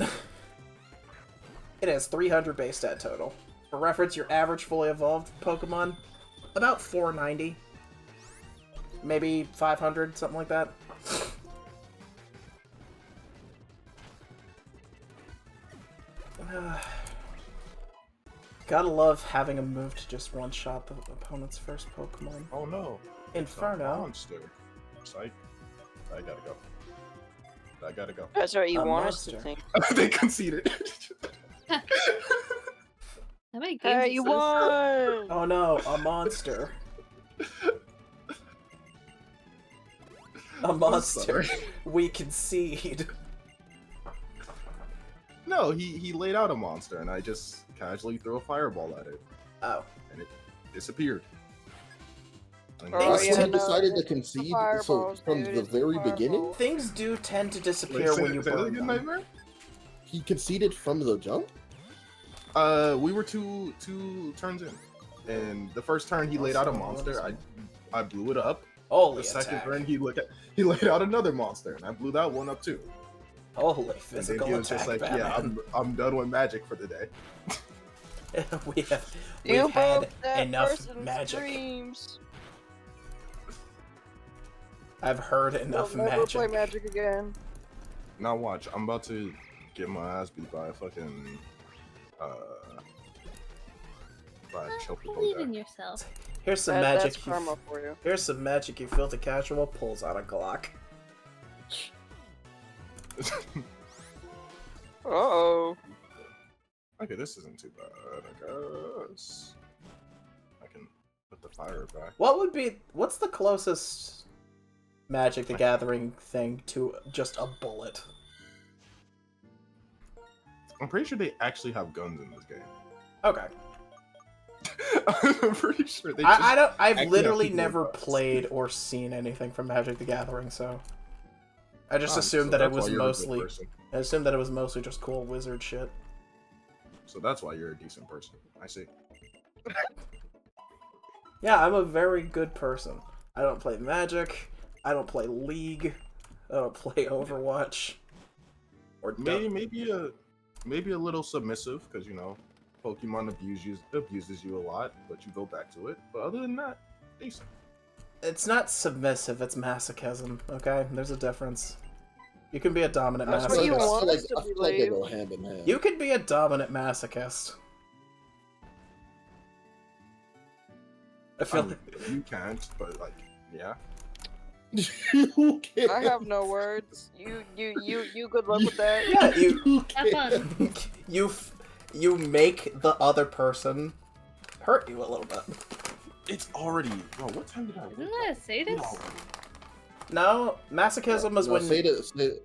It has 300 base stat total. For reference, your average fully evolved Pokemon, about 490. Maybe 500, something like that. Gotta love having a move to just one-shot the opponent's first Pokemon. Oh no. Inferno. Monster. Psych. I gotta go. I gotta go. That's what you A want us to monster. think. They conceded. How many games Hey, is you this? won! Oh no, a monster. A monster. sorry. We concede. No, he laid out a monster, and I just casually threw a fireball at it, Oh. and it disappeared. And Oh, This yeah, team no, decided to it's the concede so fireballs, from dude, the it's very the beginning. fireballs. Things do tend to disappear Wait, say- when you say that burn again, them. Nightmare? He conceded from the jump. We were two turns in, and the first turn he laid out a monster. I blew it up. Holy The second attack. turn he laid out another monster, and I blew that one up too. Holy And then physical he was attack, just like, "Yeah, Batman. I'm done with magic for the day." We've You had broke that enough person's magic. dreams. I've heard enough We'll never play magic. magic again. Now watch, I'm about to get my ass beat by a fucking by a chocobo Believe guy. in yourself. Here's some That's magic. karma for you. Here's some magic. You filthy casual pulls out a Glock. Uh-oh. Okay, this isn't too bad, I guess. I can put the fire back. What's the closest Magic the Gathering thing to just a bullet? I'm pretty sure they actually have guns in this game. Okay. I'm pretty sure they just I've actually literally have people never with guns. played or seen anything from Magic the Gathering, so I just Ah, assumed so that it that's was why you're a good mostly person. I assumed that it was mostly just cool wizard shit. So that's why you're a decent person. I see. Yeah, I'm a very good person. I don't play Magic. I don't play League. I don't play Overwatch. Or Maybe a little submissive because you know Pokemon abuses you a lot, but you go back to it. But other than that, decent. It's not submissive, it's masochism, okay? There's a difference. You can be a dominant That's masochist. what you I want feel us to I feel like they believe. go hand in hand. You can be a dominant masochist. I feel like... You can't, but like, yeah. You can't. I have no words. You good luck with that. Yeah, you... Have fun. you make the other person hurt you a little bit. It's already, bro. What time did I? Isn't that a sadist? No, masochism is when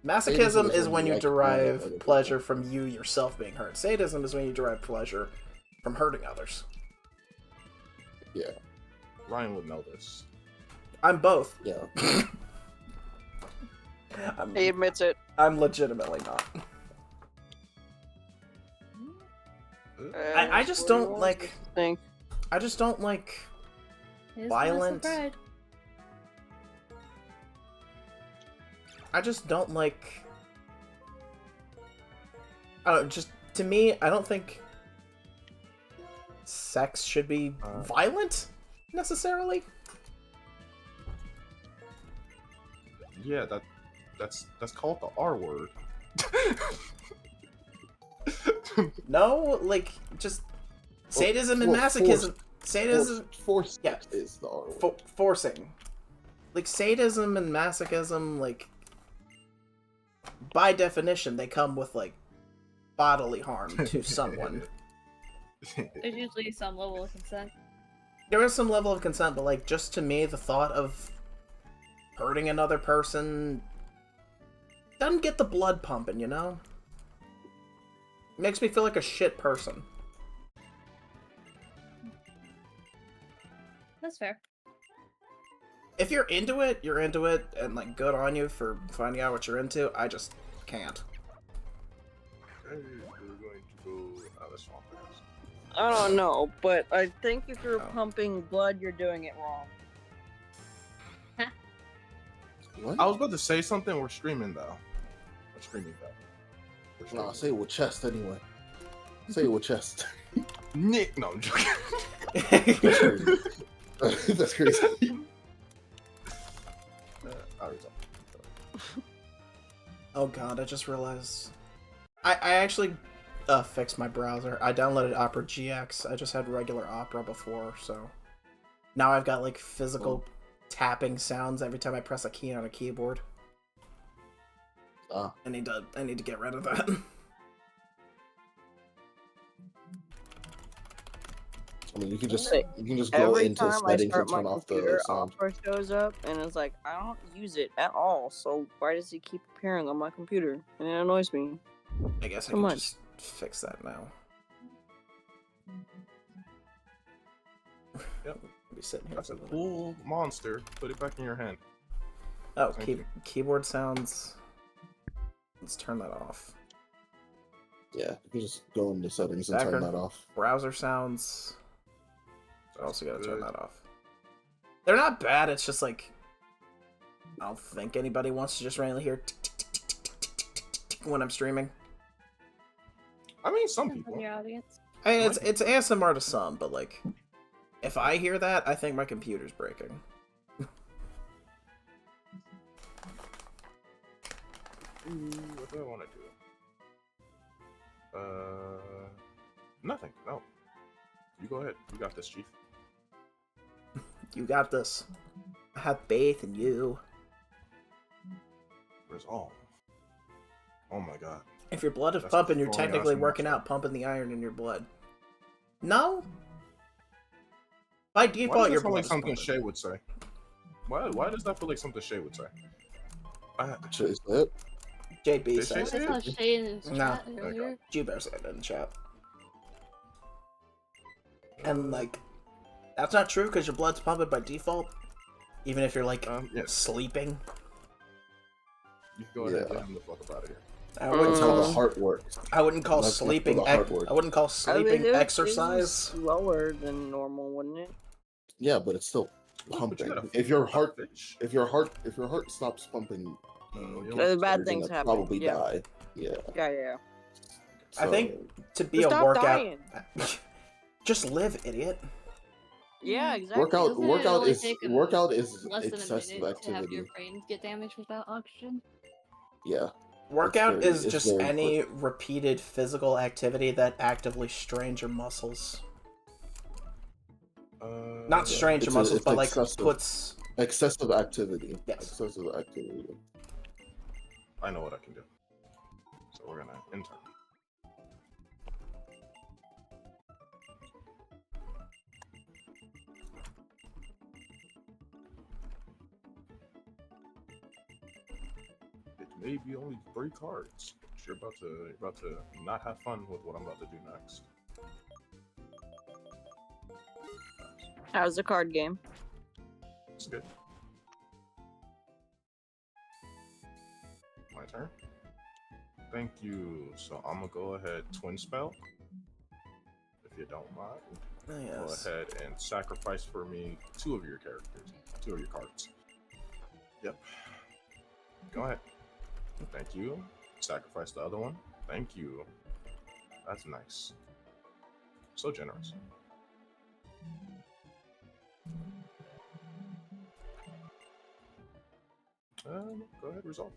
masochism is when you derive pleasure from you yourself being hurt. Sadism is when you derive pleasure from hurting others. Yeah. Ryan would know this. I'm both. Yeah. He admits it. I'm legitimately not. I just don't like. I just don't like violent. I just don't like. Just to me, I don't think sex should be violent necessarily. Yeah, that's called the R word. No, like just sadism and masochism. Sadism, force is the R word. Forcing, like sadism and masochism, like by definition, they come with like bodily harm to someone. There's usually some level of consent. There is some level of consent, but like just to me, the thought of hurting another person doesn't get the blood pumping, you know? Makes me feel like a shit person. That's fair. If you're into it, and like good on you for finding out what you're into. I just can't. Okay, we're going to go out of swamp. I don't know, but I think if you're pumping blood, you're doing it wrong. What? I was about to say something. We're streaming though. We're streaming though. No, say it with chest anyway. Say it with chest. Nick, no, I'm joking. That's crazy. Oh god, I just realized. I actually fixed my browser. I downloaded Opera GX. I just had regular Opera before, so now I've got like physical tapping sounds every time I press a key on a keyboard. I need to get rid of that. I mean, you can just go into settings and turn off the sound. Opera shows up and it's like I don't use it at all. So why does it keep appearing on my computer? And it annoys me. I guess I can just fix that now. Yep. Be sitting here. That's a cool monster. Put it back in your hand. Oh, keyboard sounds. Let's turn that off. Yeah, you can just go into settings and turn that off. Browser sounds. I also gotta turn that off. They're not bad. It's just like I don't think anybody wants to just randomly hear when I'm streaming. I mean, some people. Your audience. I mean, it's ASMR to some, but like, if I hear that, I think my computer's breaking. What do I want to do? Nothing. No. You go ahead. You got this, Chief. You got this. I have faith in you. Where's all? Oh my god. If your blood is pumping, you're technically working out, pumping the iron in your blood. No? By default, your blood is something pumping. Shay would say. Why does that feel like something Shay would say? Is that? JB said I saw Shay in his chat earlier. G-Bear said it in the chat. And like, that's not true because your blood's pumping by default. Even if you're like sleeping. You can go ahead and get him the fuck up out of here. I wouldn't call the heart works. I wouldn't call sleeping. I wouldn't call sleeping exercise. Slower than normal, wouldn't it? Yeah, but it's still pumping. If your heart stops pumping, bad things happen. Probably die. Yeah. Yeah. I think to be a workout, just live, idiot. Yeah, exactly. Workout is less than excessive a minute activity. to have your brain get damaged without oxygen. Yeah. Workout is just any repeated physical activity that actively strains your muscles. Not strains your muscles, but like puts excessive activity. Yes. Excessive activity. I know what I can do. So we're gonna intern. maybe only 3 cards. You're about to not have fun with what I'm about to do next. How's the card game? It's good. My turn. Thank you. So I'm gonna go ahead, twin spell. If you don't mind. Oh, yes. Go ahead and sacrifice for me 2 of your characters. 2 of your cards. Yep. Go ahead. Thank you. Sacrifice the other one. Thank you. That's nice. So generous. Go ahead, resolve.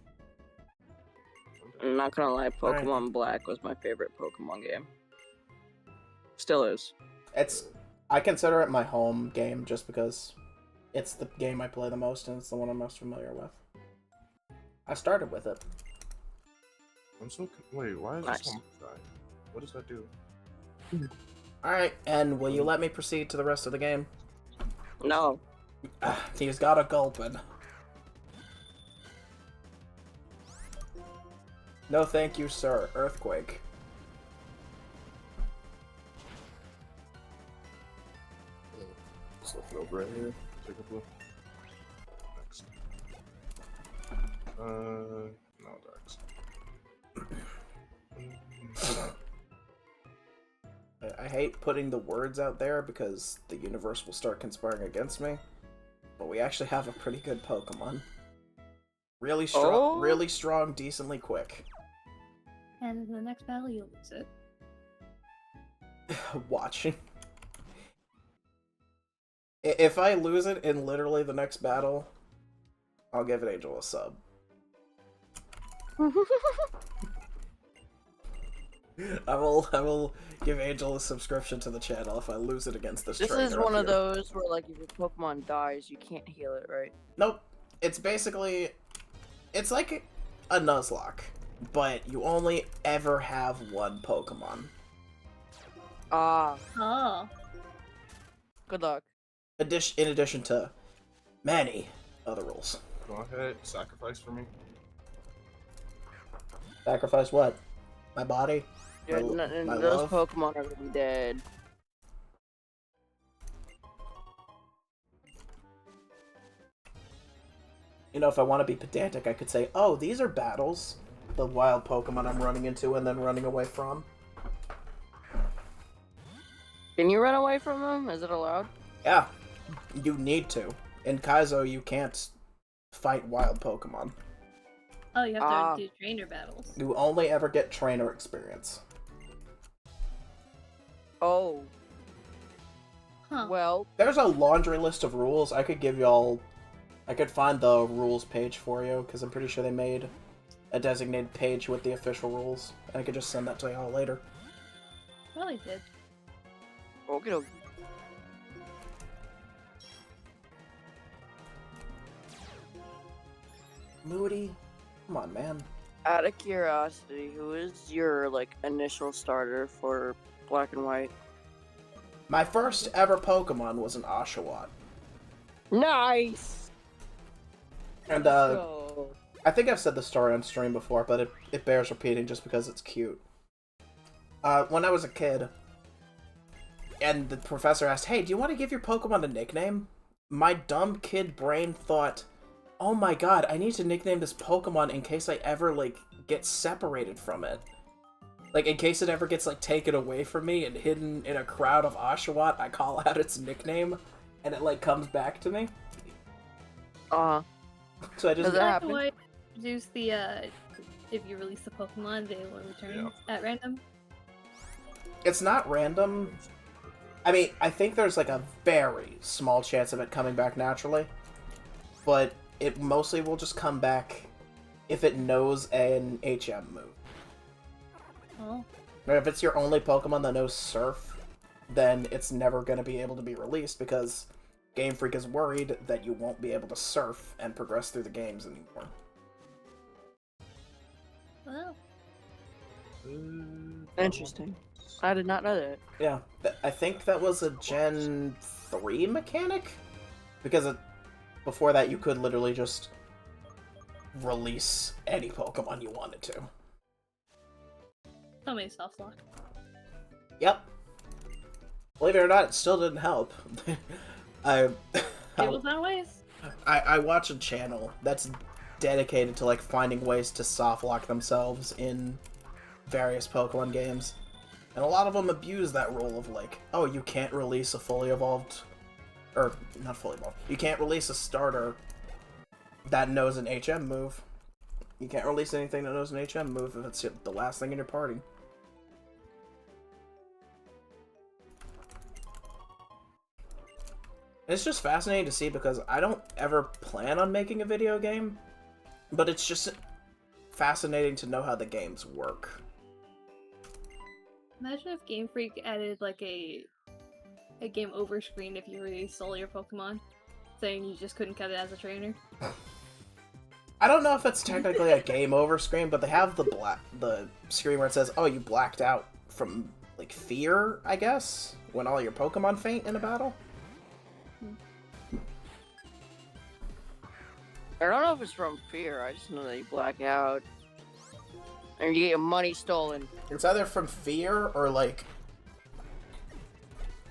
I'm not gonna lie, Alright. Pokemon Black was my favorite Pokemon game. Still is. I consider it my home game just because it's the game I play the most and it's the one I'm most familiar with. I started with it. I'm so wait. Why is Nice. this one dying? What does that do? Alright, and will you let me proceed to the rest of the game? No. He's got a gulpin. No thank you, sir. Earthquake. Stuff over right here. Take a look. Next. No, Dex. I hate putting the words out there because the universe will start conspiring against me. But we actually have a pretty good Pokemon. Really strong, decently quick. And in the next battle, you'll lose it. Watching. If I lose it in literally the next battle, I'll give an Angel a sub. I will give Angel a subscription to the channel if I lose it against this trainer. This is one up of here. those where, like, if your Pokemon dies, you can't heal it, right? Nope. It's basically... It's like a Nuzlocke, but you only ever have one Pokemon. Ah. Oh. Good luck. In addition to many other rules. Go ahead, sacrifice for me. Sacrifice what? My body? Yeah, My those love? Pokemon are gonna be dead. You know, if I want to be pedantic, I could say, oh, these are battles. The wild Pokemon I'm running into and then running away from. Can you run away from them? Is it allowed? Yeah, you need to. In Kaizo, you can't fight wild Pokemon. Oh, you have to do trainer battles. You only ever get trainer experience. Oh. Huh. Well, There's a laundry list of rules. I could give y'all... I could find the rules page for you, because I'm pretty sure they made a designated page with the official rules. And I could just send that to y'all later. Probably did. okay. Moody? Come on, man. Out of curiosity, who is your, like, initial starter for Black and White? My first ever Pokemon was an Oshawott. Nice! And, So... I think I've said the story on stream before, but it bears repeating just because it's cute. When I was a kid, and the professor asked, hey, do you want to give your Pokemon a nickname? My dumb kid brain thought, oh my god, I need to nickname this Pokemon in case I ever, like, get separated from it. Like, in case it ever gets, like, taken away from me and hidden in a crowd of Oshawott, I call out its nickname, and it, like, comes back to me. Uh-huh. So I just... Does that happen? Why introduce the, if you release the Pokemon, they will return at random? It's not random. I mean, I think there's, like, a very small chance of it coming back naturally. But it mostly will just come back if it knows an HM move. Oh. Or if it's your only Pokemon that knows Surf, then it's never going to be able to be released because Game Freak is worried that you won't be able to surf and progress through the games anymore. Well. Interesting. I did not know that. Yeah, I think that was a Gen 3 mechanic? Because before that you could literally just release any Pokemon you wanted to. How many soft lock? Yep. Believe it or not, it still didn't help. I People found ways. I watch a channel that's dedicated to like finding ways to soft lock themselves in various Pokemon games. And a lot of them abuse that rule of like, oh, you can't release a fully evolved, or not fully evolved, you can't release a starter that knows an HM move. You can't release anything that knows an HM move if it's the last thing in your party. It's just fascinating to see because I don't ever plan on making a video game, but it's just fascinating to know how the games work. Imagine if Game Freak added like a game over screen if you released all your Pokemon, saying you just couldn't cut it as a trainer. I don't know if it's technically a game over screen, but they have the screen where it says, "Oh, you blacked out from like fear," I guess, when all your Pokemon faint in a battle. I don't know if it's from fear. I just know that you black out and you get your money stolen. It's either from fear or like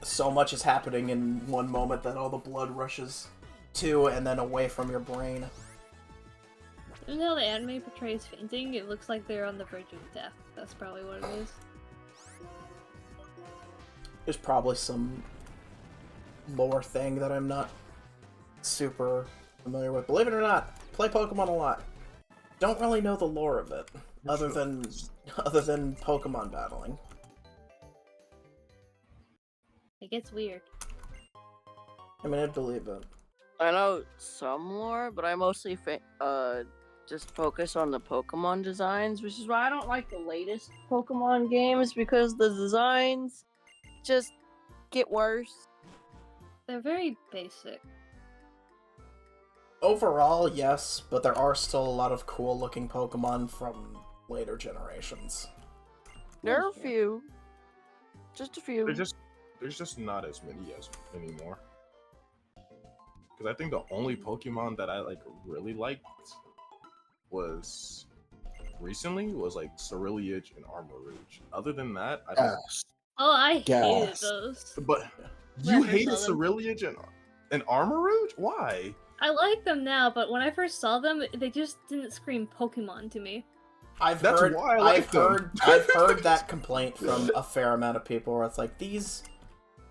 so much is happening in one moment that all the blood rushes to and then away from your brain. Even though the anime portrays fainting, it looks like they're on the verge of death. That's probably what it is. There's probably some lore thing that I'm not super familiar with. Believe it or not, play Pokemon a lot. Don't really know the lore of it, other than Pokemon battling. It gets weird. I mean, I'd believe it. I know some lore, but I mostly just focus on the Pokemon designs, which is why I don't like the latest Pokemon games, because the designs just get worse. They're very basic. Overall, yes, but there are still a lot of cool-looking Pokemon from later generations. There are a few. Just a few. There's just not as many as anymore. Because I think the only Pokemon that I like really liked was recently like Cerulean and Armorage. Other than that, I don't. Oh, I hated Gas. those. But When you I first hated saw them. Cerulean and Armorage? Why? I like them now, but when I first saw them, they just didn't scream Pokemon to me. I've That's heard, why I like I've heard that complaint from a fair amount of people where it's like, these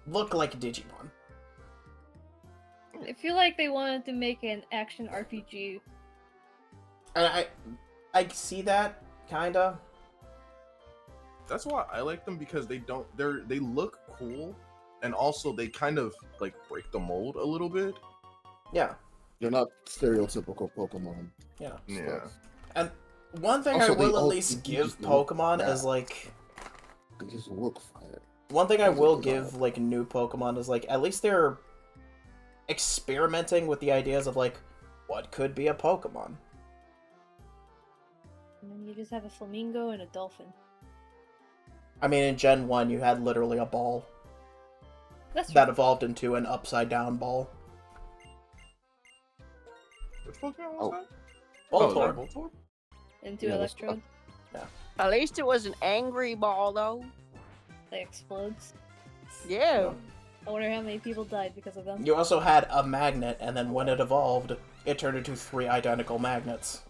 look like Digimon. I feel like they wanted to make an action RPG. And I see that, kinda. That's why I like them, because they look cool, and also they kind of like break the mold a little bit. Yeah. They're not stereotypical Pokemon. Yeah. Yeah. And one thing Also, I will they at all- least they give just look Pokemon bad. is like... They just look fire. One thing I Those are will design. give like new Pokemon is like, at least they're experimenting with the ideas of like, what could be a Pokemon? And then you just have a flamingo and a dolphin. I mean, in Gen 1, you had literally a ball That's that true. evolved into an upside-down ball. Which Pokemon was Oh. that? Voltorb. Voltorb? Into Yeah, that's- Electrode. At least it was an angry ball, though. That explodes. Yeah. I wonder how many people died because of them. You also had a magnet, and then when it evolved, it turned into 3 identical magnets.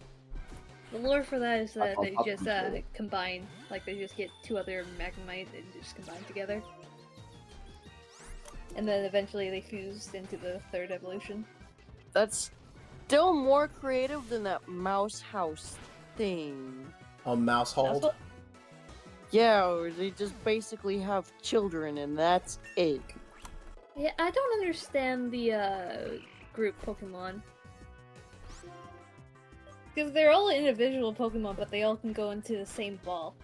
The lore for that is that I'll they just control it. combine, like they just get 2 other Magnemite and just combine together. And then eventually they fused into the 3rd evolution. That's still more creative than that mouse house thing. A mouse hold. what- Yeah, or they just basically have children and that's it. Yeah, I don't understand the group Pokemon. Because they're all individual Pokemon, but they all can go into the same ball.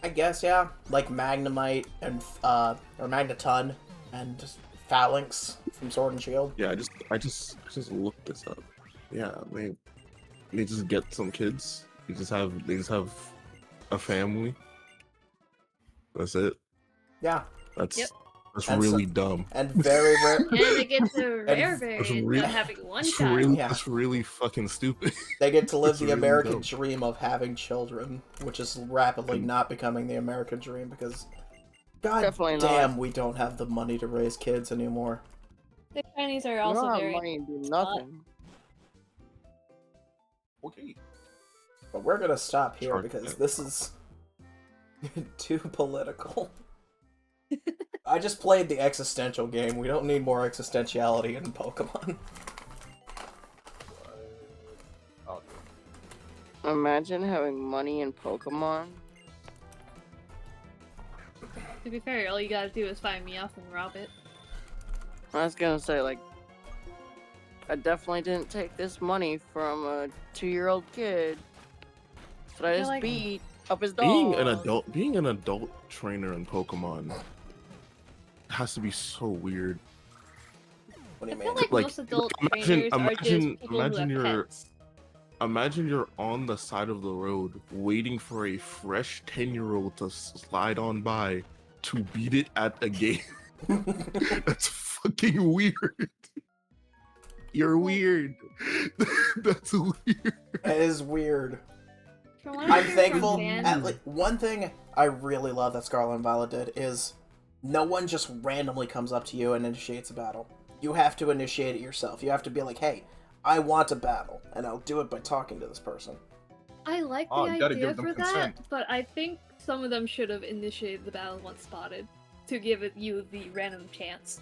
I guess, yeah. Like Magnemite and, or Magneton and Phalanx from Sword and Shield. Yeah, I just looked this up. Yeah, they just get some kids. They just have a family. That's it. Yeah. That's Yep. That's And really dumb. and very rare. And they get the rare And- variant really- of having one That's child. really, Yeah. that's really fucking stupid. They get to live It's the really American dope. dream of having children, which is rapidly not becoming the American dream because, god Definitely damn, not. we don't have the money to raise kids anymore. The Chinese are You also don't have very. money to do nothing. Okay. But we're gonna stop here Shark because Tank. this is too political. I just played the existential game. We don't need more existentiality in Pokemon. Imagine having money in Pokemon. To be fair, all you gotta do is find Meowth and rob it. I was gonna say, like, I definitely didn't take this money from a 2-year-old kid that I feel just like- beat up his dog. Being an adult trainer in Pokemon has to be so weird. What do I you feel mean? like most adult trainers are just people who have pets. Imagine you're on the side of the road waiting for a fresh 10-year-old to slide on by to beat it at a game. That's fucking weird. You're weird. That's weird. It is weird. From what I I'm hear from thankful. fans- Like, one thing I really love that Scarlet and Violet did is no one just randomly comes up to you and initiates a battle. You have to initiate it yourself. You have to be like, hey, I want a battle, and I'll do it by talking to this person. I like the Oh, you gotta idea give them for consent. that, but I think some of them should have initiated the battle once spotted to give it you the random chance.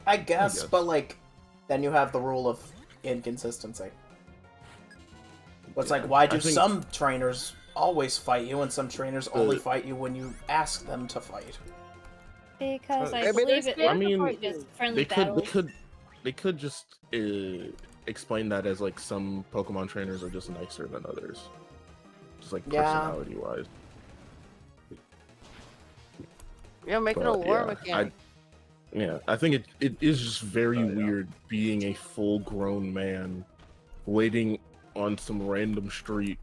I guess, but like, then you have the rule of inconsistency. It's like, why do I think- some trainers always fight you, and some trainers only fight you when you ask them to fight? Because I Maybe believe they're it scared I mean, is just friendly they could just explain that as like some Pokemon trainers are just nicer than others, just like Yeah. personality wise. Yeah, make it a But, lore yeah, mechanic. I think it is just very weird being a full grown man waiting on some random street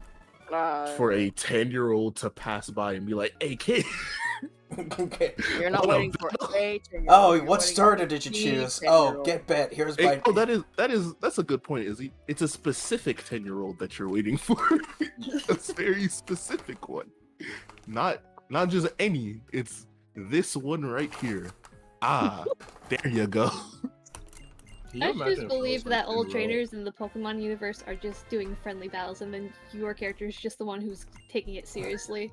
for a 10-year-old to pass by and be like, hey kid. Okay. You're not Oh, no. waiting for a 10-year-old, Oh, you're what waiting starter for did you the choose? 10-year-old. Oh, get bet. Here's Hey, my. that's a good point, Izzy. It's a specific 10-year-old that you're waiting for. That's a very specific one. Not just any. It's this one right here. Ah, there you go. I just believe that old trainers in the Pokemon universe are just doing friendly battles, and then your character is just the one who's taking it seriously.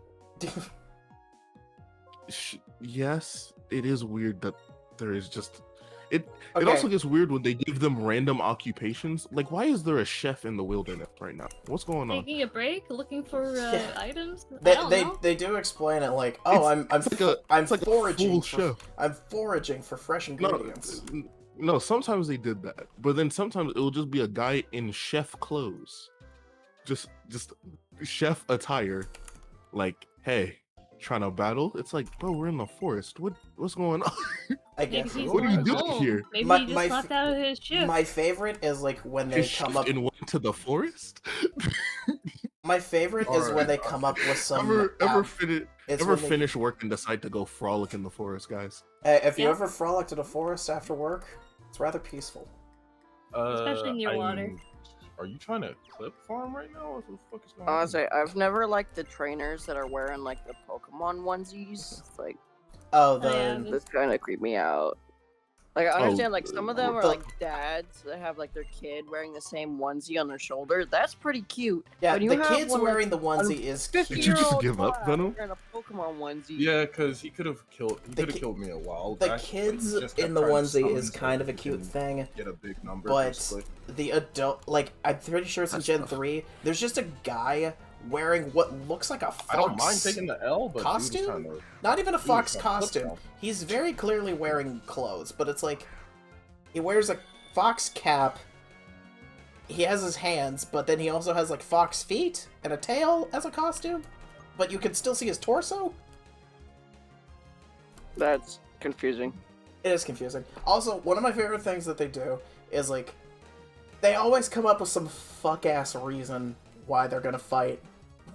Yes, it is weird that there is just it. It Okay. also gets weird when they give them random occupations. Like, why is there a chef in the wilderness right now? What's going on? Taking a break, looking for Yeah. items. I They, don't they, know. they do explain it like, oh, It's like a foraging full for, chef. I'm foraging for fresh ingredients. No, sometimes they did that, but then sometimes it will just be a guy in chef clothes, just chef attire. Like, hey, trying to battle? It's like, bro, we're in the forest. What's going on? I Maybe guess. he's What are you going doing home. here? Maybe My- he just my left f- out of his shift. My favorite is like when they His come shift up. and went to the forest. My favorite is when they come up with some. Ever it's when they- finish work and decide to go frolic in the forest, guys? If you Yeah. ever frolicked in a forest after work, it's rather peaceful. Especially near water. Are you trying to clip farm right now? What the fuck is going I on? was say I've never liked the trainers that are wearing like the Pokemon onesies. It's like Oh, yeah, the this kind of creep me out. Like I understand, like some of them are the- like dads that have like their kid wearing the same onesie on their shoulder. That's pretty cute. yeah, When you the have kid's one, like, wearing the onesie is cute. Did you just 50-year-old give up, lad Venom? wearing a Pokemon onesie. Yeah, because he could have killed. He The could have ki- killed me a while The back. but kids he just kept in the trying to onesie summon is so kind of a he cute can thing, Get a big number. but basically. the adult, like, I'm pretty sure it's in That's Gen tough. 3, there's just a guy wearing what looks like a fox I don't mind taking the L, but costume? Dude was trying to, Not even a Dude, fox it's not costume. flip-flop. He's very clearly wearing clothes, but it's like he wears a fox cap. He has his hands, but then he also has like fox feet and a tail as a costume. But you can still see his torso. That's confusing. It is confusing. Also, one of my favorite things that they do is like they always come up with some fuck ass reason why they're gonna fight.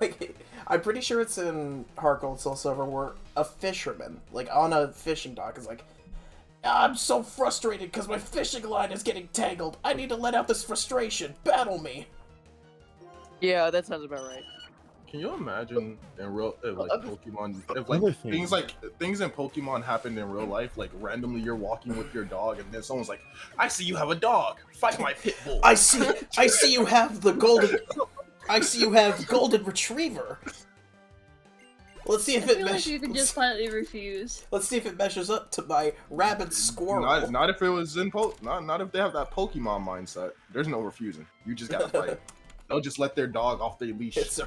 Like, I'm pretty sure it's in Heart Gold Soul Silver where a fisherman, like on a fishing dock, is like, I'm so frustrated because my fishing line is getting tangled. I need to let out this frustration. Battle me. Yeah, that sounds about right. Can you imagine in real like Pokemon if Other like thing. things in Pokemon happened in real life, like randomly you're walking with your dog and then someone's like, I see you have a dog. Fight my pit bull. I see you have the golden golden retriever. Let's see if I feel like you could just politely refuse. Let's see if it measures up to my rabid squirrel. Not if it was in not if they have that Pokemon mindset. There's no refusing. You just gotta fight. They'll just let their dog off their leash. It's a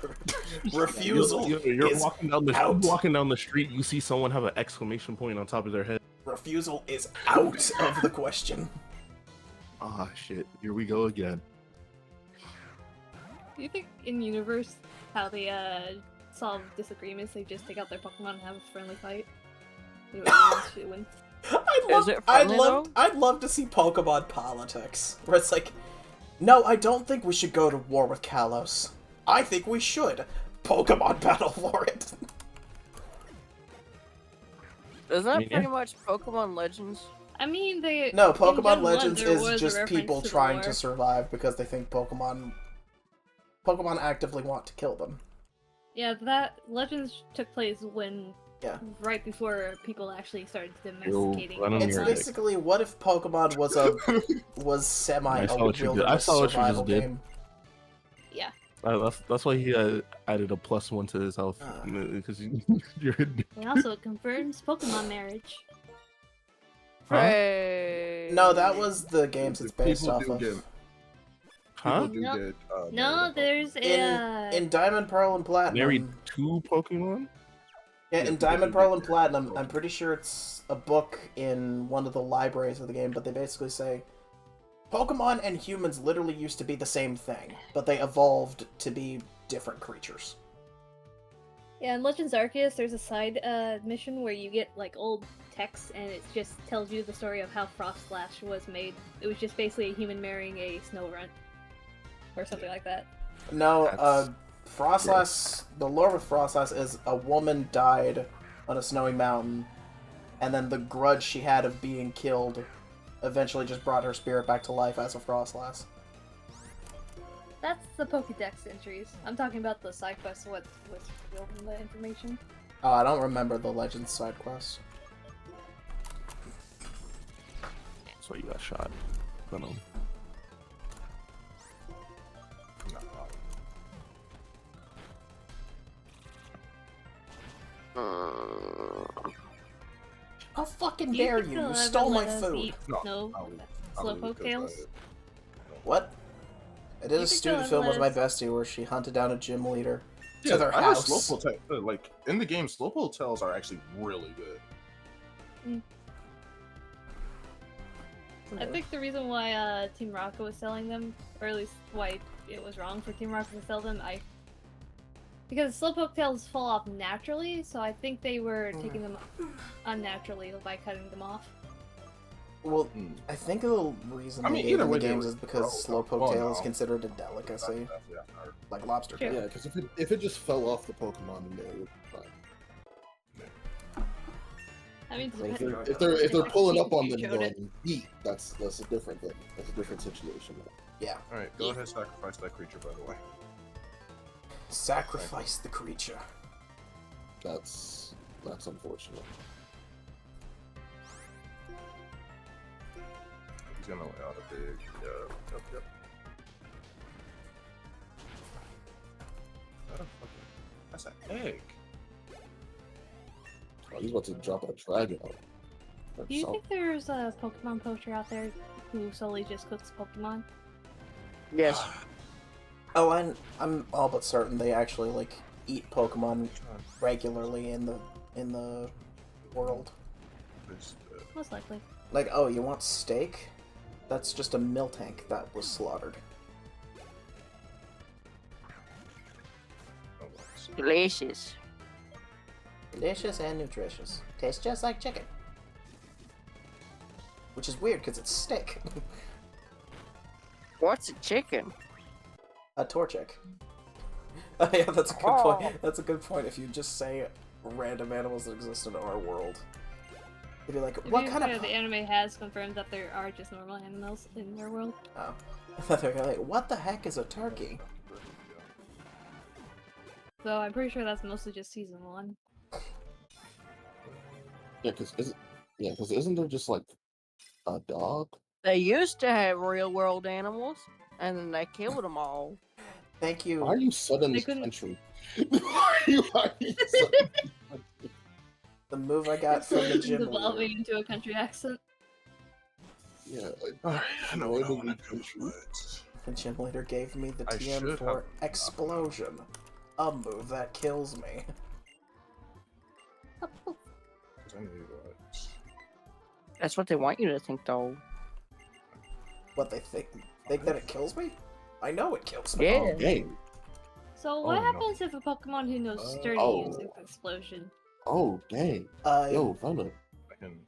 refusal. You're is walking down the street. You see someone have an exclamation point on top of their head. Refusal is out of the question. Ah, shit. Here we go again. Do you think in universe how they solve disagreements, they just take out their Pokemon and have a friendly fight? It wins. I'd love to see Pokemon politics, where it's like, no, I don't think we should go to war with Kalos. I think we should. Pokemon battle for it. Isn't that pretty much Pokemon Legends? I mean, they... No, Pokemon Legends is just people trying to survive because they think Pokemon actively want to kill them. Yeah, that Legends took place when... right before people actually started domesticating Pokemon. It's basically, what if Pokemon was semi a wilderness survival game? Yeah. That's why he added a +1 to his health because you're. And also, it confirms Pokemon marriage. Hey. No, that was the games it's based off of. No, there's in Diamond, Pearl, and Platinum. Married 2 Pokemon. Yeah, in Diamond, Pearl, and Platinum, I'm pretty sure it's a book in one of the libraries of the game, but they basically say, Pokemon and humans literally used to be the same thing, but they evolved to be different creatures. Yeah, in Legends Arceus, there's a side mission where you get, like, old text, and it just tells you the story of how Frostlash was made. It was just basically a human marrying a snow runt. Or something like that. No, Frostlass, the lore with Frostlass is a woman died on a snowy mountain, and then the grudge she had of being killed eventually just brought her spirit back to life as a Frostlass. That's the Pokédex entries. I'm talking about the side quests, what was revealed in the information. Oh, I don't remember the Legends side quest. That's why you got shot. Venom. How fucking dare you! You stole my food! No, Slowpoke Tales? What? I did a student film with my bestie where she hunted down a gym leader to their I house. Slowpoke, like, in the game, Slowpoke Tales are actually really good. I think the reason why Team Rocket was selling them, or at least why it was wrong for Team Rocket to sell them, because Slowpoke tails fall off naturally, so I think they were taking them unnaturally by cutting them off. Well, I think the reason they gave them the games is because Slowpoke tail is considered a delicacy, like lobster tail. Yeah, because if it just fell off the Pokemon, then it would be fine. I mean, if they're pulling up on them going eat, that's a different thing. That's a different situation. Yeah. All right, go ahead, sacrifice that creature. By the way. Sacrifice the creature. That's unfortunate. He's gonna lay out a big. Yep. That's an egg. Oh, he's about to drop a dragon out. Do you think there's a Pokemon poacher out there who solely just cooks Pokemon? Yes. Oh, I'm all but certain they actually like eat Pokemon regularly in the world. Most likely. Like, oh, you want steak? That's just a Miltank that was slaughtered. Delicious. Delicious and nutritious. Tastes just like chicken. Which is weird because it's steak. What's a chicken? A Torchic. Yeah, that's a good point. That's a good point. If you just say random animals that exist in our world, you'd be like, what kind of... The anime has confirmed that there are just normal animals in their world. Oh. They're like, what the heck is a turkey? So I'm pretty sure that's mostly just season 1. Yeah, because isn't there just like a dog? They used to have real world animals, and then they killed them all. Thank you. Why are you southern this country? Why are you southern this country? The move I got from the gym leader. Devolving into a country accent. Yeah, I know what I want to do, The gym leader gave me the I TM should for have- explosion. A move that kills me. That's what they want you to think, though. What they think that it kills me? I know it kills me. Yeah. Dang. So what Oh, no. happens if a Pokemon who knows Sturdy Oh. uses Explosion? Oh, dang. Yo, Vella.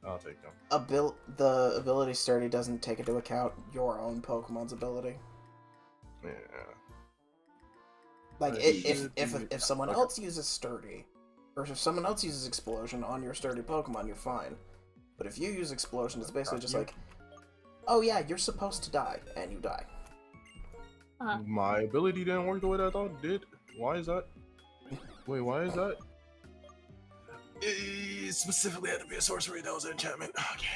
I'll take them. The ability Sturdy doesn't take into account your own Pokemon's ability. Yeah. Like, I if someone else uses Sturdy, or if someone else uses Explosion on your Sturdy Pokemon, you're fine. But if you use Explosion, it's basically just like, oh yeah, you're supposed to die, and you die. My ability didn't work the way that I thought it did. Why is that? Wait, why is that? It specifically had to be a sorcery that was an enchantment. Okay.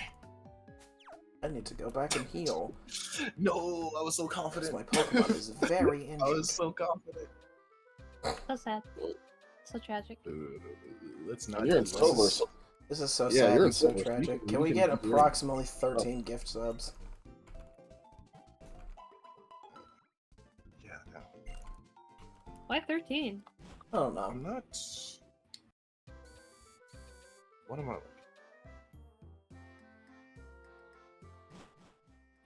I need to go back and heal. No, I was so confident. My Pokemon is very injured. I was so confident. So sad. So tragic. Let's not. You're in do silver, this. so This is so Yeah, sad you're and so in silver, so you tragic. can- Can you we can get be here. approximately 13 gift subs? Yeah, no. Why 13? I don't know. I'm not. What am I like?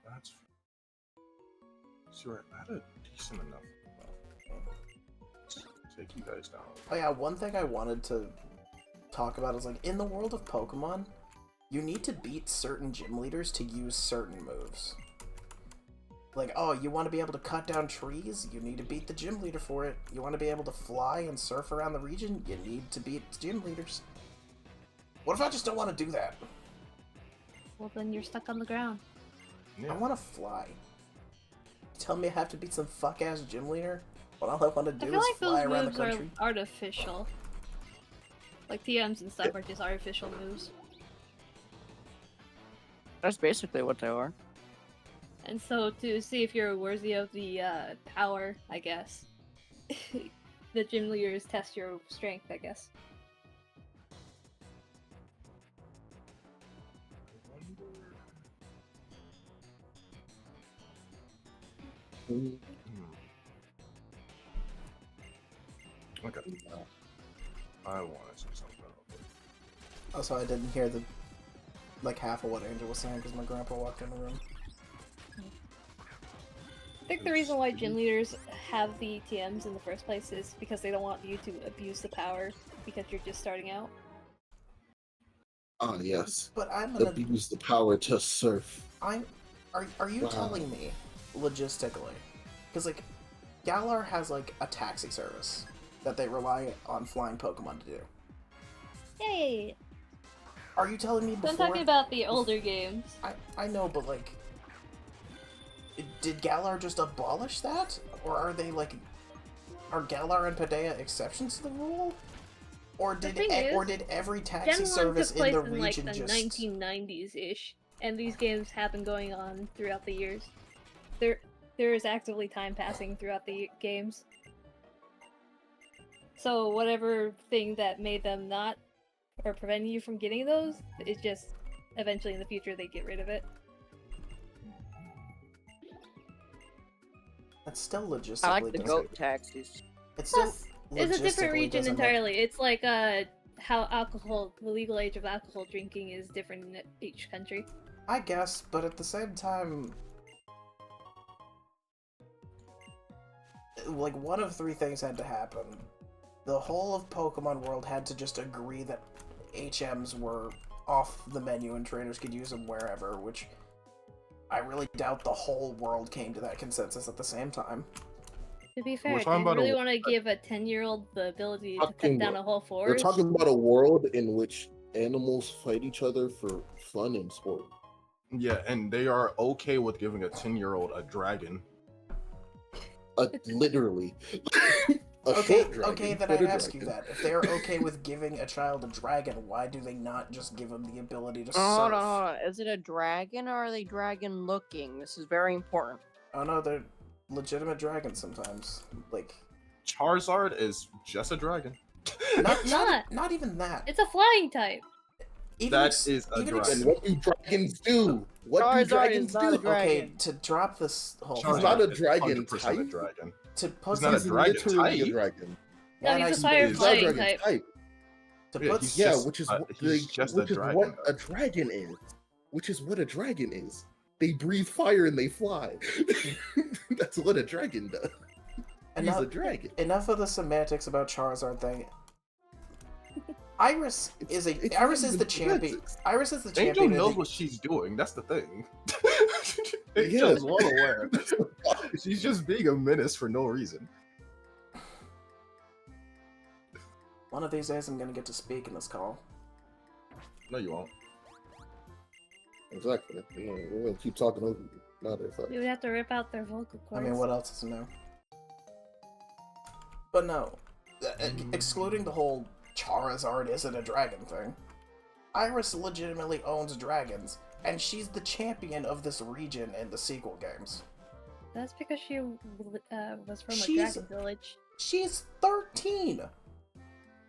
That's. Sure, I had a decent enough. Take you guys down. Oh yeah, one thing I wanted to talk about is, like, in the world of Pokemon, you need to beat certain gym leaders to use certain moves. Like, oh, you want to be able to cut down trees? You need to beat the gym leader for it. You want to be able to fly and surf around the region? You need to beat gym leaders. What if I just don't want to do that? Well, then you're stuck on the ground. I want to fly. You tell me I have to beat some fuck-ass gym leader? When all I want to I do feel is like fly those around the moves are country? artificial. Like TMs and stuff are just artificial moves. That's basically what they are. And so to see if you're worthy of the power, I guess, the gym leaders test your strength, I guess. Okay. I want to say something. Also, I didn't hear the like half of what Angel was saying because my grandpa walked in the room. I think the reason why gym leaders have the TMs in the first place is because they don't want you to abuse the power because you're just starting out. Ah, yes. But I'm gonna abuse the power to surf. Are you Wow. telling me logistically? Because like Galar has like a taxi service that they rely on flying Pokemon to do. Yay! Are you telling me So before? I'm talking about the older games. I know, but like, did Galar just abolish that, or are they like, are Galar and Paldea exceptions to the rule, or did every taxi Gen 1 service took place in the in like region the just? 1990s ish, and these games have been going on throughout the years. There is actively time passing throughout the games. So whatever thing that made them not, or preventing you from getting those, it's just eventually in the future they get rid of it. That's still logistically. I like the doesn't- goat taxis. It's still Plus, it's a different logistically region doesn't make- entirely. It's like how alcohol, the legal age of alcohol drinking is different in each country. I guess, but at the same time, like, one of three things had to happen. The whole of Pokemon World had to just agree that HMs were off the menu and trainers could use them wherever, which I really doubt the whole world came to that consensus at the same time. To be We're fair, do talking you about really a want to give a 10-year-old the ability to cut Talking down a whole We're forest? talking about a world in which animals fight each other for fun and sport. yeah, and they are okay with giving a 10-year-old a dragon. Literally. Okay, then I ask you that. If they're okay with giving a child a dragon, why do they not just give them the ability to surf? Hold on. Is it a dragon or are they dragon looking? This is very important. Oh no, they're legitimate dragons sometimes. Like Charizard is just a dragon. not even that. It's a flying type. That is a And dragon. what do dragons do? What do Charizard dragons is not do? a dragon. Okay, to drop this whole He's thing, not a is dragon 100% type. a dragon. to put He's not a this- dragon literally a type. dragon. No, and he's a I fire He's not a flying dragon type. type. to Yeah, put he's Yeah, just- which is he's just which a is dragon, what though. a dragon is. Which is what a dragon is. They breathe fire and they fly. That's what a dragon does. He's a dragon. Enough of the semantics about Charizard thing. Iris is the champion. Iris is the Angel champion. knows what she's doing. That's the thing. Angel's Yes. well aware. She's just being a menace for no reason. One of these days, I'm gonna get to speak in this call. No, you won't. Exactly. We're gonna keep talking over you. Matter of fact. You would have to rip out their vocal I cords. mean, what else is new? But no, excluding the whole Charizard isn't a dragon thing, Iris legitimately owns dragons, and she's the champion of this region in the sequel games. That's because she was from a She's- dragon village. She's 13!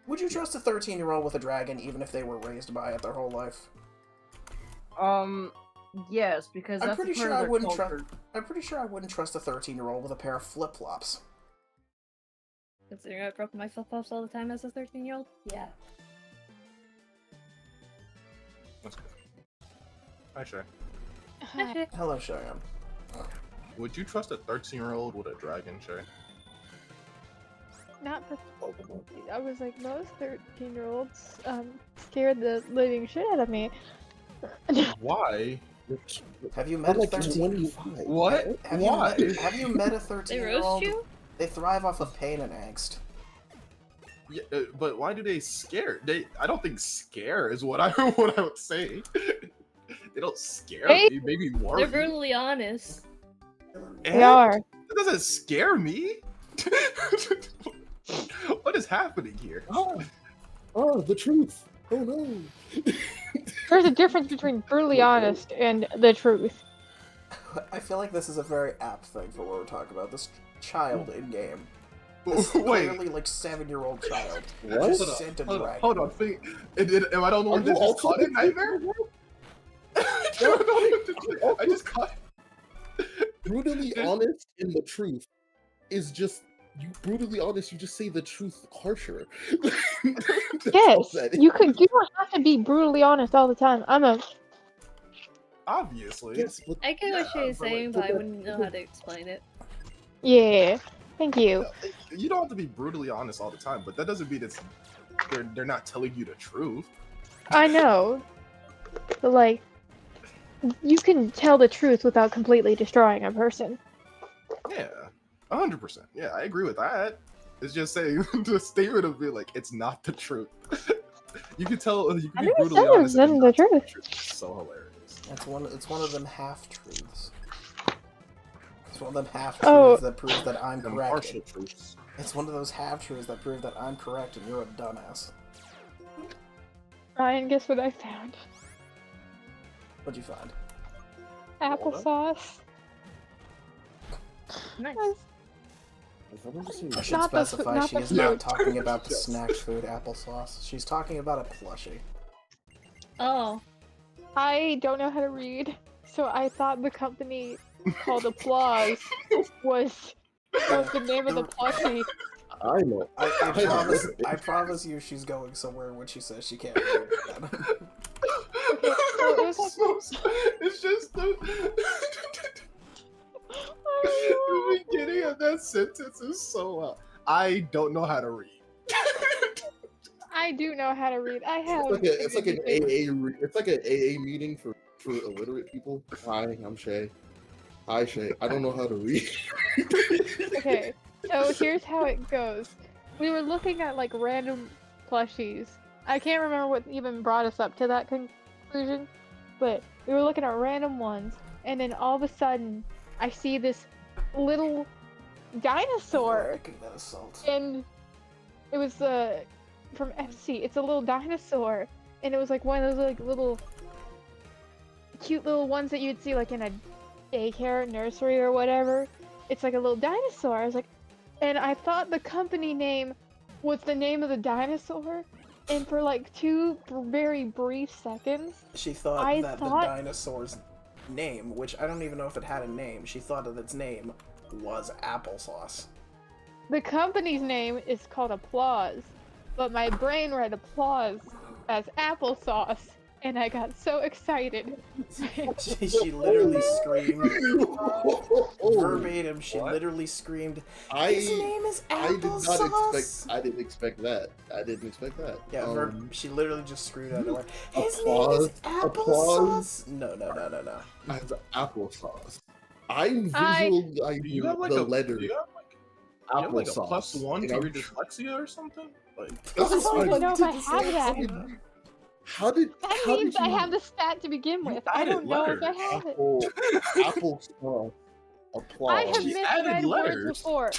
Would you trust a 13-year-old with a dragon even if they were raised by it their whole life? Yes, because that's I'm pretty a part sure of I their wouldn't culture. trust. I'm pretty sure I wouldn't trust a 13-year-old with a pair of flip-flops. Considering I broke my flip-flops all the time as a 13-year-old? Yeah. That's good. Hi, Shay. Actually, Hello, Cheyenne. Would you trust a 13-year-old with a dragon, Shay? Not the I was like, most 13-year-olds scared the living shit out of me. Why? Have you met a like 13? 25. What? Why? Have you met a they 13-year-old? roast you? They thrive off of pain and angst. Yeah, but why do they scare? I don't think scare is what I would say. They don't scare Hey. me. Maybe worry. They're brutally honest. And They are. That doesn't scare me. What is happening here? Oh, the truth. Oh no. There's a difference between brutally honest and the truth. I feel like this is a very apt thing for what we're talking about. This child in game. This Wait. clearly like 7-year-old child. What? Just sent a dragon. Hold on. Am I the only one that just caught it, Nightmare? I just caught Brutally honest and the truth is just you brutally honest, you just say the truth harsher. That's all Yes, that is. you don't have to be brutally honest all the time. Obviously. Yes, but I get what she's but, like, saying, but I wouldn't know how to explain it. Yeah. Thank you. You don't have to be brutally honest all the time, but that doesn't mean they're not telling you the truth. I know. But like you can tell the truth without completely destroying a person. Yeah, 100%. Yeah, I agree with that. It's just saying the statement of being like it's not the truth. You can tell. You I can be never brutally said it honest. wasn't and the not tell truth. It's so hilarious. It's one of them half truths. It's one of them half Oh. truths that proves that I'm Them correct. partial truths. It's one of those half truths that prove that I'm correct and you're a dumbass. Ryan, guess what I found? What'd you find? Applesauce. Nice. I should Not the specify not she the is not food. talking about the snack food applesauce. She's talking about a plushie. Oh. I don't know how to read, so I thought the company called Applause was the name of the plushie. I know. I promise you she's going somewhere when she says she can't read. It's just the beginning of that sentence is so. I don't know how to read. I do know how to read. I have. It's like an AA meeting for illiterate people. Hi, I'm Shay. Hi, Shay. I don't know how to read. Okay, So here's how it goes. We were looking at like random plushies. I can't remember what even brought us up to that conclusion, but we were looking at random ones, and then all of a sudden, I see this little dinosaur, and it was from FC. It's a little dinosaur, and it was like one of those like little cute little ones that you'd see like in a daycare, nursery, or whatever. It's like a little dinosaur. I was like, and I thought the company name was the name of the dinosaur, and for like 2 very brief seconds, She thought the dinosaur's name, which I don't even know if it had a name, she thought that its name was applesauce. the company's name is called Applause, but my brain read applause as applesauce, and I got so excited. She literally screamed verbatim. She literally screamed, "His name is applesauce." I didn't expect that. Yeah, she literally just screamed out like, "His Applause, name is applesauce." No. As applesauce. I'm visualizing the letter. You have like a +1 to your dyslexia or something? Like, I don't even know if I have that. How did means I you have the stat to begin with. I don't know if I have it. applesauce? Applause. I have misread words before.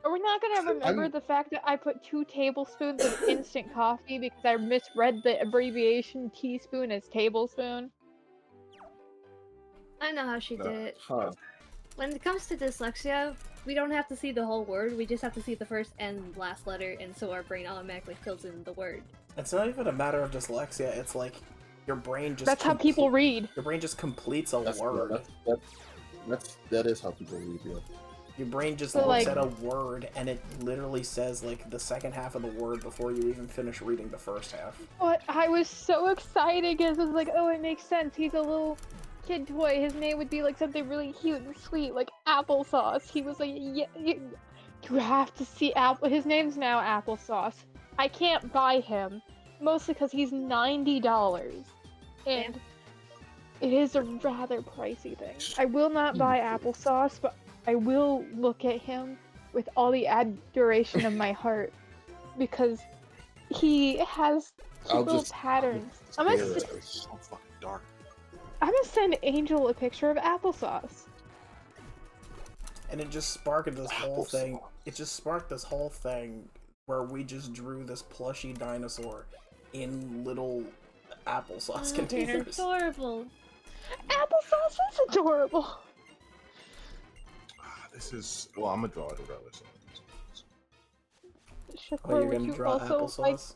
Are we not gonna remember the fact that I put 2 tablespoons of instant coffee because I misread the abbreviation teaspoon as tablespoon? I know how she did it. Huh. When it comes to dyslexia, we don't have to see the whole word, we just have to see the first and last letter, and so our brain automatically fills in the word. It's not even a matter of dyslexia, it's like your brain just... That's how people read. Your brain just completes a word. That is how people read, yeah. Your brain just So, looks like- at a word and it literally says like the second half of the word before you even finish reading the first half. But I was so excited because I was like, oh, it makes sense. He's a little kid toy. His name would be like something really cute and sweet, like applesauce. He was like, yeah, you have to see Apple. His name's now Applesauce. I can't buy him, mostly because he's $90, and it is a rather pricey thing. I will not buy Applesauce, but I will look at him with all the adoration of my heart because he has cute little patterns. I'm gonna so fucking dark. I'm gonna send Angel a picture of Applesauce. And it just sparked this whole thing. It just sparked this whole thing where we just drew this plushy dinosaur in little applesauce They're containers. adorable. Applesauce is adorable. This is... Well, I'm gonna draw it regardless. Oh, Shakur, you're would gonna you draw also like? applesauce?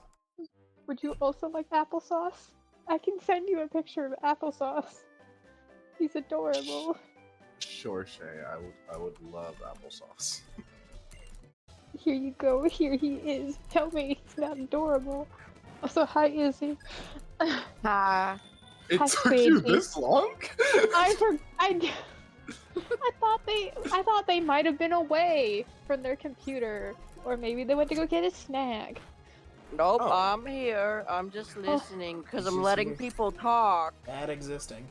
Would you also like applesauce? I can send you a picture of Applesauce. He's adorable. Sure, Shay. I would love applesauce. Here you go. Here he is. Tell me he's not adorable. Also, hi Izzy. Hi. It Hi, took you baby. this long? I thought they might have been away from their computer, or maybe they went to go get a snack. Nope, Oh. I'm here. I'm just listening because I'm She's letting here. people talk. Bad existing.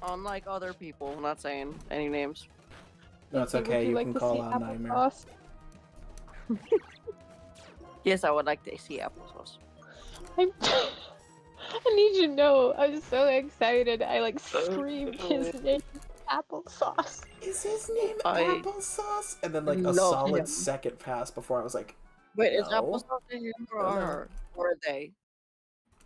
Unlike other people. I'm not saying any names. No, it's Izzy, would okay. You like can to call see out Nightmare. Applesauce? Yes, I would like to see applesauce. I need you to know, I was so excited. I like screamed his name, Applesauce. Is his name I applesauce? And then like a love solid him. second passed before I was like, Wait, is no. applesauce a him or No, no. her? Or are they?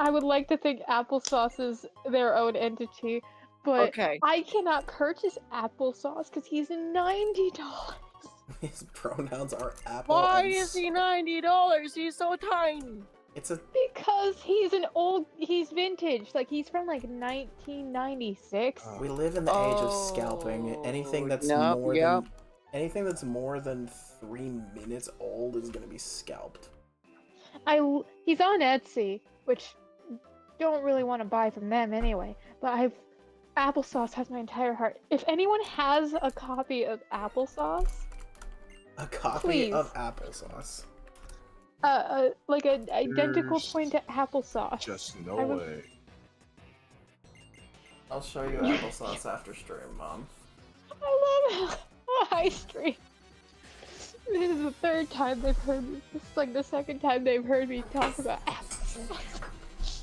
I would like to think Applesauce is their own entity, but Okay. I cannot purchase Applesauce because he's $90. His pronouns are apple. Why and is he $90? He's so tiny. It's a Because he's vintage. Like, he's from like 1996. We live in the age of scalping. Anything that's Yep, more yep. than anything that's more than 3 minutes old is gonna be scalped. He's on Etsy, which don't really want to buy from them anyway. But Applesauce has my entire heart. If anyone has a copy of Applesauce, A copy Please. of applesauce. like an identical There's twin to Applesauce. Just no I would- way. I'll show you applesauce after stream, Mom. I love high stream. This is the third time they've heard me. This is like the second time they've heard me talk about apples.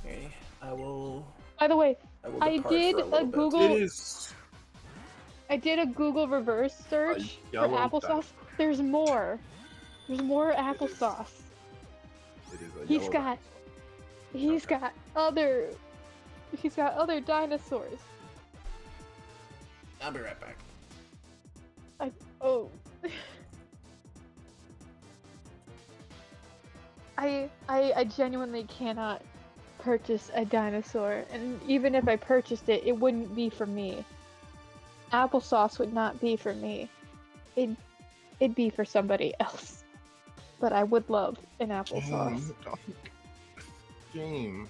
Okay, I will. By the way, I will I depart did for a little bit. Google. It is I did a Google reverse search for yellow applesauce. dinosaur. There's more. There's more applesauce. It is a He's yellow got. He's got other. He's got other dinosaurs. I'll be right back. Oh. I genuinely cannot purchase a dinosaur, and even if I purchased it, it wouldn't be for me. Applesauce would not be for me. It'd be for somebody else. But I would love an applesauce. Game.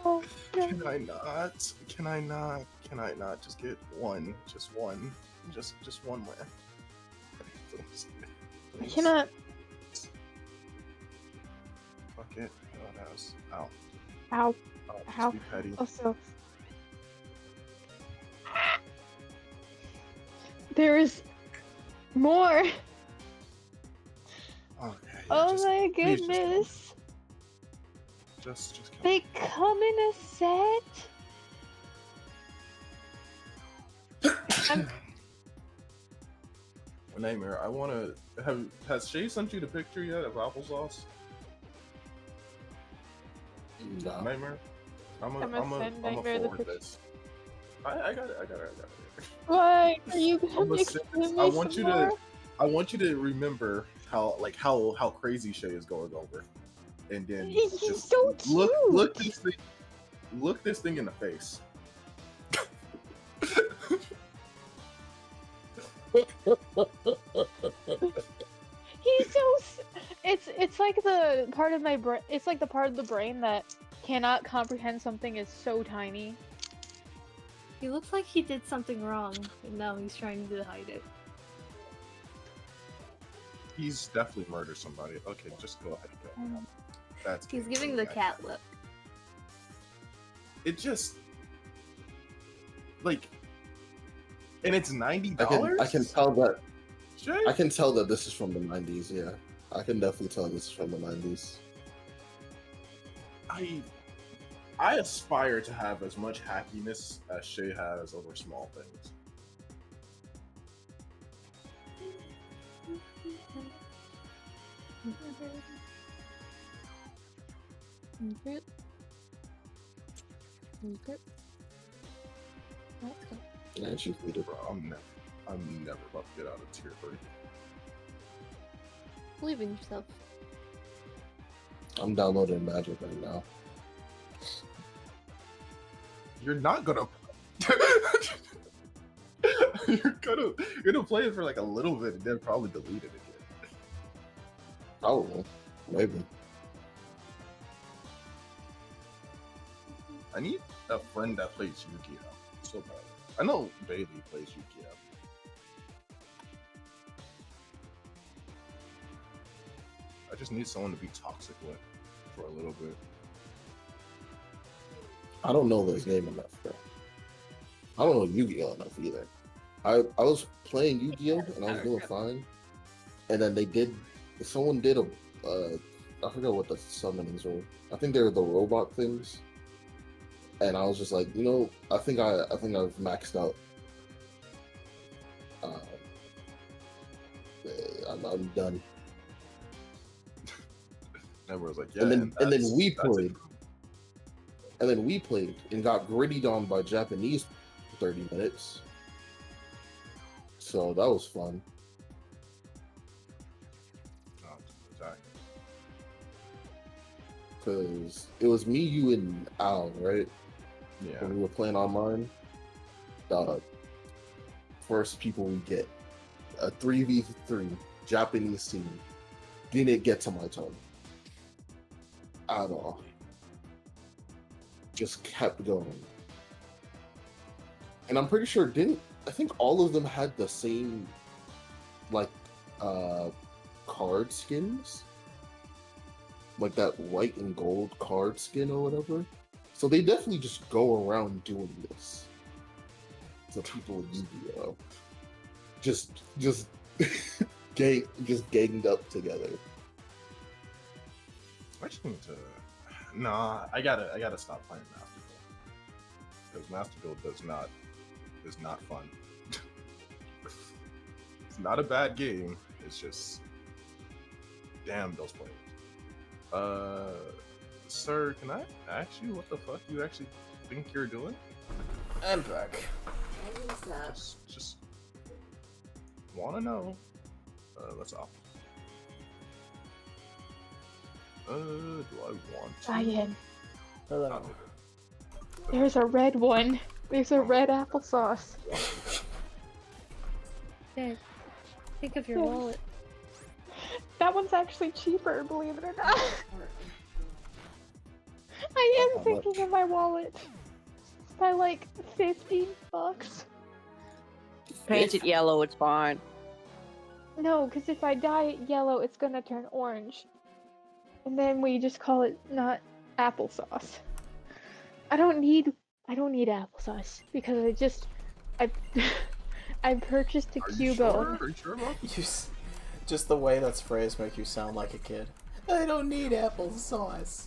Oh, Can I not? Can I not just get one? Just one. Just one more. Please. I cannot. Fuck it. Oh, that was. Ow. Ow. Oh, just Ow. be petty. Also, there is more. Okay. Yeah, Oh just, my please, goodness. Just kill They me. come in a set? Nightmare, I wanna have. Has Shay sent you the picture yet of applesauce? No. Nightmare? I'm I'ma a send Nightmare the forward picture. this. I got it. Why are you I'm gonna gonna make send me this. I want some you more? to. I want you to remember how crazy Shay is going over, and then He's just so cute. look this thing in the face. He's so. It's like the part of my brain. It's like the part of the brain that cannot comprehend something is so tiny. He looks like he did something wrong, and now he's trying to hide it. He's definitely murdered somebody. Okay, just go ahead. Go. That's He's giving the cat look. It just like, and it's $90. I can tell that. Shay? I can tell that this is from the 90s. Yeah, I can definitely tell this is from the 90s. I aspire to have as much happiness as Shay has over small things. Yeah, she's needed. Bro, I'm never about to get out of tier 3. Believe in yourself. I'm downloading Magic right now. You're not gonna. you're gonna play it for like a little bit and then probably delete it again. Oh, maybe. I need a friend that plays Yu-Gi-Oh! So bad. I know Bailey plays Yu-Gi-Oh! I just need someone to be toxic with for a little bit. I don't know this game enough, bro. I don't know Yu-Gi-Oh! Enough either. I was playing Yu-Gi-Oh! And I was doing fine. And then someone did I forgot what the summonings were. I think they were the robot things. And I was just like, I think I've maxed out. I'm done. Everyone's like, yeah. And then we played. And then we played and got grittied on by Japanese for 30 minutes. So that was fun. Because it was me, you, and Al, right? Yeah. When we were playing online. First people we get. A 3v3 Japanese team. Didn't get to my turn. At all. Just kept going. And I'm pretty sure I think all of them had the same card skins? Like that white and gold card skin or whatever. So they definitely just go around doing this. the people in Yu-Gi-Oh. Just ganged up together. I just need to. Nah, I gotta stop playing Master Duel because Master Duel is not fun. It's not a bad game. It's just damn those players. Sir, can I ask you what the fuck you actually think you're doing? I'm back. Just wanna know. Let's off. Do I want to? Ryan, Hello. there's a red one. There's a red applesauce. Dad, think of your Yes. wallet. That one's actually cheaper, believe it or not. I am thinking of my wallet. It's by like $50. Paint it yellow, it's fine. No, because if I dye it yellow, it's gonna turn orange. And then we just call it not applesauce. I don't need applesauce because I purchased a Are you Cubo. sure? Are you sure about this? Just the way that's phrased make you sound like a kid. I don't need applesauce.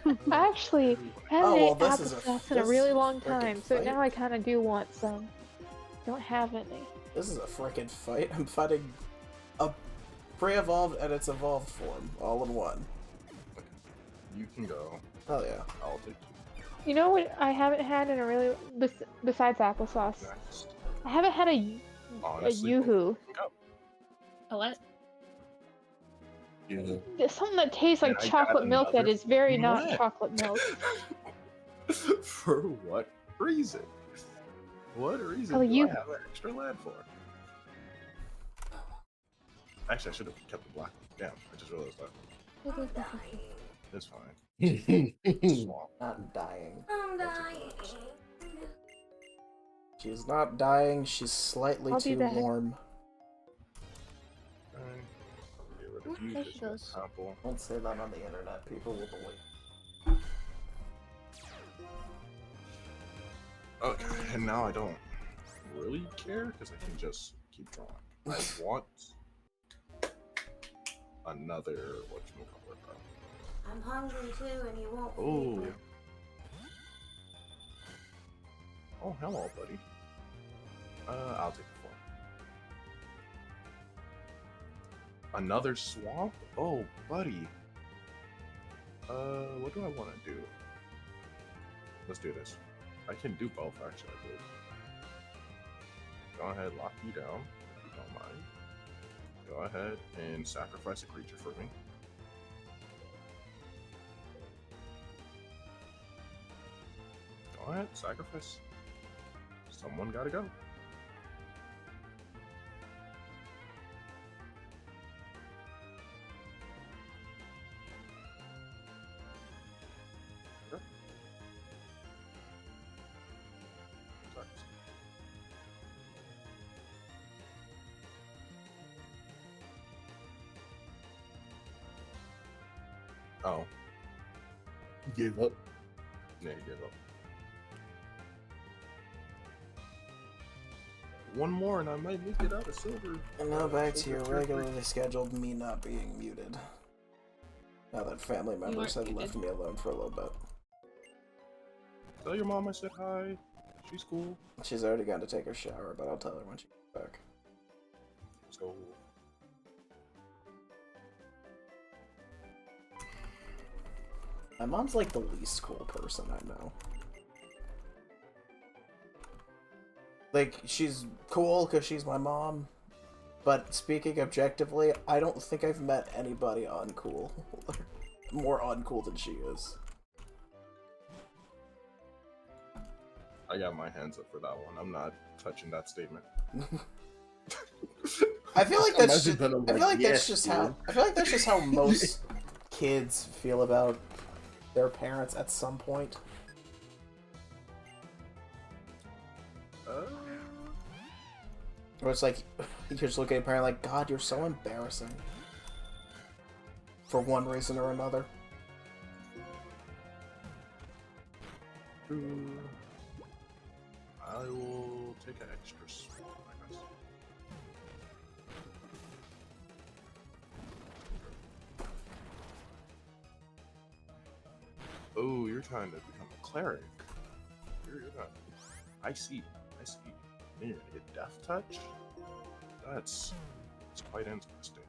I actually haven't Oh, well, ate this is applesauce in a this really long frickin' time, so fight. now I kind of do want some. Don't have any. This is a frickin' fight. I'm fighting a pre-evolved and its evolved form, all in one. You can go. Oh yeah. I'll take you. You know what I haven't had in a really besides applesauce? Next. I haven't had a Honestly, yoo-hoo. go. A what? Yeah. There's something that tastes like And I got chocolate milk that another is very not what? chocolate milk. For what reason? What reason Oh, do you- I have an extra land for? Actually, I should have kept the black one. Damn, I just realized that. It's fine. Swamp. Not dying. I'm dying. She's not dying, she's slightly I'll be too back. warm. Okay. Get rid of you, There just she goes. apple. Don't say that on the internet, people will believe. Okay, and now I don't really care because I can just keep drawing. I want another whatchamacallit. I'm hungry too, and you won't feed Oh. me. Oh, hello, buddy. I'll take the 4. Another swamp? Oh, buddy. What do I want to do? Let's do this. I can do both, actually, I believe. Go ahead, lock you down, if you don't mind. Go ahead and sacrifice a creature for me. Go ahead, sacrifice. Someone gotta go. Okay. Sucks. Oh. Gave up. Yeah, you gave up. One more and I might make it out of silver. And now back to your regularly scheduled me not being muted. Now that family members have muted. left me alone for a little bit. Tell your mom I said hi. She's cool. She's already gone to take her shower, but I'll tell her when she gets back. Let's go. My mom's like the least cool person I know. Like, she's cool because she's my mom, but speaking objectively, I don't think I've met anybody uncool. More uncool than she is. I got my hands up for that one. I'm not touching that statement. I feel like that's Imagine just, that I'm I feel like, like yes, that's just dude. how I feel like that's just how most kids feel about their parents at some point. Or it's like you just look at a parent like, God, you're so embarrassing. For one reason or another. I will take an extra swap, I guess. Oh, you're trying to become a cleric. You're not. I see. I see. Then you're gonna get Death Touch? That's quite interesting.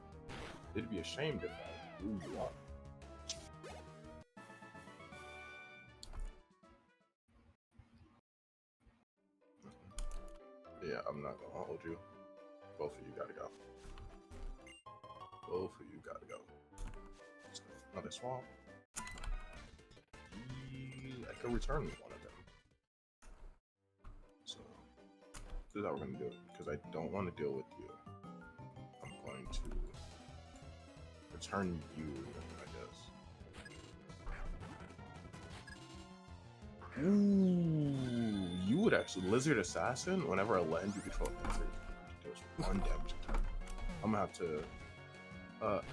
It'd be a shame if I blew you up. Yeah, I'm not gonna hold you. Both of you gotta go. Both of you gotta go. So, another swap. I can return one of them. So, this is how we're gonna do it. Because I don't want to deal with you. I'm going to return you, I guess. Ooh, you would actually Lizard Assassin. Whenever I land, you control Lizard. It does 1 damage a turn. I'm gonna have to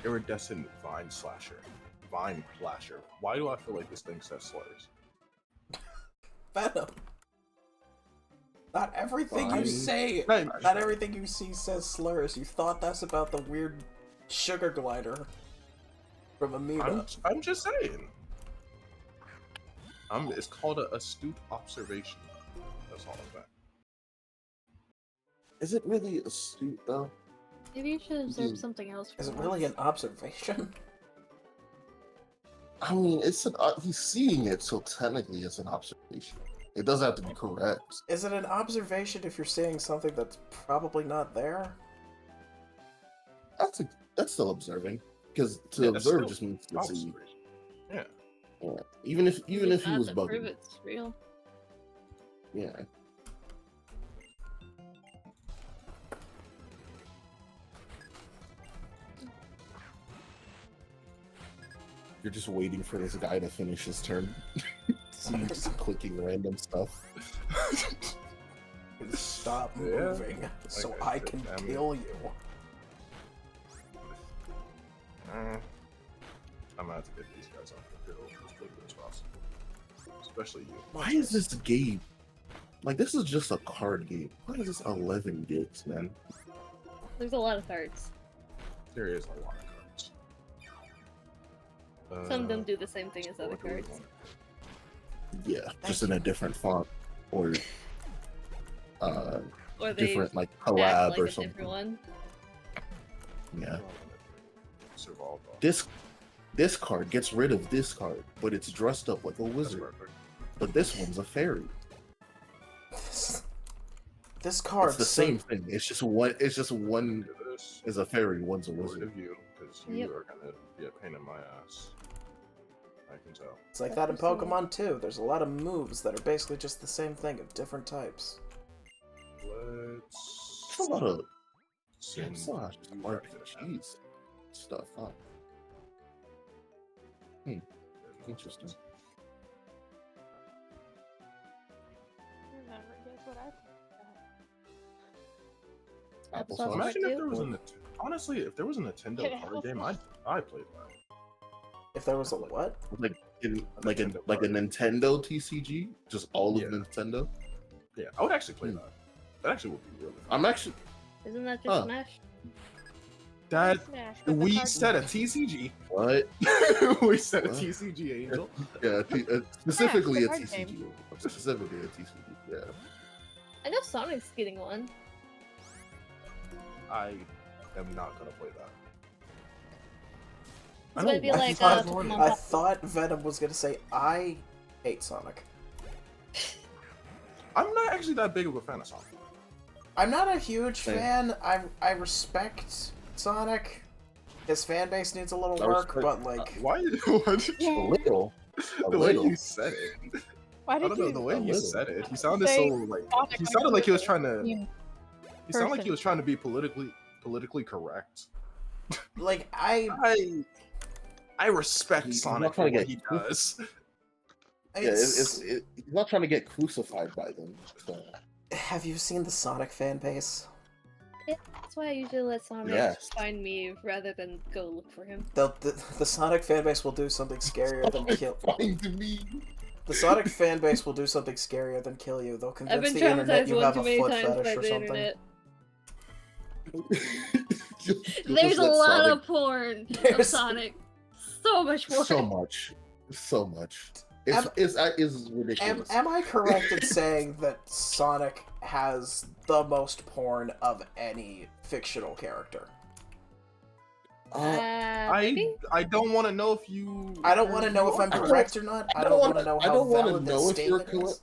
Iridescent Vine Slasher. Vine Flasher. Why do I feel like this thing says slurs? Venom. Not everything you say, not everything you see says slurs. You thought that's about the weird sugar glider from Amoeba. I'm just saying. It's called an astute observation. That's all of that. Is it really astute though? Maybe you should observe something else. Is it really an observation? I mean, it's he's seeing it, so technically it's an observation. It doesn't have to be correct. Is it an observation if you're seeing something that's probably not there? That's still observing, because to observe just means to see. Yeah. Even if he was bugging. Prove it's real. Yeah. You're just waiting for this guy to finish his turn. So you're just clicking random stuff. Stop moving so I can kill you. I'm gonna have to get these guys off the field as quickly as possible. Especially you. Why is this game? Like, this is just a card game. Why is this 11 gigs, man? There's a lot of cards. There is a lot of cards. Some of them do the same thing as other cards. Yeah, just in a different font or they different like act collab like or a something. different one. Yeah. This card gets rid of this card, but it's dressed up like a wizard. But this one's a fairy. This card. It's the same thing. It's just one. It's just one is a fairy, one's a wizard. Because you are gonna be a pain in my ass. I can tell. It's like that in Pokemon too. There's a lot of moves that are basically just the same thing of different types. It's a lot of RPGs stuff, huh? Interesting. Imagine if there was a honestly, if there was a Nintendo card game, I'd play that. If there was a what? Like a Nintendo TCG, just all of Nintendo. Yeah, I would actually play that. That actually would be really fun. I'm actually. Isn't that just Smash? That we said a TCG. What? We said a TCG, Angel. Yeah, specifically a TCG. Specifically a TCG. Yeah. I know Sonic's getting one. I am not gonna play that. It's gonna be like I thought Venom was gonna say I hate Sonic. I'm not actually that big of a fan of Sonic. I'm not a huge fan. I respect Sonic. His fan base needs a little work, but like why? A little. The way you said it. Why I did don't know you the way you said it. He sounded say so like. Sonic He sounded like he was trying to. He sounded like person? he was trying to be politically correct. Like I respect He's Sonic not for trying to what get he does. he's not trying to get crucified by them. So. Have you seen the Sonic fan base? Yeah, that's why I usually let Sonic find me rather than go look for him. The Sonic fan base will do something scarier than kill. Find me. The Sonic fan base will do something scarier than kill you. They'll I've convince been the internet traumatized you one have too a many foot times fetish by or the something. internet. You'll There's just a let lot Sonic- of porn of There's- Sonic. So much porn. So much. So much. It's ridiculous. Am I correct in saying that Sonic has the most porn of any fictional character? I don't want to know if you. I don't want to know if I'm correct or not. I don't want to know how valid that statement is.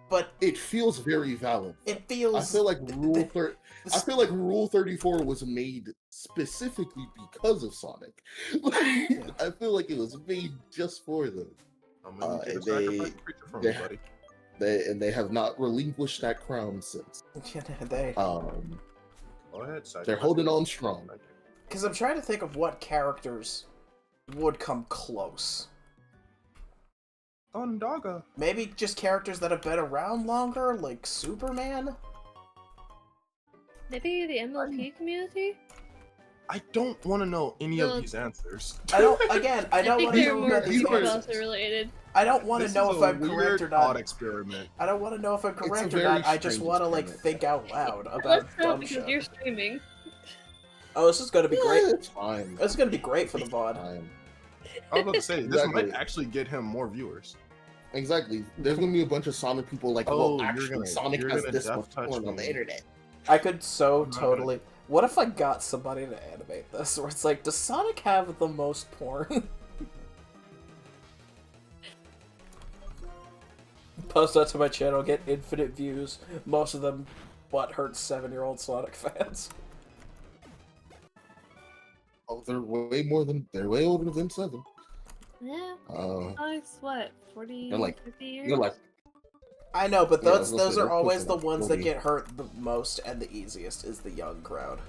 But it feels very valid. It feels. I feel like Rule 34 was made specifically because of Sonic. I feel like it was made just for them. They have not relinquished that crown since. Go ahead, They're holding on strong. Because I'm trying to think of what characters would come close. Ondaga. Maybe just characters that have been around longer, like Superman? Maybe the MLP community? I don't want to know any of these answers. I don't want to know more about these people answers. also related. I don't want to know if I'm correct or not. Experiment. I don't want to know if I'm It's a correct or very not. I just strange want to like experiment. think out loud about Let's know dumb because shit. you're streaming. Oh, this is gonna be great. It's fine. This is gonna be great for the VOD. I was about to say this might actually get him more viewers. Exactly. There's gonna be a bunch of Sonic people like, Oh, well, actually, Sonic has this much porn on the internet. I could so totally. What if I got somebody to animate this? Where it's like, does Sonic have the most porn? Post that to my channel, get infinite views. Most of them, what hurts 7-year-old Sonic fans. Oh, they're way older than 7. Yeah. Sonic's what, 40, They're like, 50 years? they're like. I know, but Yeah, those are always the like ones that 40. get hurt the most and the easiest is the young crowd.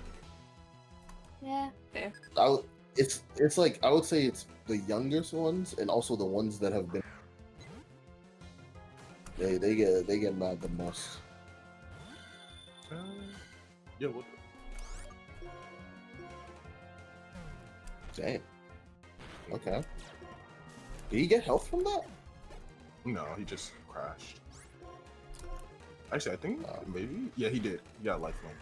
Yeah, fair. It's like I would say it's the youngest ones and also the ones that have been. They get mad the most. Yeah, what? Damn. Okay. Did he get health from that? No, he just crashed. Actually, I think maybe. Yeah, he did. He got lifelink.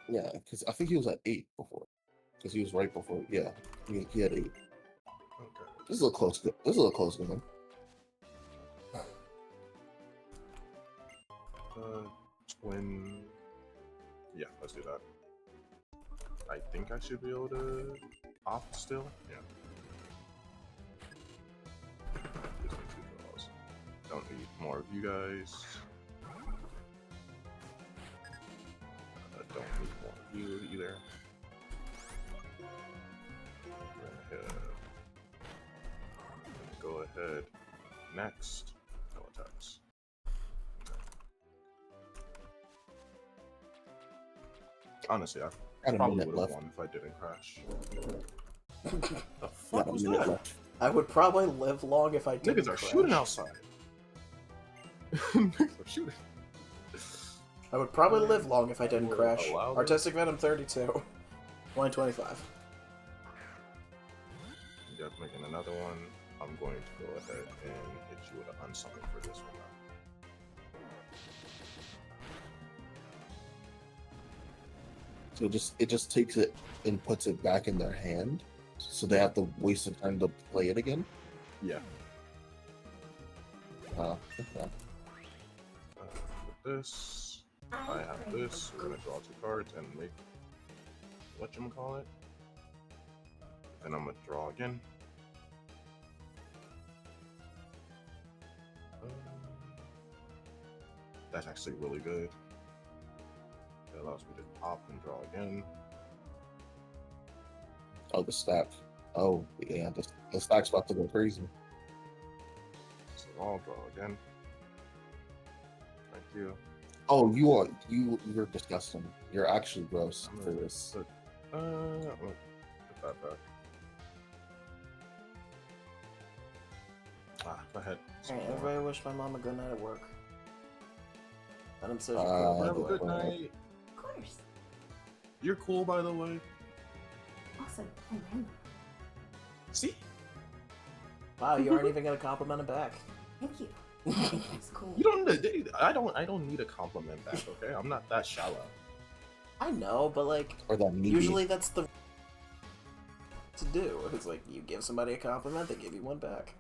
Yeah, because I think he was at 8 before. Because he was right before. Yeah, he had 8. Okay. This is a close. This is a close game. Twin. Yeah, let's do that. I think I should be able to opt still. Yeah. Just need 2 draws. Don't need more of you guys. Don't need more of you either. Go ahead. Next. No attacks. Honestly, I probably would have won if I didn't crash. The fuck was that? I would probably live long if I didn't Niggas are crash. shooting outside. Niggas are shooting. I would probably live long if I didn't crash. allow this? Artistic Venom 32. 2025. You guys making another one. I'm going to go ahead and hit you with an unsummon for this one. So it just takes it and puts it back in their hand, so they have to waste the time to play it again. Yeah. Okay. With this, I have this. We're gonna draw 2 cards and make whatchamacallit. Then I'm gonna draw again. That's actually really good. It allows me to pop and draw again. Oh, the stack. Oh, yeah, the stack's about to go crazy. So I'll draw again. Thank you. Oh, you're disgusting. You're actually gross for this. I'm gonna put that back. Go ahead. Alright, everybody wish my mom a good night at work. Let him say Have a good night. Of course. You're cool, by the way. Also, I remember. See? Wow, you aren't even gonna compliment him back. Thank you. It's cool. You don't. I don't need a compliment back. Okay, I'm not that shallow. I know, but like, Or that needy. usually that's the to do. It's like you give somebody a compliment, they give you one back.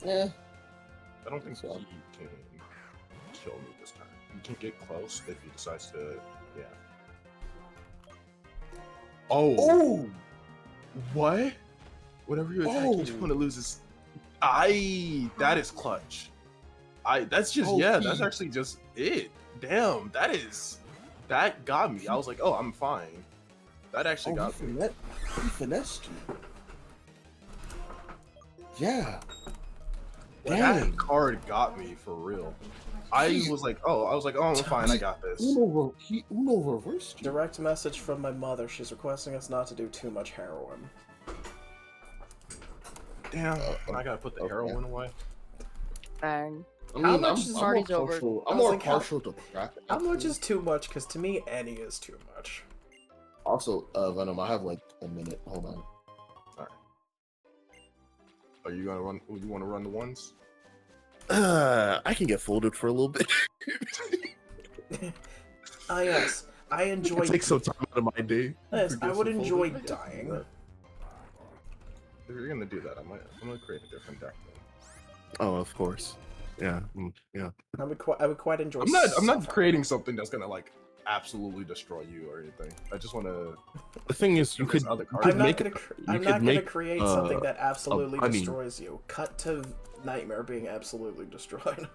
Yeah. I don't think he can kill me this time. He can get close if he decides to. Yeah. Oh. What? Whenever you attack, each opponent loses. That is clutch. That's just that's actually just it. Damn, that got me. I was like, oh, I'm fine. That actually got me. He finessed you. Yeah. That card got me for real. I was like, oh, I'm fine. I got this. Uno reversed you. Direct message from my mother. She's requesting us not to do too much heroin. Damn, I gotta put the heroin away. Bang. I mean, I'm more partial to practice. How much is too much? Because to me, any is too much. Also, Venom, I have like a minute. Hold on. Alright. Are you gonna run? You want to run the ones? I can get folded for a little bit. Yes. I enjoy. Take some time out of my day. Yes, I would enjoy dying. If you're gonna do that, I'm gonna create a different deck. Oh, of course. Yeah. Yeah. I would quite enjoy. I'm not creating something that's gonna like absolutely destroy you or anything. I just want to. The thing is, you could. I'm not gonna create something that absolutely destroys you. Cut to Nightmare being absolutely destroyed.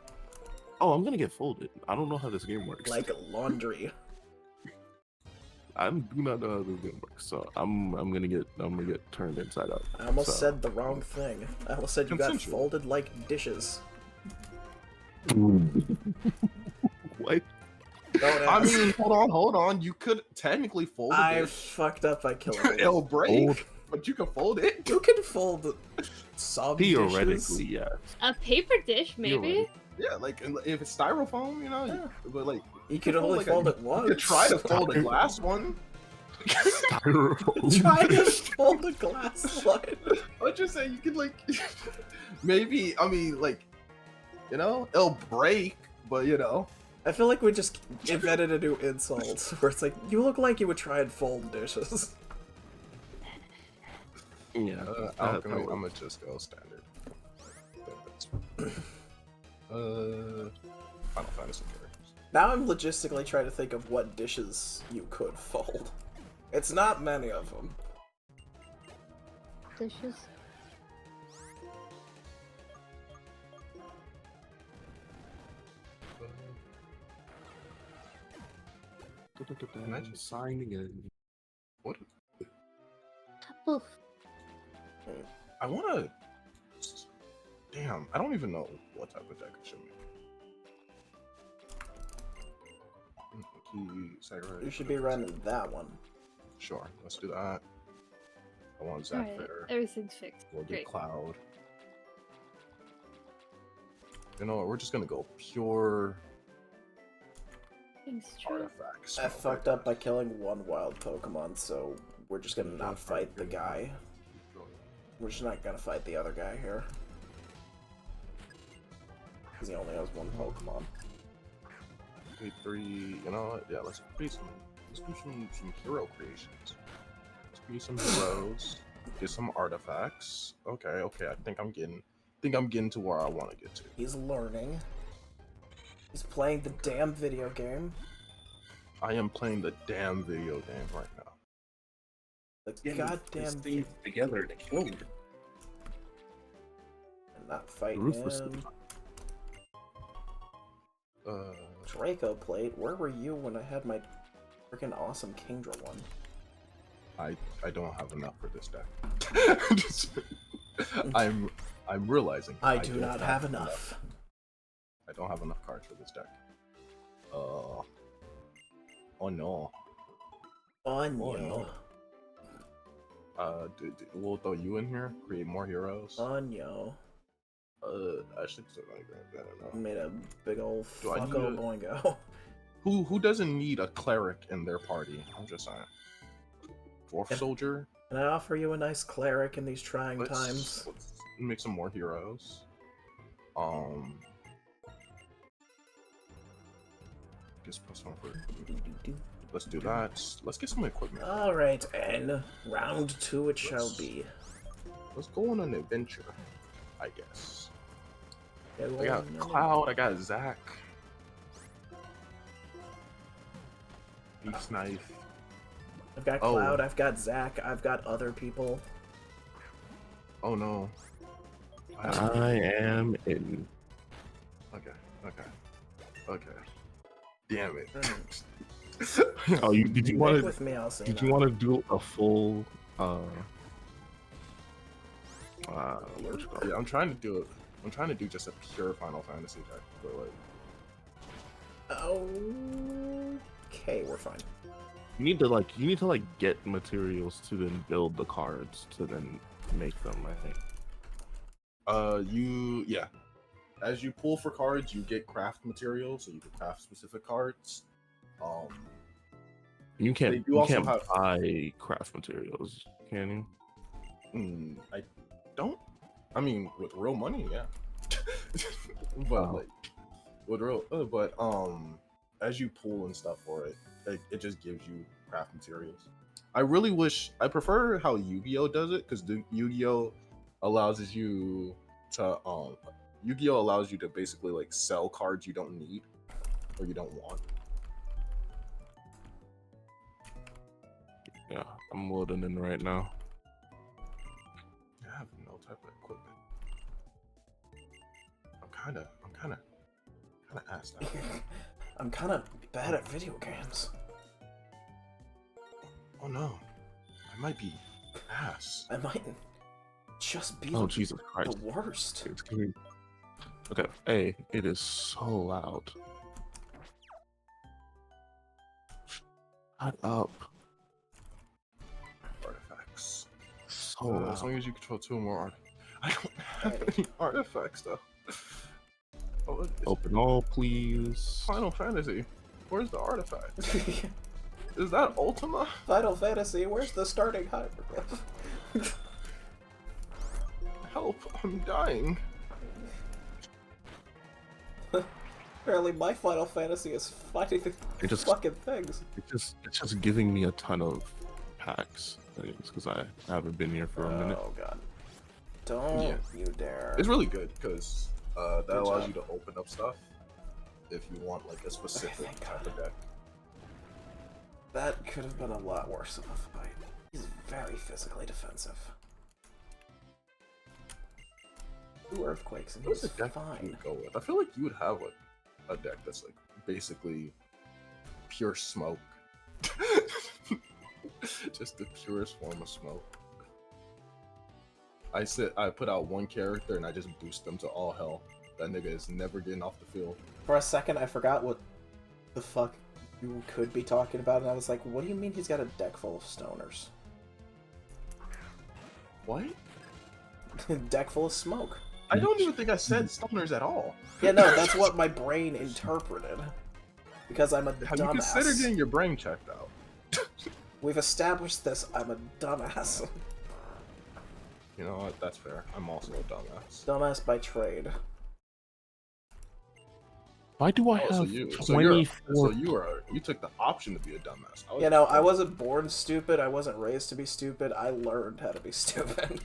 Oh, I'm gonna get folded. I don't know how this game works. Like laundry. I do not know how this game works, so I'm gonna get turned inside out. I almost said the wrong thing. I almost said you got folded like dishes. What? I mean, hold on. You could technically fold it. I fucked up by killing it. It'll break, but you can fold it. You can fold some theoretically, dishes. yeah. A paper dish, maybe? Yeah, like if it's styrofoam, you know, Yeah. but like You could only fold it once. You could try to fold a glass one. Styrofoam. Try to fold a glass one. I'm just saying you could like maybe. I mean, like, you know, it'll break, but you know. I feel like we just invented a new insult where it's like, you look like you would try and fold dishes. Yeah, I'm gonna just go standard. Final Fantasy characters. Now I'm logistically trying to think of what dishes you could fold. It's not many of them. Dishes? Imagine signing it. What? Poof. I wanna. Damn, I don't even know what type of deck I should make. You should be running that one. Sure, let's do that. I want Zap Alright, Fair. everything's fixed. We'll get Great. Cloud. You know what? We're just gonna go pure Things true. artifacts. I fucked up by killing one wild Pokemon, so we're just gonna not fight the guy. We're just not gonna fight the other guy here. Because he only has one Pokemon. Wait, 3, you know what? Yeah, let's do some hero creations. Let's create some heroes. Get some artifacts. Okay, I think I'm getting to where I want to get to. He's learning. He's playing the damn video game. I am playing the damn video game right now. The goddamn things together to kill you. And not fight Ruthlessly. him. Draco Plate, where were you when I had my freaking awesome Kingdra one? I don't have enough for this deck. I'm realizing I do not have enough. I don't have enough cards for this deck. Oh no. Oh no. We'll throw you in here. Create more heroes. Oh no. I should I don't know. Made a big old Do I need fucko a- boingo. Who doesn't need a cleric in their party? I'm just saying. Dwarf If- soldier. Can I offer you a nice cleric in these trying times? Let's make some more heroes. Just plus one for. Let's do that. Let's get some equipment. Alright, and round 2 it shall be. Let's go on an adventure, I guess. Yeah, I got Cloud, I got Zach. Beast Knife. I've got Cloud, I've got Zach, I've got other people. Oh no. I am in. Okay. Damn it. Oh, did you want to? Did you want to do a full? Yeah, I'm trying to do it. I'm trying to do just a pure Final Fantasy deck, but like. Okay, we're fine. You need to get materials to then build the cards to then make them, I think. As you pull for cards, you get craft materials, so you can craft specific cards. You can't buy craft materials, can you? I don't. I mean, with real money, yeah. But as you pull and stuff for it, it just gives you craft materials. I prefer how Yu-Gi-Oh does it, because Yu-Gi-Oh allows you to basically like sell cards you don't need or you don't want. Yeah, I'm loading in right now. I have no type of equipment. I'm kind of ass now. I'm kind of bad at video games. Oh no, I might be ass. I might just be Jesus Christ. the worst. Okay, hey, it is so loud. Shut up. Artifacts. So loud. As long as you control 2 or more I don't have any artifacts though. Open all, please. Final Fantasy. Where's the artifact? Is that Ultima? Final Fantasy, where's the starting hieroglyph? Help, I'm dying. Apparently my Final Fantasy is fighting the fucking things. It's just giving me a ton of packs because I haven't been here for a minute. Oh god. Don't you dare. It's really good because that allows you to open up stuff if you want like a specific type of deck. That could have been a lot worse of a fight. He's very physically defensive. 2 earthquakes and he's fine. You would go with? I feel like you would have like a deck that's like basically pure smoke. Just the purest form of smoke. I put out 1 character and I just boost them to all hell. That nigga is never getting off the field. For a second, I forgot what the fuck you could be talking about, and I was like, what do you mean he's got a deck full of stoners? What? Deck full of smoke. I don't even think I said stoners at all. Yeah, no, that's what my brain interpreted. Because I'm a dumbass. Have you considered getting your brain checked out? We've established this, I'm a dumbass. You know what, that's fair. I'm also a dumbass. Dumbass by trade. Why do I have 24? You took the option to be a dumbass. You know, I wasn't born stupid, I wasn't raised to be stupid, I learned how to be stupid.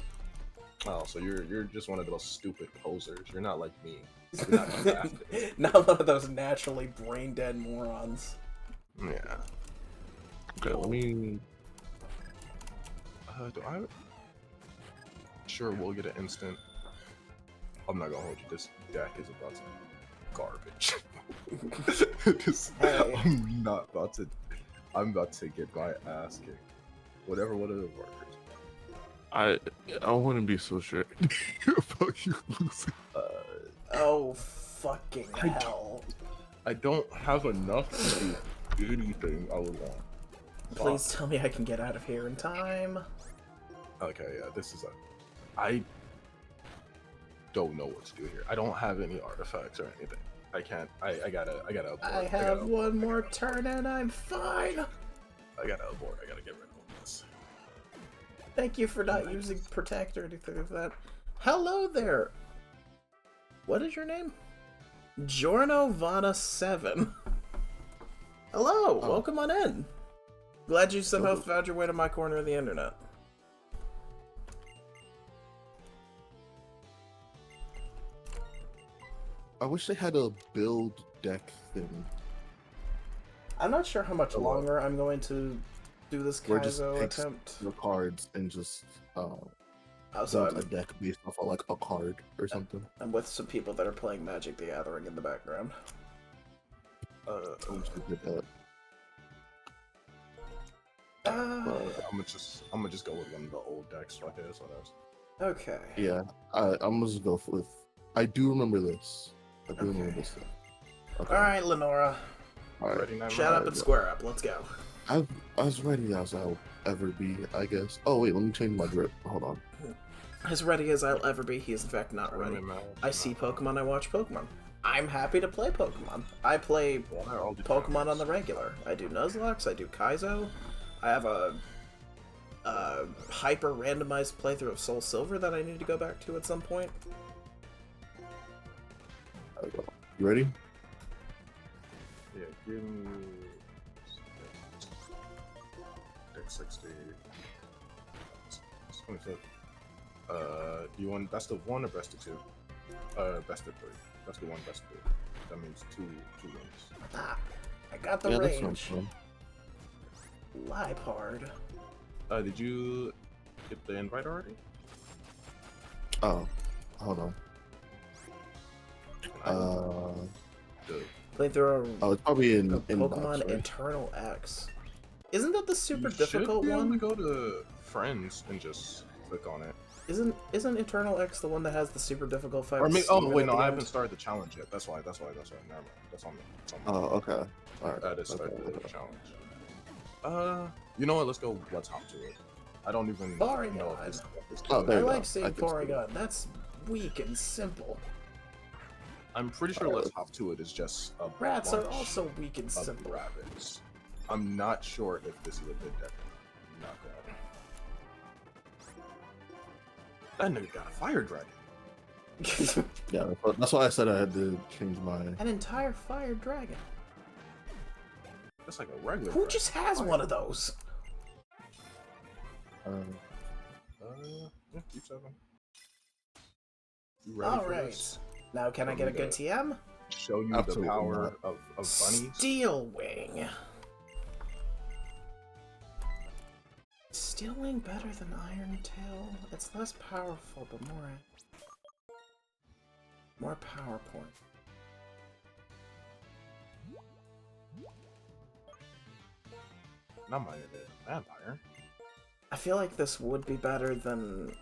Oh, so you're just one of those stupid posers. You're not like me. You're not crafted. Not one of those naturally brain dead morons. Yeah. Okay, let me. Do I? Sure, we'll get an instant. I'm not gonna hold you. This deck is about to be garbage. Hey. I'm about to get my ass kicked. Whatever one of the workers. I wouldn't be so sure about you losing. Oh fucking hell! I don't have enough to do anything I would want. Please tell me I can get out of here in time. Okay, yeah, this is I don't know what to do here. I don't have any artifacts or anything. I can't. I gotta abort. I have one more turn and I'm fine. I gotta abort. I gotta get rid of all this. Thank you for not using protect or anything like that. Hello there. What is your name? Giorno Vana 7. Hello, welcome on in. Glad you somehow found your way to my corner of the internet. I wish they had a build deck thing. I'm not sure how much longer I'm going to do this Kaizo attempt. Your cards and just build a deck based off of like a card or something. I'm with some people that are playing Magic the Gathering in the background. I wish they did that. I'm gonna just go with one of the old decks right here. So that's okay. Yeah, I'm gonna just go with. I do remember this. I do remember this thing. Okay. All right, Lenora. All right. Shut up and square up. Let's go. As ready as I'll ever be, I guess. Oh wait, let me change my drip. Hold on. As ready as I'll ever be, he is in fact not ready. I see Pokemon, I watch Pokemon. I'm happy to play Pokemon. I play Pokemon on the regular. I do Nuzlocke, I do Kaizo. I have a hyper randomized playthrough of Soul Silver that I need to go back to at some point. You ready? Yeah, give me deck 60. 25. Do you want best of one or best of two? Best of three. Best of one, best of three. That means two wins. Ah, I got the range. Lipard. Did you get the invite already? Oh, hold on. Playthrough. Oh, it's probably in Pokemon right? Eternal X. Isn't that the super you difficult should be able one? to go to friends and just click on it. Isn't Eternal X the one that has the super difficult fight? Or with maybe, Steven wait, at no, the I end? haven't started the challenge yet. That's why. Never mind. That's on me. Oh, okay. All right. I just started the challenge. You know what? Let's hop to it. I don't even know if this I like seeing Porygon. That's weak and simple. I'm pretty sure Let's Hop to It is just a Rats are bunch also weak and of simple. rabbits. I'm not sure if this is a good deck. I'm not gonna. That nigga got a fire dragon. Yeah, that's why I said I had to change my. An entire fire dragon. That's like a regular. Who just has one of those? Yeah, keep seven. You ready All for right. this? Now, can I get a good TM? Show you Absolutely the power not. of bunnies. Steel Wing. Steel Wing better than Iron Tail? It's less powerful, but more PowerPoint. Not my vampire. I feel like this would be better than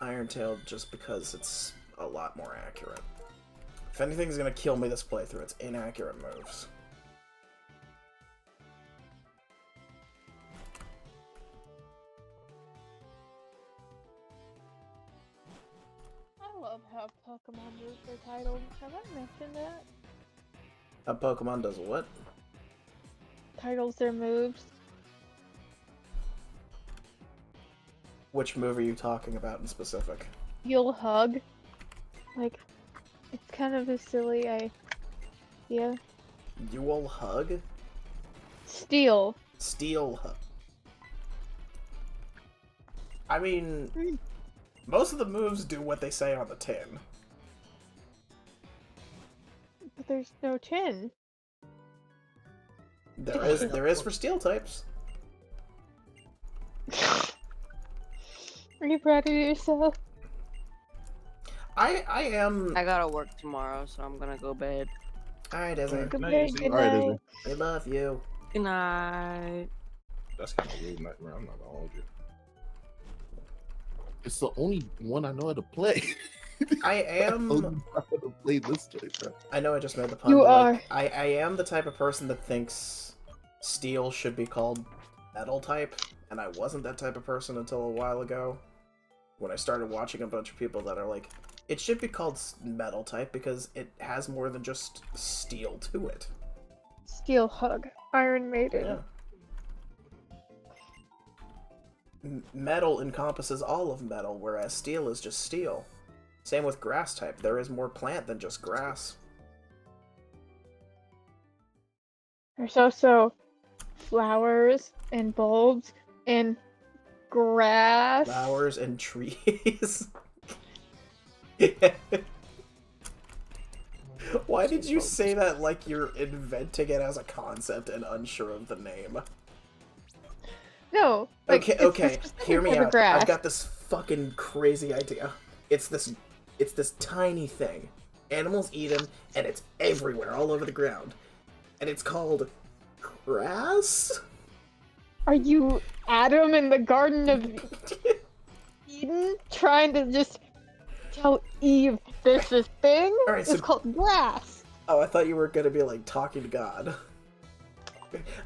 Iron Tail just because it's a lot more accurate. If anything's gonna kill me this playthrough, it's inaccurate moves. I love how Pokemon moves are titled. Have I mentioned that? A Pokemon does what? Titles their moves. Which move are you talking about in specific? You'll hug. Like, it's kind of a silly idea. You will hug? Steel. Steel hug. I mean, most of the moves do what they say on the tin. But there's no tin. There is for steel types. Are you proud of yourself? I am. I gotta work tomorrow, so I'm gonna go bed. Alright, Izzy. Good night. Good All right, night. Izzy. We love you. Good night. That's kind of rude, Nightmare. I'm not gonna hold you. It's the only one I know how to play. I am. I know how to play this choice, bro. I know I just made the pun. You but, are. like, I am the type of person that thinks steel should be called metal type, and I wasn't that type of person until a while ago. When I started watching a bunch of people that are like, it should be called metal type because it has more than just steel to it. Steel hug. Iron Maiden. Yeah. metal encompasses all of metal, whereas steel is just steel. Same with grass type. There is more plant than just grass. There's also flowers and bulbs and grass. Flowers and trees. Why did you say that like you're inventing it as a concept and unsure of the name? No. Like, Okay. Hear me out. Grass. I've got this fucking crazy idea. It's this tiny thing. Animals eat them, and it's everywhere, all over the ground. And it's called grass? Are you Adam in the Garden of Eden trying to just tell Eve there's this thing? Alright, it's called grass. Oh, I thought you were gonna be like talking to God.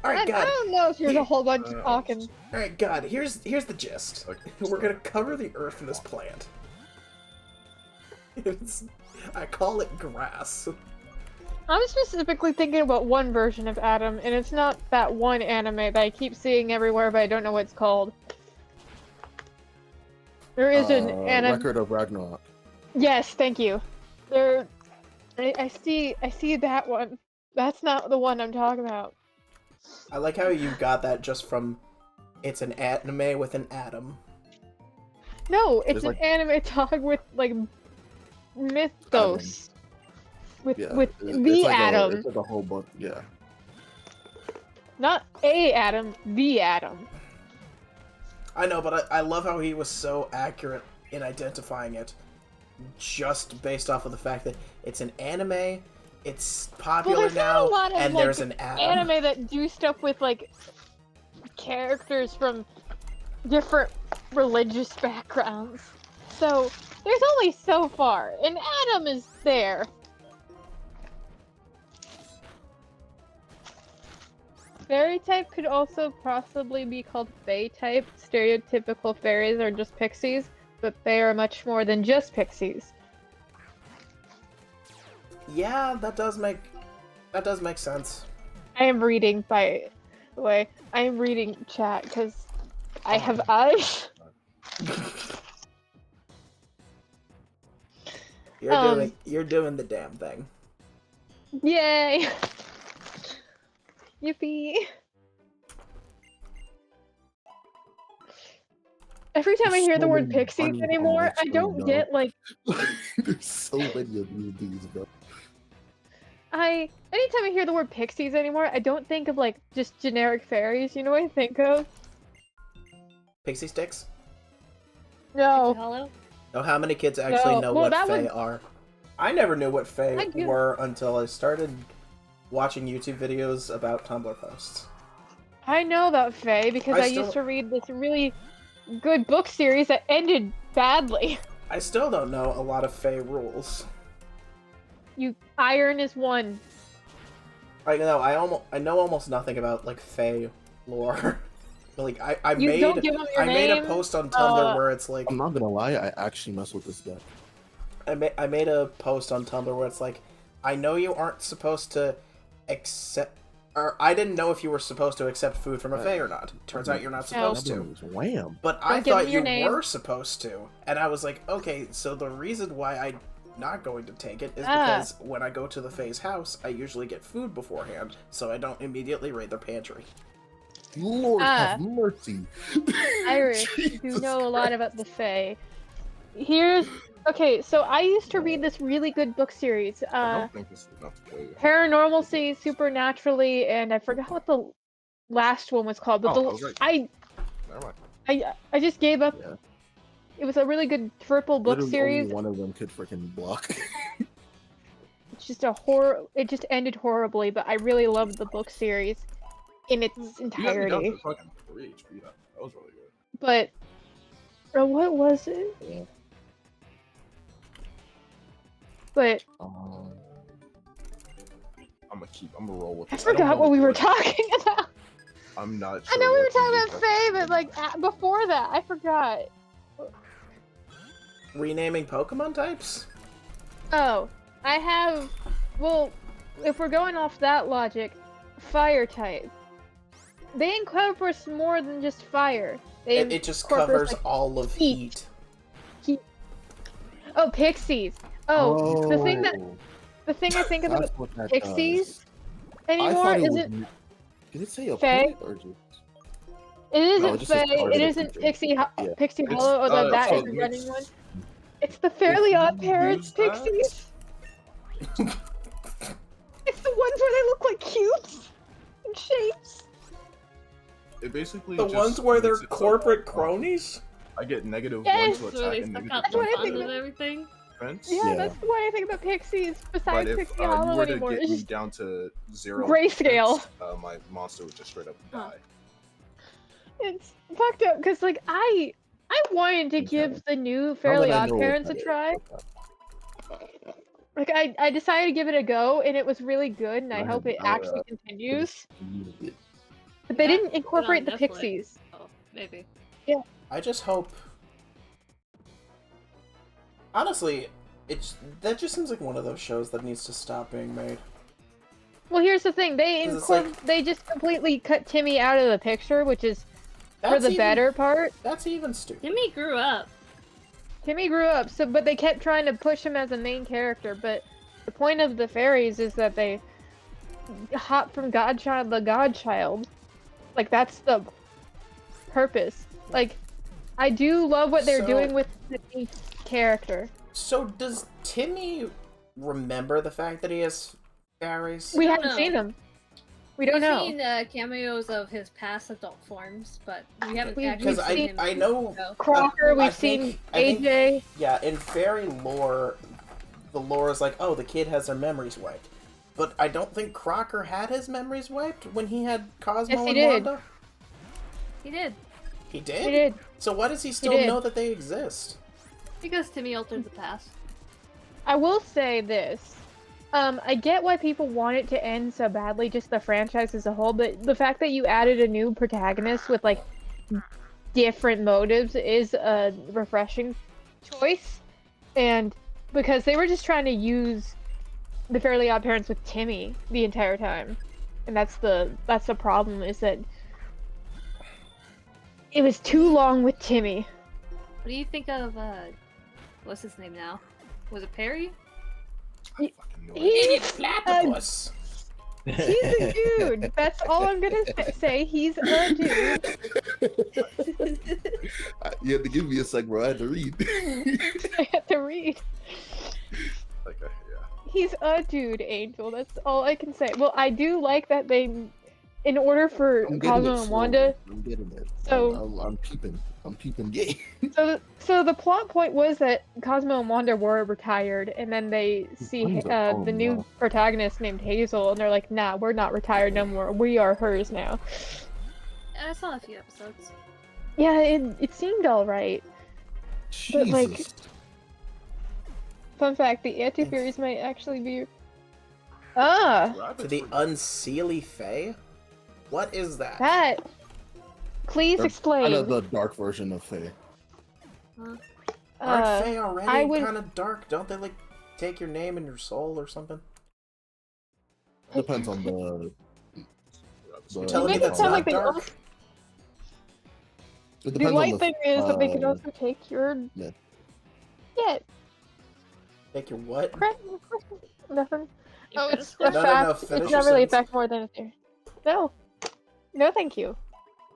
Alright, God. I don't know if there's a whole bunch of talking. Alright, God, here's the gist. We're gonna cover the earth in this plant. I call it grass. I'm specifically thinking about one version of Adam, and it's not that one anime that I keep seeing everywhere, but I don't know what it's called. There is an anime. Record of Ragnarok. Yes, thank you. I see that one. That's not the one I'm talking about. I like how you got that just from it's an anime with an atom. No, it's an anime dog with like mythos. With the like atom. It's like a whole bunch. Yeah. Not a atom, the atom. I know, but I love how he was so accurate in identifying it, just based off of the fact that it's an anime, it's popular now, and there's an atom. Anime that do stuff with like characters from different religious backgrounds. So there's only so far. An atom is there. Fairy type could also possibly be called Fae type. Stereotypical fairies are just pixies, but they are much more than just pixies. Yeah, that does make sense. I am reading, by the way. I am reading chat because I have eyes. You're doing the damn thing. Yay! Yippee! Every time I hear the word pixies anymore, I don't get like. There's so many of these, bro. Anytime I hear the word pixies anymore, I don't think of like just generic fairies. You know what I think of? Pixie sticks? No. Oh, how many kids actually know what Fae was... are? I never knew what Fae were until I started watching YouTube videos about Tumblr posts. I know about Fae because I used to read this really good book series that ended badly. I still don't know a lot of Fae rules. Iron is one. I know. I know almost nothing about like Fae lore. Like I made a post on Tumblr where it's like, I'm not gonna lie, I actually mess with this deck. I made a post on Tumblr where it's like, I know you aren't supposed to accept, or I didn't know if you were supposed to accept food from a Fae or not. Turns out you're not supposed to. Wham. But I thought you were supposed to, and I was like, okay, so the reason why I'm not going to take it is because when I go to the Fae's house, I usually get food beforehand, so I don't immediately raid their pantry. Lord have mercy. Irish, you know a lot about the Fae. Okay, so I used to read this really good book series. I don't think this is enough to kill you. Paranormalcy, Supernaturally, and I forgot what the last one was called. But I was right. Never mind. I just gave up. Yeah. It was a really good triple book series. Only one of them could freaking block. It's just It just ended horribly, but I really loved the book series in its entirety. You got fucking 3 HP. That was really good. But what was it? Yeah. But I'm gonna roll with this. I forgot what we were talking about. I'm not sure. I know we were talking about Fae, but like before that, I forgot. Renaming Pokemon types? Oh, I have. Well, if we're going off that logic, Fire type. they encompass more than just fire. It just covers all of heat. Oh, pixies. Oh, the thing I think about That's what that pixies I anymore thought it isn't was. Did it say a Fae. poet or just? It No, isn't it just says Fae. It targeted isn't feature. Pixie It's, Hollow, although that so is the mix- running one. It's the Fairly you Odd Parents use that- pixies. It's the ones where they look like cubes and shapes. It basically The just ones where they're makes it so corporate that, cronies? I get negative Yes! 1 to So attack they and stuck negative out 1 the what I to think fun that- of everything. defense. Yeah, that's why I think about pixies. But Besides if Pixie you Hollow were to anymore, get it's me just down to 0 grayscale. defense, my monster would just straight up die. it's fucked up. Cause like I wanted to give the new Fairly Odd Parents a try. Like I decided to give it a go, and it was really good, and I hope it actually continues. But they didn't incorporate the Netflix. pixies. Oh, maybe. Yeah. I just hope. Honestly, that just seems like one of those shows that needs to stop being made. Well, here's the thing: they just completely cut Timmy out of the picture, which is for the better part. That's even stupid. Timmy grew up. Timmy grew up, but they kept trying to push him as a main character. But the point of the fairies is that they hop from godchild to godchild. Like that's the purpose. Like I do love what they're doing with the main character. So does Timmy remember the fact that he has fairies? We haven't seen him. We don't know. We've seen cameos of his past adult forms, but we haven't actually Because seen him. I know Crocker, I we've think- seen I think- AJ. Yeah, in fairy lore, the lore is like, oh, the kid has their memories wiped. But I don't think Crocker had his memories wiped when he had Cosmo Yes, he and did. Wanda. He did. He did? He did. So why does he still did. know that they exist? Because Timmy altered the past. I will say this. I get why people want it to end so badly, just the franchise as a whole, but the fact that you added a new protagonist with, like, different motives is a refreshing choice. And because they were just trying to use the Fairly Odd Parents with Timmy the entire time. And that's the problem, is that it was too long with Timmy. What do you think of, what's his name now? Was it Perry? He's platypus. He's a dude. That's all I'm gonna say. He's a dude. You had to give me a sec, bro. I had to read. I had to read. Okay, yeah. He's a dude, Angel. That's all I can say. Well, I do like that they, in order for I'm getting Cosmo it and slowly. Wanda. I'm getting it. So- I'm peeping. I'm peeping game. So the plot point was that Cosmo and Wanda were retired, and then they see When's it the new protagonist named Hazel, and they're like, "Nah, we're not retired no more. We are hers now." I saw a few episodes. Yeah, it seemed all right. But like, Jesus. fun fact: the anti-fairies might actually be. Ah, To the unseelie fae? What is that? that. Please They're explain. Kind of the dark version of Faye. Aren't Uh, fae already I would- kind of dark? Don't they like take your name and your soul or something? Depends on the. You're telling me make it that's sound not like they dark? also- It The depends light on thing is that they can uh, also take your. yeah. Yeah. Take your what? Correct. Nothing. Oh, it's No, a no, fact. no, finish It's your not really a sentence. fact more than it's there. No. No, thank you.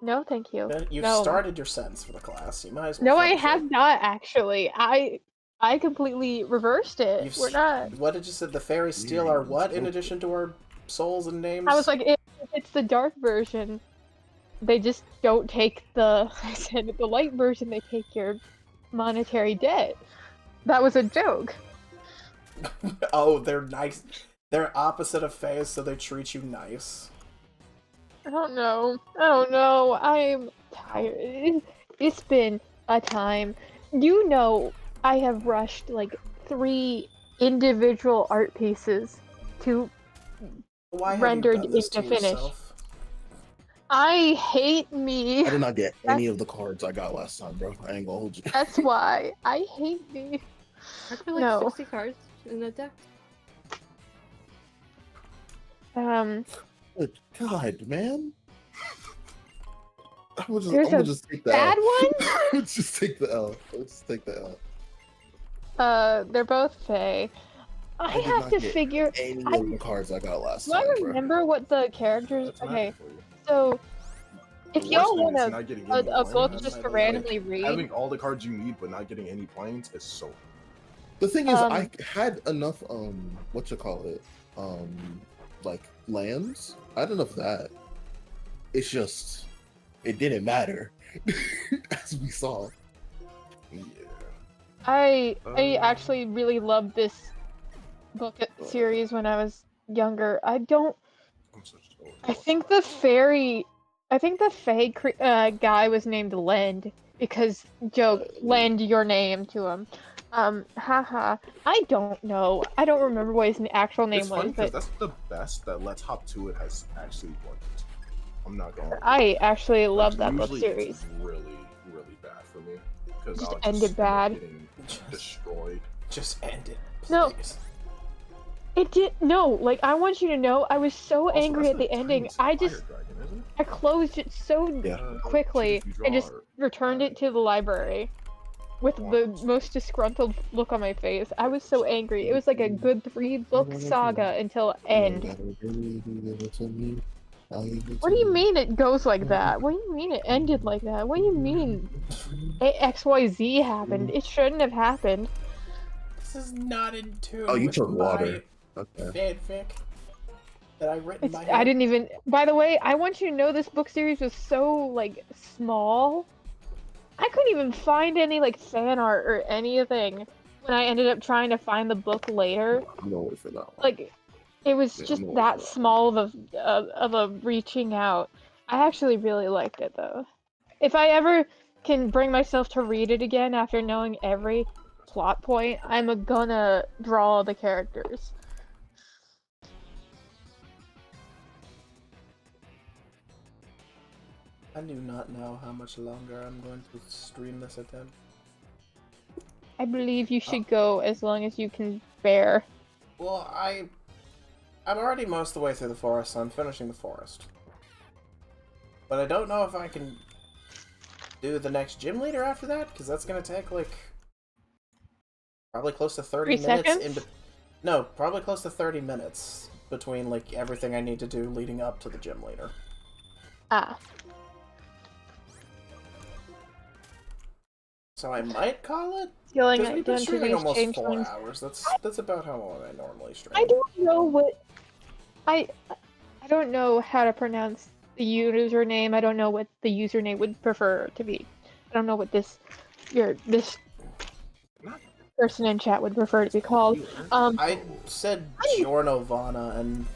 No, thank you. You've no. started your sentence for the class. You might as well. No, I finish it. have not actually. I completely reversed it. You've We're not. What did you say? The fairies steal our what in addition to our souls and names? I was like, if it's the dark version, they just don't take the. I said the light version. They take your monetary debt. That was a joke. Oh, they're nice. They're opposite of fae, so they treat you nice. I don't know. I'm tired. It's been a time. You know, I have rushed like 3 individual art pieces to Why rendered have you done this into to finish. yourself? I hate me. I did not get any of the cards I got last time, bro. I ain't gonna hold you. That's why I hate me. Aren't there like No. 60 cards in the deck? Good God, man. There's I'm gonna a just take the bad L. one? Let's just take the L. Let's just take the L. They're both Fae. I did have not to get figure. any I of the cards I got last do I time, bro. remember what the characters. That's Okay, magic for you. so if The worst y'all thing want is not getting any a book planes. just to Like, randomly read, Having all the cards you need but not getting any planes is so. The thing is, Um, I had enough what you call it, like lands. I had enough of that. It's just, it didn't matter, as we saw. Yeah. I actually really loved this book series when I was younger. I don't. I think the fairy. I think the Fae guy was named Lend because joke lend your name to him. Haha. I don't know. I don't remember what his actual name It's funny was, because but that's the best that Let's Hop to It has actually worked. I'm not going. I actually love that book Usually series. it's really, really bad for me because Just I'll ended just end up bad. getting destroyed. Just end it. No. Please. It did no, like I want you to know I was so Also, angry that's at the a ending. tiny I fire just dragon, isn't it? I closed it so quickly and just returned it to the library with the most disgruntled look on my face. I was so angry. It was like a good 3-book saga until end. What do you mean it goes like that? What do you mean it ended like that? What do you mean XYZ happened? It shouldn't have happened. This is not in tune Oh, you with took my water. Okay. fanfic that I written my I didn't even. By the way, I want you to know this book series was so like small. I couldn't even find any like fan art or anything when I ended up trying to find the book later. I'm gonna wait for that one. Like, it was Yeah, just I'm gonna that wait for small of a reaching out. I actually really liked it though. If I ever can bring myself to read it again after knowing every plot point, I'm gonna draw the characters. I do not know how much longer I'm going to stream this attempt. I believe you should go as long as you can bear. Well, I'm already most of the way through the forest, so I'm finishing the forest. But I don't know if I can do the next gym leader after that, because that's going to take, like, probably close to 30 3 minutes. seconds? No, probably close to 30 minutes between, like, everything I need to do leading up to the gym leader. Ah. So I might call it? Feeling Because we've been identities streaming almost change 4 things. hours. That's about how long I normally stream. I don't know what I don't know how to pronounce the username. I don't know what the username would prefer to be. I don't know what this person in chat would prefer to be called. I said Giornovana, and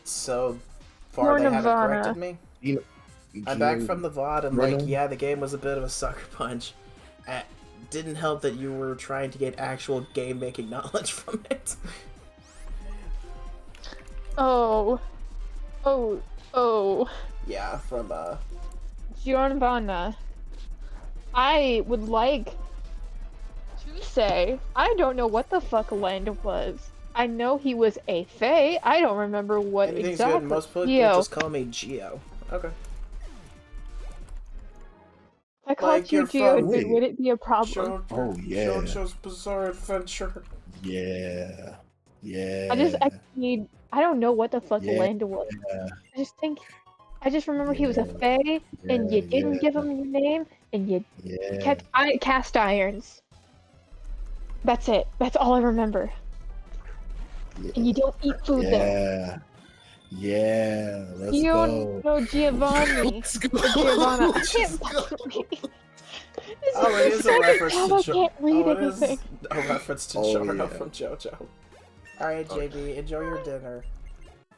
so far they haven't Giornovana. corrected me. I'm back from the VOD, and like, yeah, the game was a bit of a sucker punch. Didn't help that you were trying to get actual game-making knowledge from it. Oh. Yeah, from, Giornovana. I would like to say, I don't know what the fuck Lend was. I know he was a Fae. I don't remember what Anything's exactly. good. Most people Geo. just call me Geo. Okay. If I called Like you your Geo, phone. would it be a problem? Oh yeah. JoJo's Bizarre Adventure. Yeah. Yeah. I don't know what the fuck Yeah. Lend was. Yeah. I just remember he was a Fae, and you didn't give him your name, and you kept cast irons. That's it. That's all I remember. And you don't eat food there. Yeah. Let's You go. don't know Giovanni. Let's go. Or Giovanna. I Let's can't go. read. Oh, it is a reference to I can't read it is anything. a reference to Oh, Giorno yeah. from JoJo. Alright, JB, enjoy your dinner.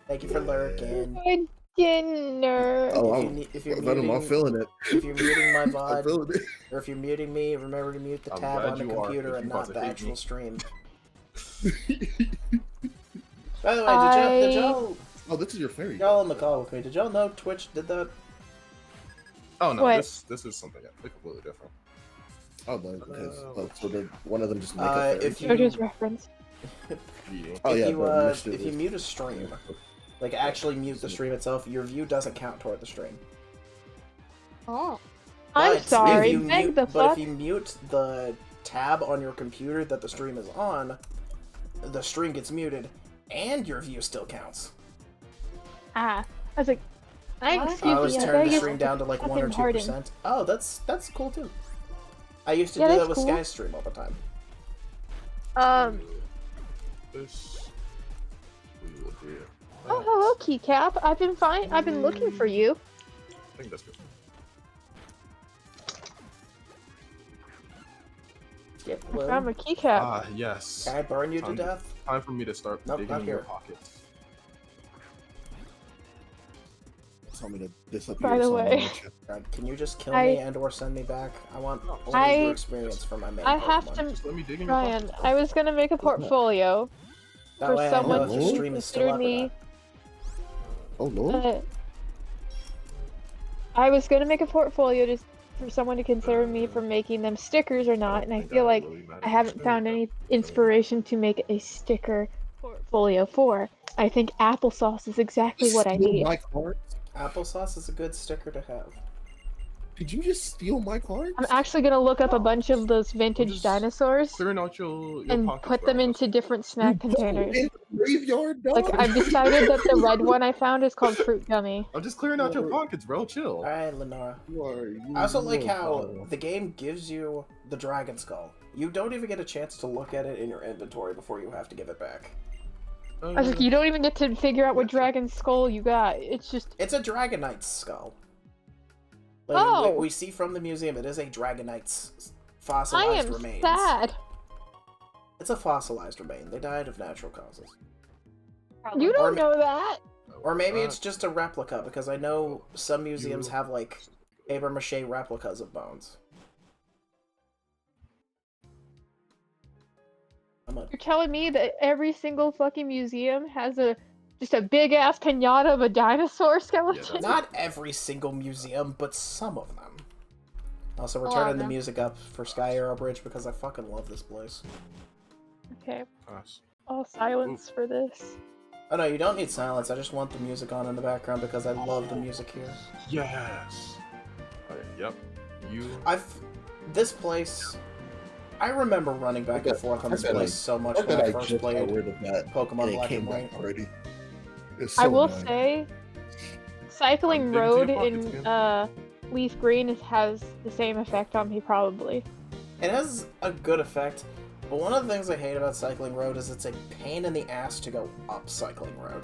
Thank you for lurking. My dinner. Oh, If you're I'm muting, feeling it. if you're muting my I'm VOD, feeling it. or if you're muting me, remember to mute the I'm tab glad on the you are, computer if and you not about the to hate actual me. stream. By the way, did y'all Oh, this is your fairy. y'all on the call with me? Did y'all know Twitch did that? Oh no, What? this is something completely different. Oh, because so did one of them just make a fairy. If you JoJo's reference. Oh, yeah, but if you mute a stream, like actually mute the stream itself, your view doesn't count toward the stream. Oh. I'm sorry. Beg the But fuck. if you mute the tab on your computer that the stream is on, the stream gets muted, and your view still counts. I was like, excuse me. I was turning beg the your stream down to like 1 or fucking pardon. 2%. Oh, that's cool too. I used to Yeah, do that that's with cool. Sky Stream all the time. This. We will do. Oh, hello, Keycap. I've been fine. I've been looking for you. I think that's good. Skip I Bloom. found my keycap. Ah, yes. Can I burn you to Time death? Time for me to start Nope, digging not in your here. pockets. Tell me to disappear. By the somewhere way. with you. God, can you just kill I- me and or send me back? I want only I- your experience for my main I have Pokemon. to. Just let me dig in your Ryan, pockets. I was gonna make a portfolio That for way I know someone if your who stream is still considered up or me. not. Oh no. I was gonna make a portfolio just for someone to consider me for making them stickers or not, and I feel like I haven't found any inspiration to make a sticker portfolio for. I think applesauce is exactly what I Steal need. my card? Applesauce is a good sticker to have. Did you just steal my cards? I'm actually gonna look up a bunch of those vintage just dinosaurs Clearing out your and pockets, put them bro. into different snack containers. In the graveyard, dog? Like, I've decided that the red one I found is called Fruit Gummy. I'm just clearing out your pockets, bro. Chill. Alright, Lenora. You I also like are how foul. the game gives you the dragon skull. You don't even get a chance to look at it in your inventory before you have to give it back. I was like, you don't even get to figure out what dragon skull you got. It's just. It's a Dragonite's skull. Like, Oh! we see from the museum, it is a Dragonite's I fossilized am remains. sad. It's a fossilized remain. They died of natural causes. You Or don't ma- know that. Or maybe it's just a replica, because I know some museums have, like, papier-mâché replicas of bones. You're telling me that every single fucking museum has just a big ass pinata of a dinosaur skeleton? Not every single museum, but some of them. Also, we're A lot of turning the them. music up for Sky Arrow Bridge because I fucking love this place. Okay. Nice. All silence for this. Oh no, you don't need silence. I just want the music on in the background because I love the music here. Yes. Okay, yep. This place. I remember running back and forth on this place so much when I first played Pokemon Black and White. Already. I will say, cycling road in Leaf Green has the same effect on me, probably. It has a good effect, but one of the things I hate about Cycling Road is it's a pain in the ass to go up Cycling Road.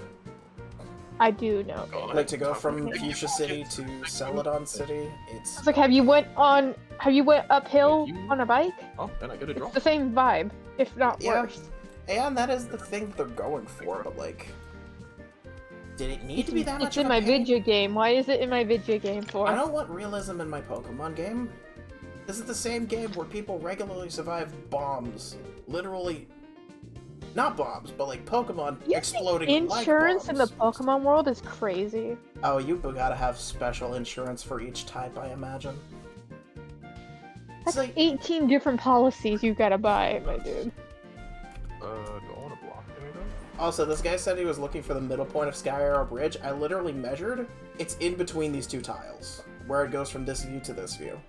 I do know. Like to go from Fuchsia City to Celadon City, It's like, have you went uphill on a bike? Oh, and I get a draw. It's the same vibe, if not worse. And that is the thing they're going for, but like, did it need to be that much It's of in a my pain? video game. Why is it in my video game for? I don't want realism in my Pokemon game. This is the same game where people regularly survive bombs. Literally, not bombs, but like Pokemon exploding like Insurance in the bombs. Pokemon world is crazy. Oh, you gotta have special insurance for each type, I imagine. That's like 18 different policies you gotta buy, my dude. Do I want to block anything? Also, this guy said he was looking for the middle point of Sky Arrow Bridge. I literally measured. It's in between these two tiles, where it goes from this view to this view.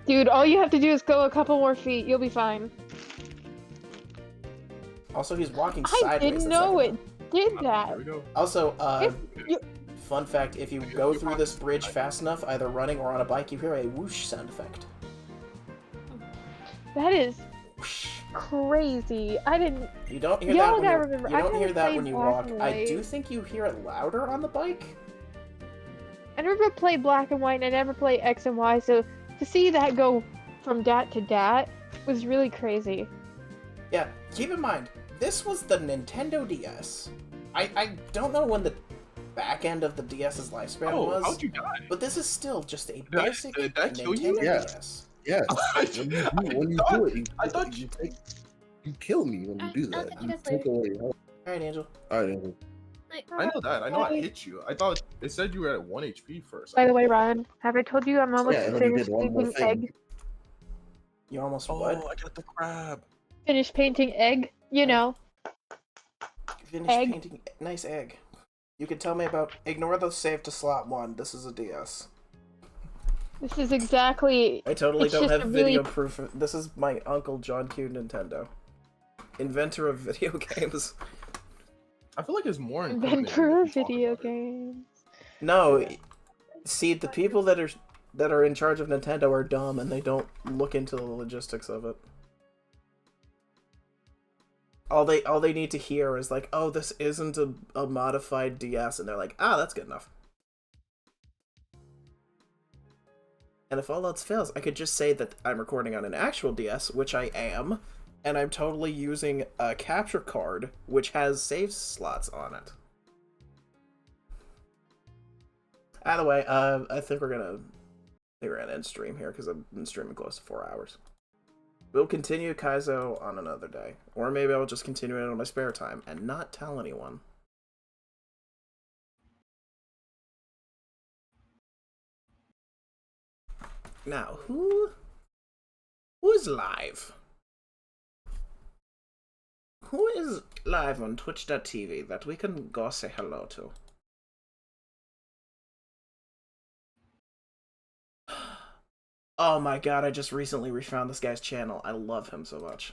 Dude, all you have to do is go a couple more feet. You'll be fine. Also, he's walking I sideways. didn't that's know like- it did that. Also, fun fact, if you go through this bridge fast enough, either running or on a bike, you hear a whoosh sound effect. That is crazy. I didn't. You don't hear Y'all that gotta when remember, you I don't hear never that played when you Black walk. and I White. do think you hear it louder on the bike. I never played Black and White, and I never played X and Y, so to see that go from dat to dat was really crazy. Yeah, keep in mind, this was the Nintendo DS. I don't know when the back end of the DS's lifespan was. How'd you die? But this is still just a Did I- basic did I kill you? Nintendo Yeah. DS. Yes. When you do it, I thought you kill me when you do that. You take away your health. Alright, Angel. Alright, Angel. I know that. I know I hit you. I thought it said you were at 1 HP first. By the way, Ryan, have I told you I'm almost Yeah, and then you finished did one more painting thing. egg? You almost Oh, what? I got the crab. Finished painting egg, you know. Finished egg. painting. Nice egg. You can tell me about. Ignore the save to slot 1. This is a DS. This is exactly. I totally it's don't just have a video really... proof. This is my Uncle John Q Nintendo. Inventor of video games. I feel like it's more incriminating Inventor if of you talk video about it. games. No, see, the people that are in charge of Nintendo are dumb and they don't look into the logistics of it. All they need to hear is like, oh, this isn't a modified DS, and they're like, ah, that's good enough. And if all else fails, I could just say that I'm recording on an actual DS, which I am, and I'm totally using a capture card, which has save slots on it. Either way, I think we're gonna end stream here because I've been streaming close to 4 hours. We'll continue Kaizo on another day, or maybe I'll just continue it on my spare time and not tell anyone. Now, who's live? Who is live on Twitch.tv that we can go say hello to? Oh my god, I just recently refound this guy's channel. I love him so much.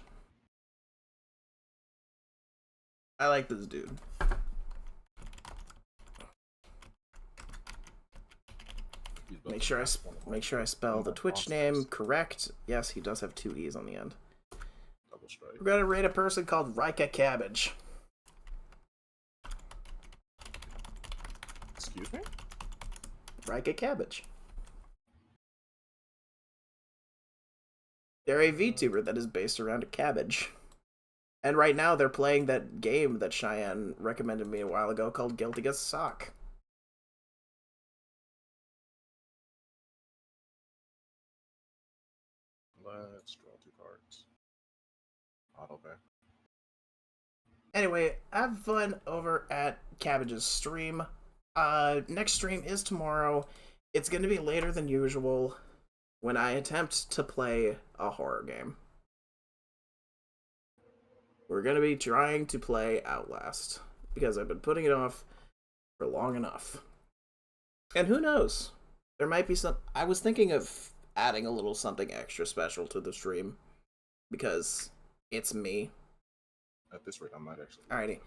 I like this dude. Make sure I spell the Twitch name correct. Yes, he does have 2 E's on the end. We're gonna rate a person called Rika Cabbage. Excuse me? Rika Cabbage. They're a VTuber that is based around a cabbage. And right now they're playing that game that Cheyenne recommended me a while ago called Guilty as Sock. Let's draw 2 cards. Auto pay. Anyway, have fun over at Cabbage's stream. Next stream is tomorrow. It's going to be later than usual when I attempt to play a horror game. We're going to be trying to play Outlast because I've been putting it off for long enough. And who knows? There might be some... I was thinking of adding a little something extra special to the stream because it's me. At this rate, I might actually. Alrighty.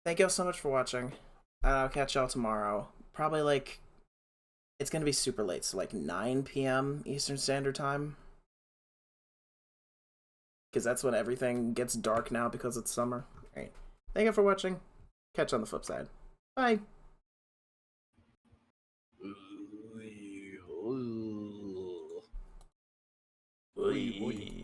Thank y'all so much for watching. I'll catch y'all tomorrow. Probably like... It's gonna be super late, so like 9 p.m. Eastern Standard Time. Because that's when everything gets dark now because it's summer. Alright. Thank you for watching. Catch you on the flip side. Bye. Oy.